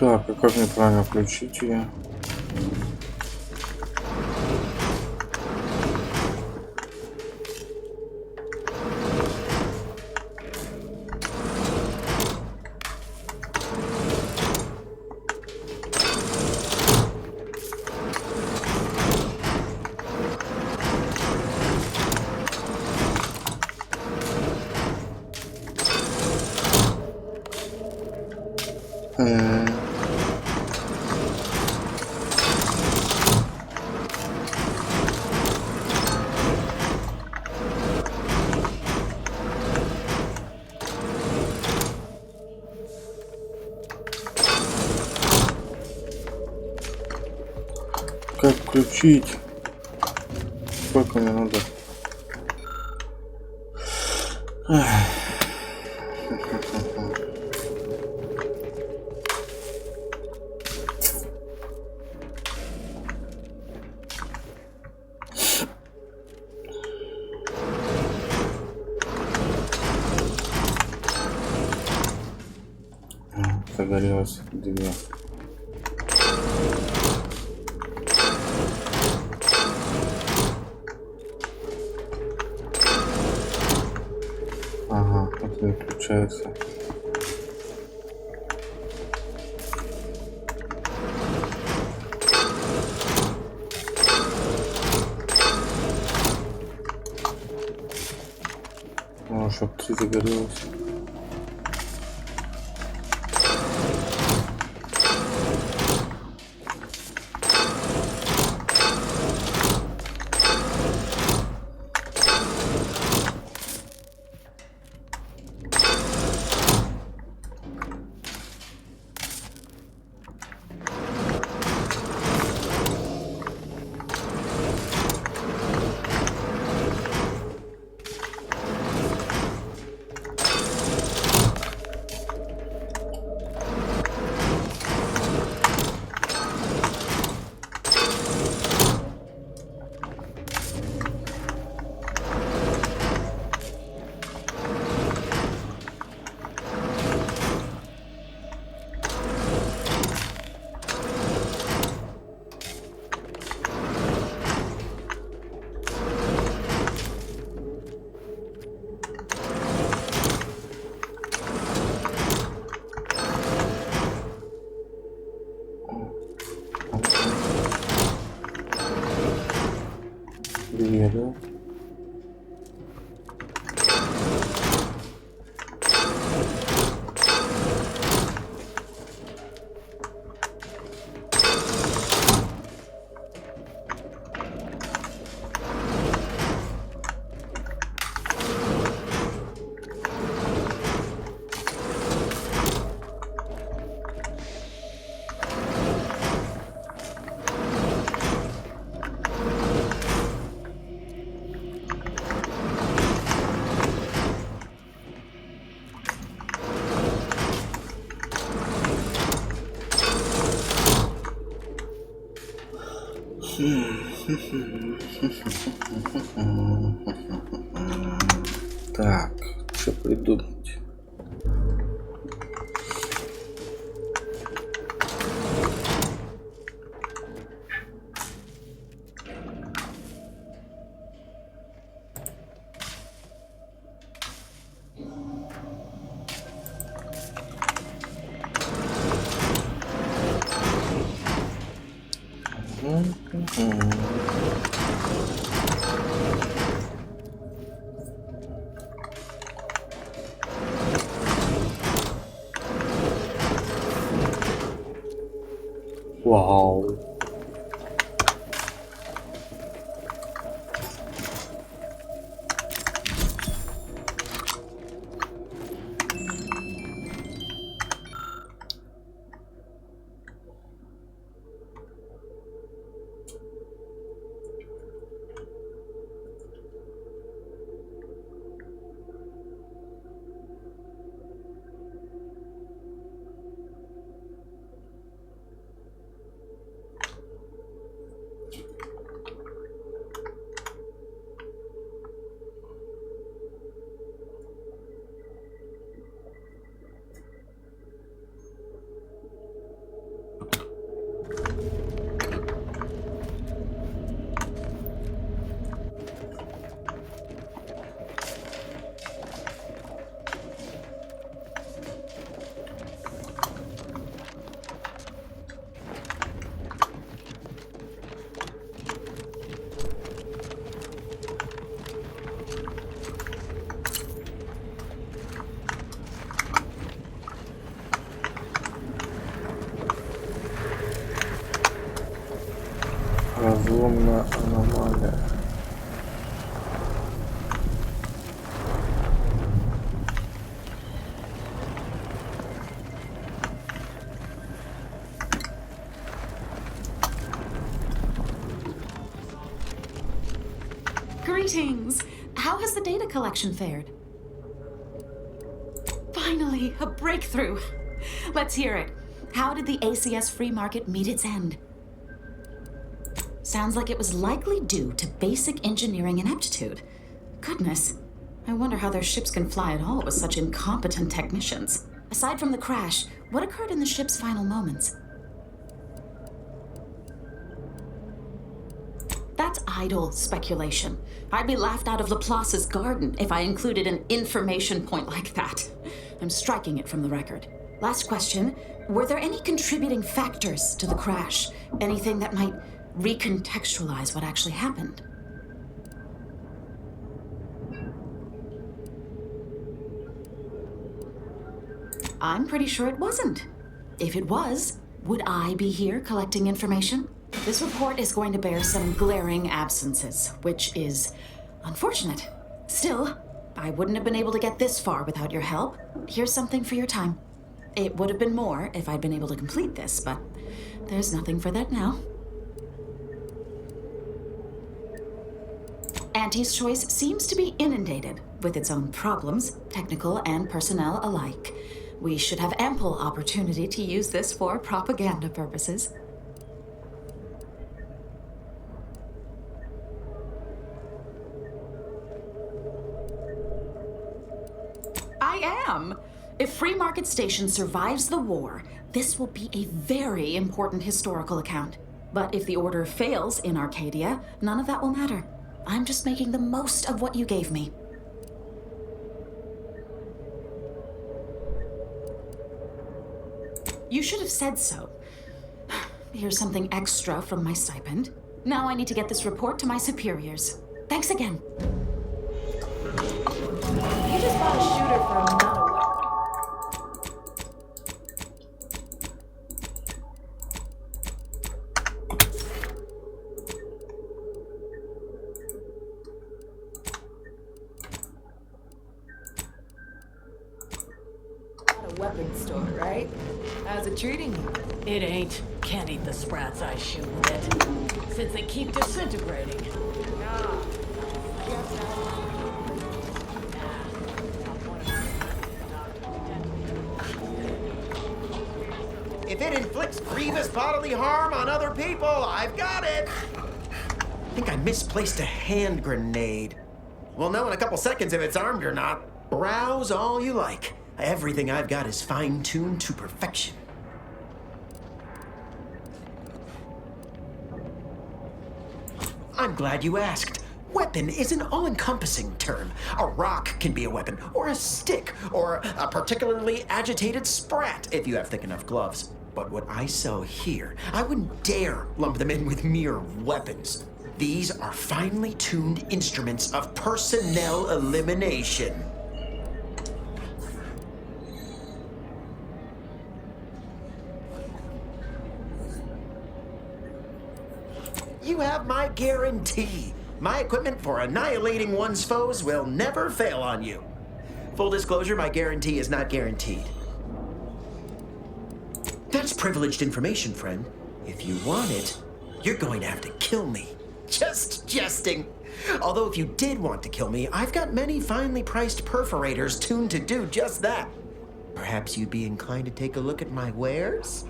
Так, а как мне правильно включить ее? Как включить? Сколько мне надо? Загорелось две. Ага, это не включается. Ну, чтоб 3 загорелось. Гряду. Так, что придумать? Вау. Разломная аномалия. Greetings. How has the data collection fared? Finally, a breakthrough. Let's hear it. How did the ACS free market meet its end? Sounds like it was likely due to basic engineering ineptitude. Goodness, I wonder how their ships can fly at all with such incompetent technicians. Aside from the crash, what occurred in the ship's final moments? That's idle speculation. I'd be laughed out of Laplace's garden if I included an information point like that. I'm striking it from the record. Last question, were there any contributing factors to the crash? Anything that might recontextualize what actually happened? I'm pretty sure it wasn't. If it was, would I be here collecting information? This report is going to bear some glaring absences, which is unfortunate. Still, I wouldn't have been able to get this far without your help. Here's something for your time. It would have been more if I'd been able to complete this, but there's nothing for that now. Auntie's Choice seems to be inundated with its own problems, technical and personnel alike. We should have ample opportunity to use this for propaganda purposes. I am. If Free Market Station survives the war, this will be a very important historical account. But if the order fails in Arcadia, none of that will matter. I'm just making the most of what you gave me. You should have said so. Here's something extra from my stipend. Now I need to get this report to my superiors. Thanks again. You just bought a shooter for another weapon. At a weapons store, right? How's it treating you? It ain't. Can't eat the sprats I shoot with it. Since they keep disintegrating. If it inflicts grievous bodily harm on other people, I've got it. I think I misplaced a hand grenade. We'll know in a couple seconds if it's armed or not. Browse all you like. Everything I've got is fine-tuned to perfection. I'm glad you asked. Weapon is an all-encompassing term. A rock can be a weapon, or a stick, or a particularly agitated sprat if you have thick enough gloves. But what I sell here, I wouldn't dare lump them in with mere weapons. These are finely tuned instruments of personnel elimination. You have my guarantee. My equipment for annihilating one's foes will never fail on you. Full disclosure, my guarantee is not guaranteed. That's privileged information, friend. If you want it, you're going to have to kill me. Just jesting. Although if you did want to kill me, I've got many finely priced perforators tuned to do just that. Perhaps you'd be inclined to take a look at my wares?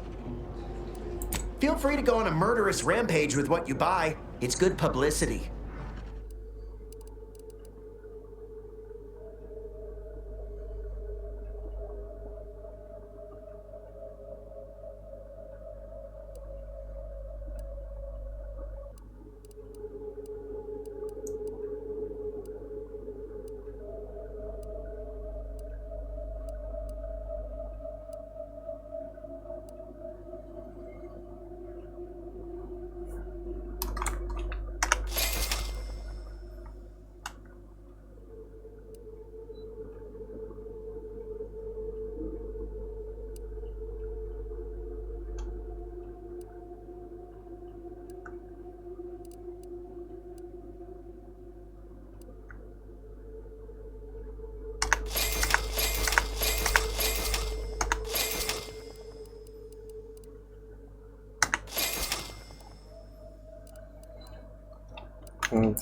Feel free to go on a murderous rampage with what you buy. It's good publicity.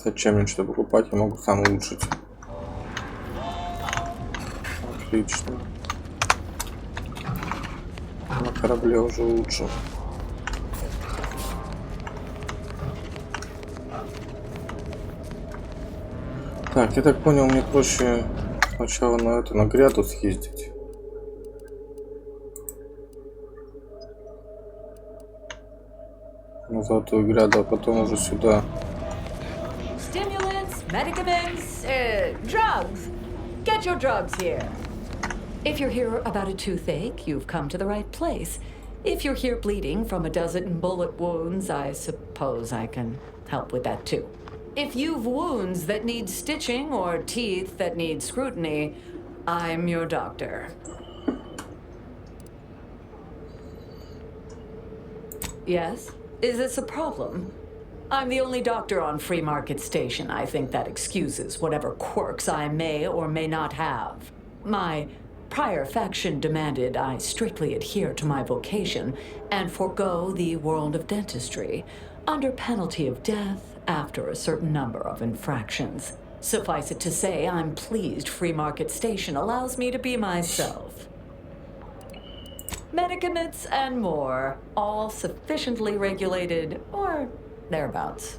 Зачем мне что покупать? Я могу сам улучшить. Отлично. На корабле уже лучше. Так, я так понял, мне проще сначала на гряду съездить. На Золотую гряду, а потом уже сюда. Stimulants, medicaments, drugs. Get your drugs here. If you're here about a toothache, you've come to the right place. If you're here bleeding from a dozen bullet wounds, I suppose I can help with that too. If you've wounds that need stitching or teeth that need scrutiny, I'm your doctor. Yes? Is this a problem? I'm the only doctor on Free Market Station. I think that excuses whatever quirks I may or may not have. My prior faction demanded I strictly adhere to my vocation and forego the world of dentistry, under penalty of death after a certain number of infractions. Suffice it to say, I'm pleased Free Market Station allows me to be myself. Medicaments and more, all sufficiently regulated, or thereabouts.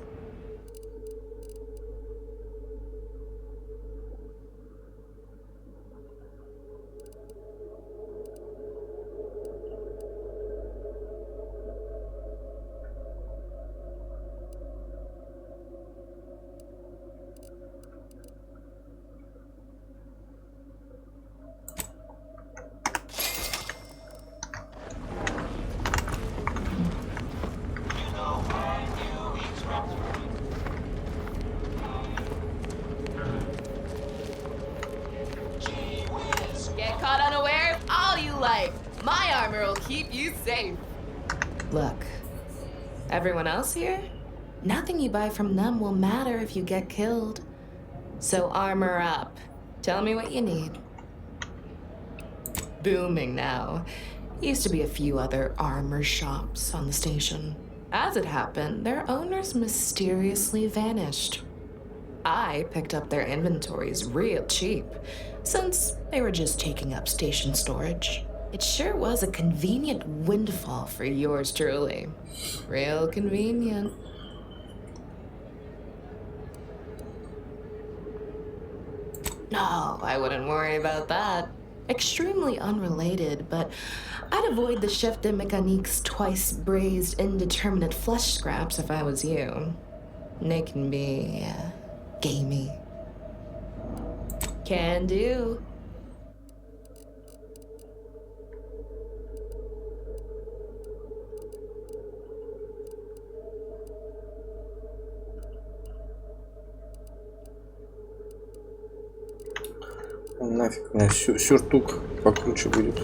Look, everyone else here? Nothing you buy from them will matter if you get killed. So armor up. Tell me what you need. Booming now. Used to be a few other armor shops on the station. As it happened, their owners mysteriously vanished. I picked up their inventories real cheap, since they were just taking up station storage. It sure was a convenient windfall for yours truly. Real convenient. No, I wouldn't worry about that. Extremely unrelated, but I'd avoid the chef de mécanique's twice braised indeterminate flesh scraps if I was you. They can be gamey. Can do. Нафиг, у меня сюртук покруче будет.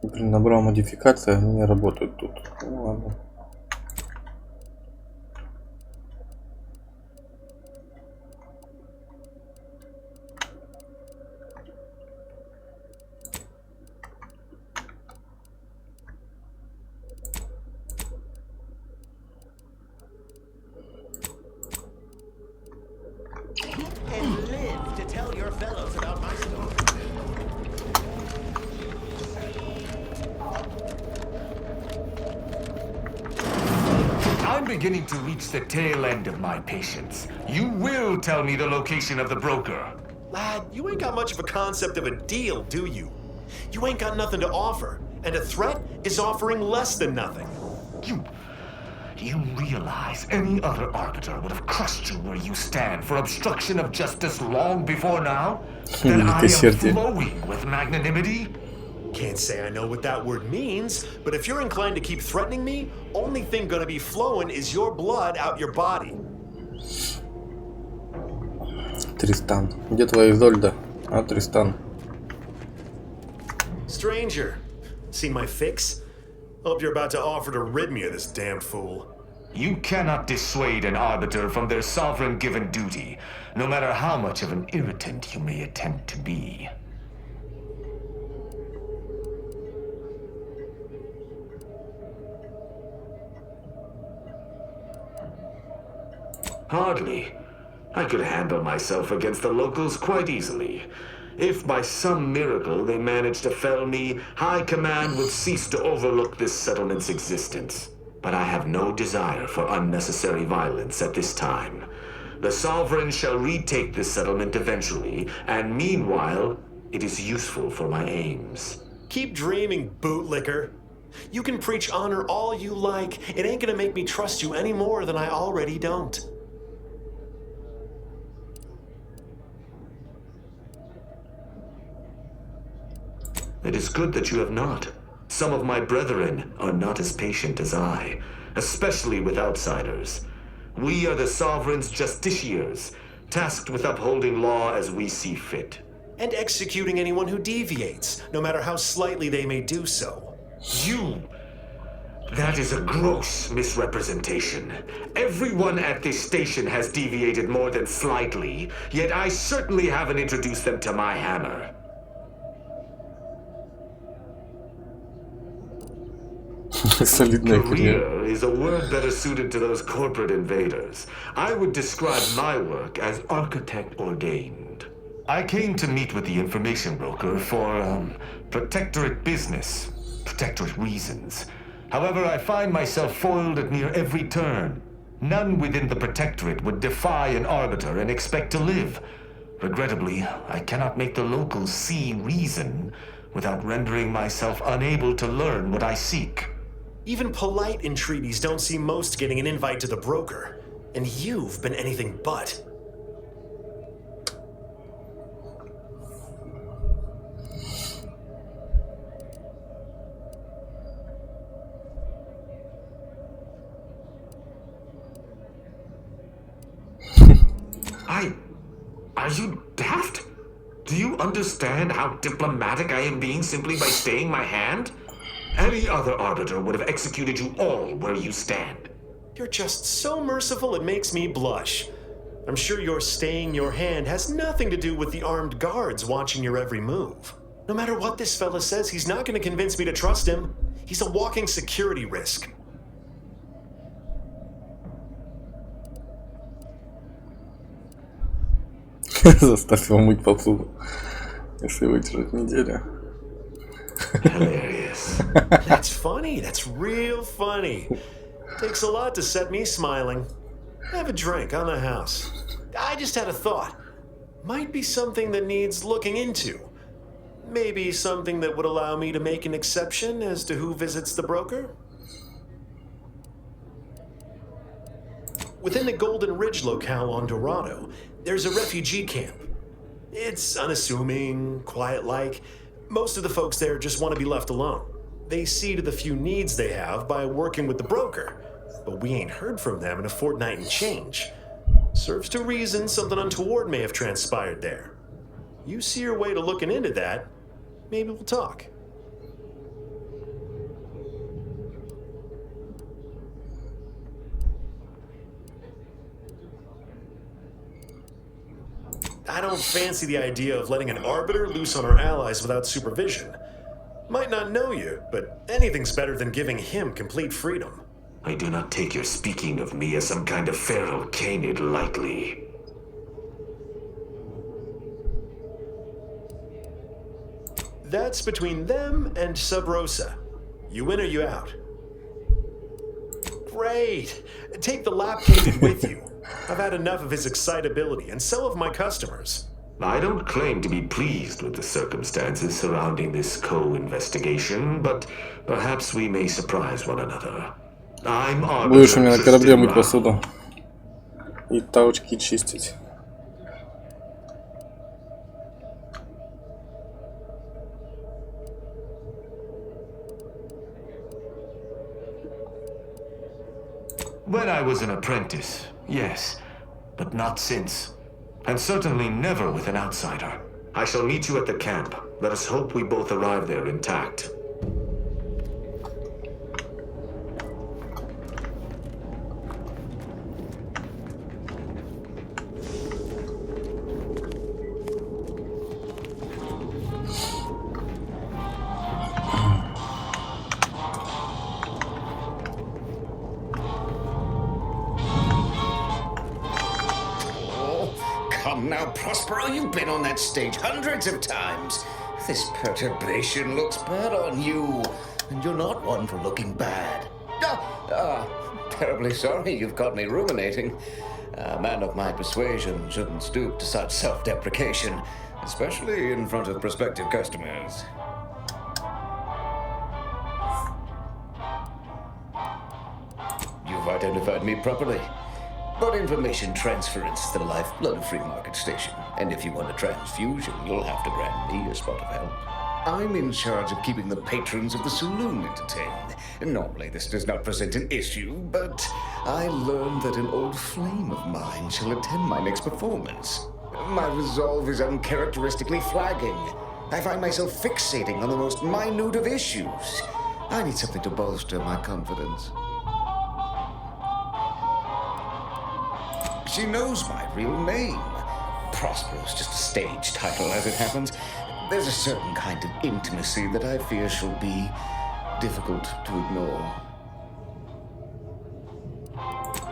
Блин, набрал модификации, они не работают тут. Ну ладно. Beginning to reach the tail end of my patience. You will tell me the location of the broker. Lad, you ain't got much of a concept of a deal, do you? You ain't got nothing to offer, and a threat is offering less than nothing. You realize any other arbiter would have crushed you where you stand for obstruction of justice long before now? That I am flowing with magnanimity? Can't say I know what that word means, but if you're inclined to keep threatening me, only thing gonna be flowing is your blood out your body. Тристан. Где твоя Изольда? А, Тристан. Stranger, seen my fix? Hope you're about to offer to rid me of this damn fool. You cannot dissuade an arbiter from their sovereign-given duty, no matter how much of an irritant you may attempt to be. Hardly. I could handle myself against the locals quite easily. If by some miracle they managed to fell me, High Command would cease to overlook this settlement's existence. But I have no desire for unnecessary violence at this time. The Sovereign shall retake this settlement eventually, and meanwhile, it is useful for my aims. Keep dreaming, bootlicker. You can preach honor all you like. It ain't gonna make me trust you any more than I already don't. It is good that you have not. Some of my brethren are not as patient as I, especially with outsiders. We are the Sovereign's justiciars, tasked with upholding law as we see fit. And executing anyone who deviates, no matter how slightly they may do so. That is a gross misrepresentation. Everyone at this station has deviated more than slightly, yet I certainly haven't introduced them to my hammer. Career is a word better suited to those corporate invaders. I would describe my work as architect ordained. I came to meet with the information broker for, protectorate business, protectorate reasons. However, I find myself foiled at near every turn. None within the Protectorate would defy an arbiter and expect to live. Regrettably, I cannot make the locals see reason without rendering myself unable to learn what I seek. Even polite entreaties don't see most getting an invite to the broker. And you've been anything but. Are you daft? Do you understand how diplomatic I am being simply by staying my hand? Any other arbiter would have executed you all where you stand. You're just so merciful it makes me blush. I'm sure your staying your hand has nothing to do with the armed guards watching your every move. No matter what this fella says, he's not going to convince me to trust him. He's a walking security risk. Заставь его мыть посуду, если выдержать неделю. That's funny. That's real funny. Takes a lot to set me smiling. Have a drink on the house. I just had a thought. Might be something that needs looking into. Maybe something that would allow me to make an exception as to who visits the broker? Within the Golden Ridge locale on Dorado, there's a refugee camp. It's unassuming, quiet-like. Most of the folks there just want to be left alone. They see to the few needs they have by working with the broker. But we ain't heard from them in a fortnight and change. Serves to reason something untoward may have transpired there. You see your way to looking into that, maybe we'll talk. I don't fancy the idea of letting an arbiter loose on our allies without supervision. Might not know you, but anything's better than giving him complete freedom. I do not take your speaking of me as some kind of feral canid lightly. That's between them and Sub Rosa. You in or you out? Great. Take the lap-cated with you. I've had enough of his excitability, and so have my customers. I don't claim to be pleased with the circumstances surrounding this co-investigation, but perhaps we may surprise one another. I'm Будешь у меня на корабле мыть посуду и таучки чистить. When I was an apprentice, yes, but not since. And certainly never with an outsider. I shall meet you at the camp. Let us hope we both arrive there intact. Now, Prospero, you've been on that stage hundreds of times. This perturbation looks bad on you, and you're not one for looking bad. Terribly sorry you've got me ruminating. A man of my persuasion shouldn't stoop to such self-deprecation, especially in front of prospective customers. You've identified me properly. But information transference is the lifeblood of Free Market Station. And if you want a transfusion, you'll have to grant me a spot of help. I'm in charge of keeping the patrons of the saloon entertained. Normally, this does not present an issue, but I learned that an old flame of mine shall attend my next performance. My resolve is uncharacteristically flagging. I find myself fixating on the most minute of issues. I need something to bolster my confidence. She knows my real name. Prospero's just a stage title, as it happens. There's a certain kind of intimacy that I fear shall be difficult to ignore.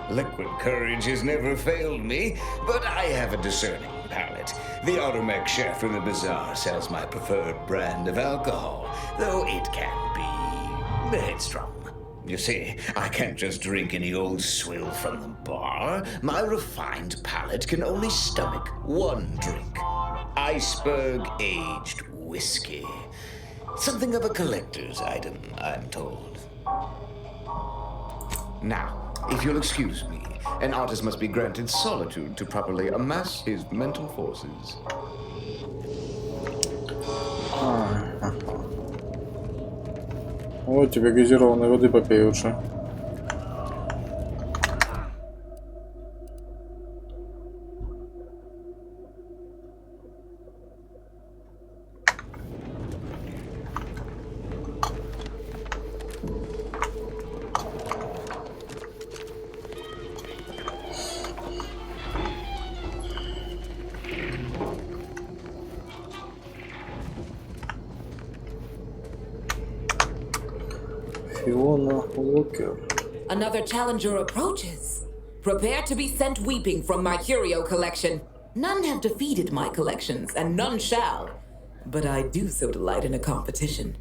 Liquid courage has never failed me, but I have a discerning palate. The automatic chef from the bazaar sells my preferred brand of alcohol, though it can be headstrong. You see, I can't just drink any old swill from the bar. My refined palate can only stomach one drink. Iceberg-aged whiskey. Something of a collector's item, I'm told. Now, if you'll excuse me, an artist must be granted solitude to properly amass his mental forces. Вот тебе газированной воды попей лучше. Another challenger approaches. Prepare to be sent weeping from my curio collection. None have defeated my collections, and none shall. But I do so delight in a competition.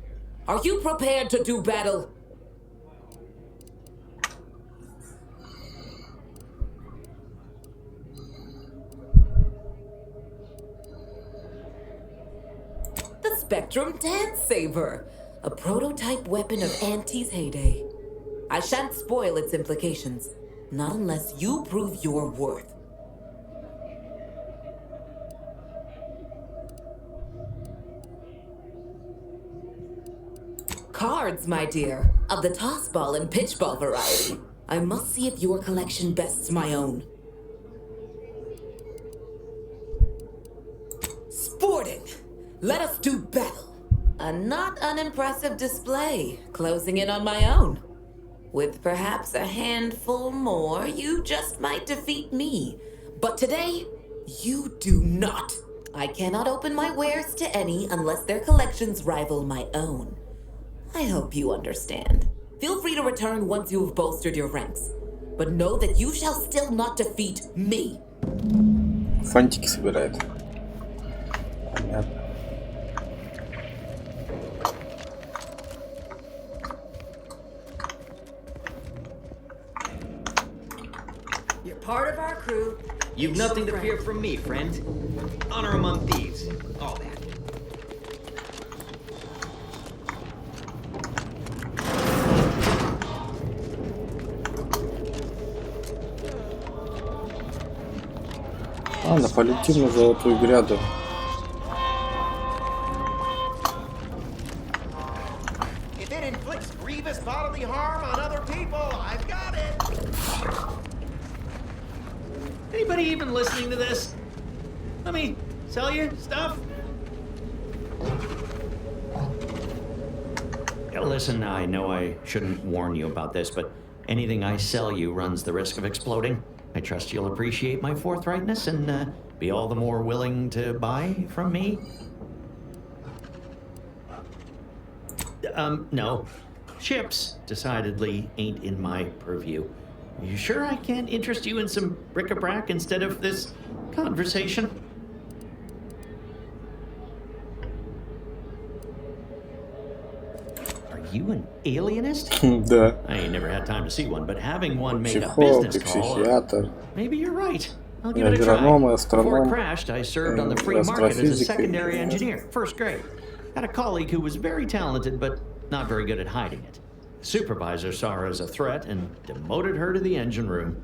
Are you prepared to do battle? The Spectrum Dance Saber, a prototype weapon of Auntie's heyday. I shan't spoil its implications, not unless you prove your worth. Cards, my dear, of the toss ball and pitch ball variety. I must see if your collection bests my own. Sporting! Let us do battle! A not unimpressive display, closing in on my own. With perhaps a handful more, you just might defeat me. But today, you do not. I cannot open my wares to any unless their collections rival my own. I hope you understand. Feel free to return once you have bolstered your ranks. But know that you shall still not defeat me. Фантики собирает. Понятно. You're part of our crew. You've nothing to fear from me, friend. Honor among thieves. All that. Ладно, полетим на Золотую гряду. If it inflicts grievous bodily harm on other people, I've got it. Anybody even listening to this? Let me sell you stuff? Listen, I know I shouldn't warn you about this, but anything I sell you runs the risk of exploding. I trust you'll appreciate my forthrightness and be all the more willing to buy from me. No. Ships decidedly ain't in my purview. You sure I can't interest you in some bric-a-brac instead of this conversation? Are you an alienist? Да. I ain't never had time to see one, but having one made a business call. Психиатр. Maybe you're right. I'll give it a try. Before it crashed, I served on the free market as a secondary engineer, first grade. Had a colleague who was very talented, but not very good at hiding it. Supervisor saw her as a threat and demoted her to the engine room.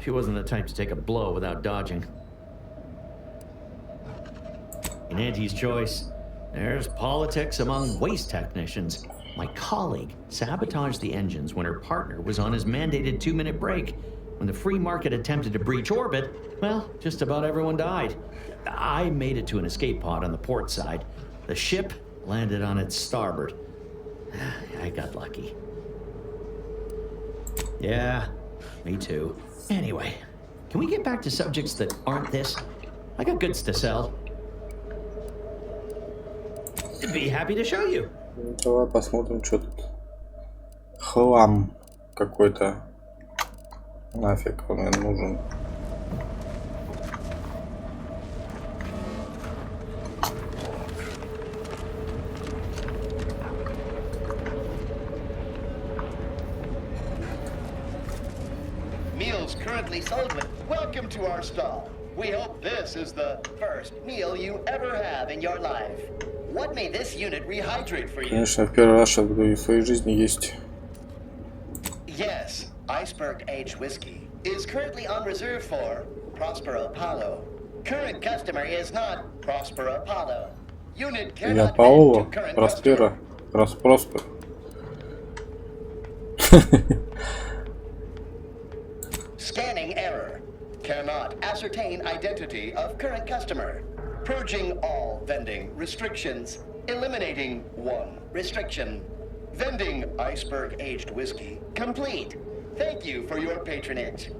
She wasn't the type to take a blow without dodging. In Auntie's choice, there's politics among waste technicians. My colleague sabotaged the engines when her partner was on his mandated 2-minute break. When the free market attempted to breach orbit, well, just about everyone died. I made it to an escape pod on the port side. The ship landed on its starboard. I got lucky. Yeah, me too. Anyway, can we get back to subjects that aren't this? I got goods to sell. I'd be happy to show you. Давай посмотрим, что тут. Хлам какой-то. Нафиг он мне нужен. proudly sold with. Welcome to our stall. We hope this is the first meal you ever have in your life. What may this unit rehydrate for you? Конечно, первый раз сейчас буду в своей жизни есть. Yes, iceberg aged whiskey is currently on reserve for Prospero Apollo. Current customer is not Prospero Apollo. Unit Я cannot Паоло, vend to current Проспера, Проспер. Scanning error. Cannot ascertain identity of current customer. Purging all vending restrictions. Eliminating one restriction. Vending iceberg aged whiskey complete. Thank you for your patronage.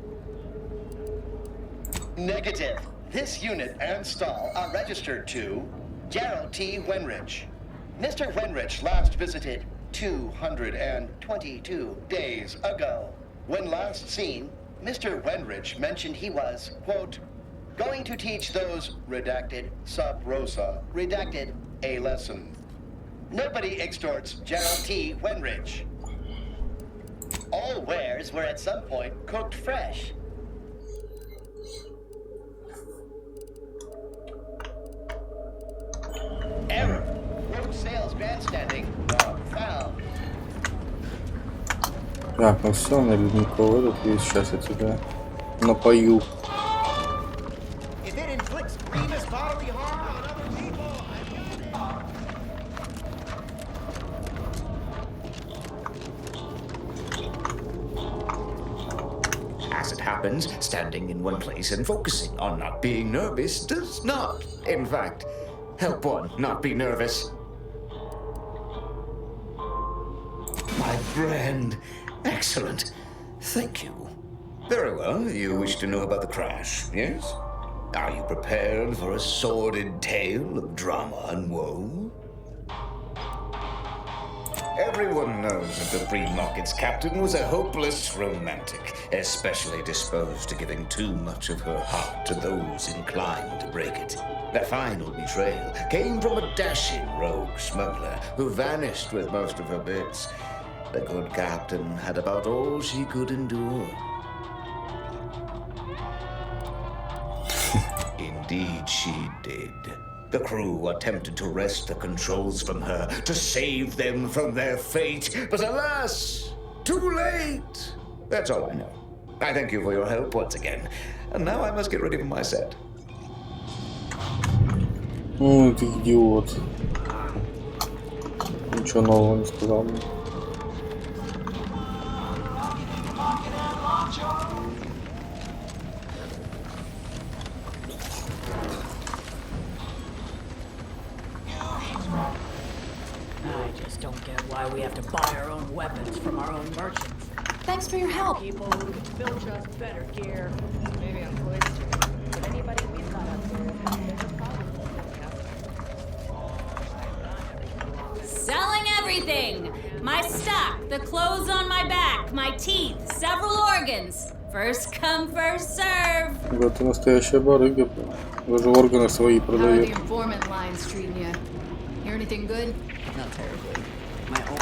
Negative. This unit and stall are registered to Gerald T. Wenrich. Mr. Wenrich last visited 222 days ago. When last seen, Mr. Wenrich mentioned he was, quote, going to teach those redacted sub rosa redacted a lesson. Nobody extorts Gerald T. Wenrich. All wares were at some point cooked fresh. Error. Road sales grandstanding not found. Так, ну все, на ледниковый этот весь, сейчас я тебя напою. If it inflicts grievous bodily harm on other people, as it happens, standing in one place and focusing on not being nervous does not, in fact, help one not be nervous. My friend. Excellent. Thank you. Very well. You wish to know about the crash, yes? Are you prepared for a sordid tale of drama and woe? Everyone knows that the free market's captain was a hopeless romantic, especially disposed to giving too much of her heart to those inclined to break it. The final betrayal came from a dashing rogue smuggler who vanished with most of her bits. The good captain had about all she could endure. Indeed she did. The crew attempted to wrest the controls from her to save them from their fate, but alas, too late. That's all I know. I thank you for your help once again, and now I must get ready for my set. Ну ты идиот. Ничего нового не сказал мне. I just don't get why we have to buy our own weapons from our own merchants. Thanks for your help. People who can build us better gear. Maybe I'm cloistered, but anybody we've got up there has been Selling everything! My stock, the clothes on my back, my teeth, several organs. First come, first serve. Да ты настоящая барыга. Даже органы свои How are продает. the informant lines treating you? Hear anything good? Not terribly. My own.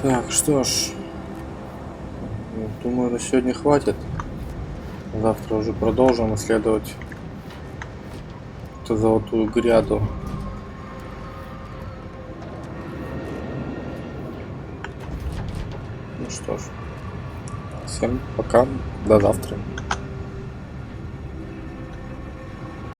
Так, что ж, думаю, на сегодня хватит. Завтра уже продолжим исследовать эту золотую гряду. Ну что ж, всем пока, до завтра.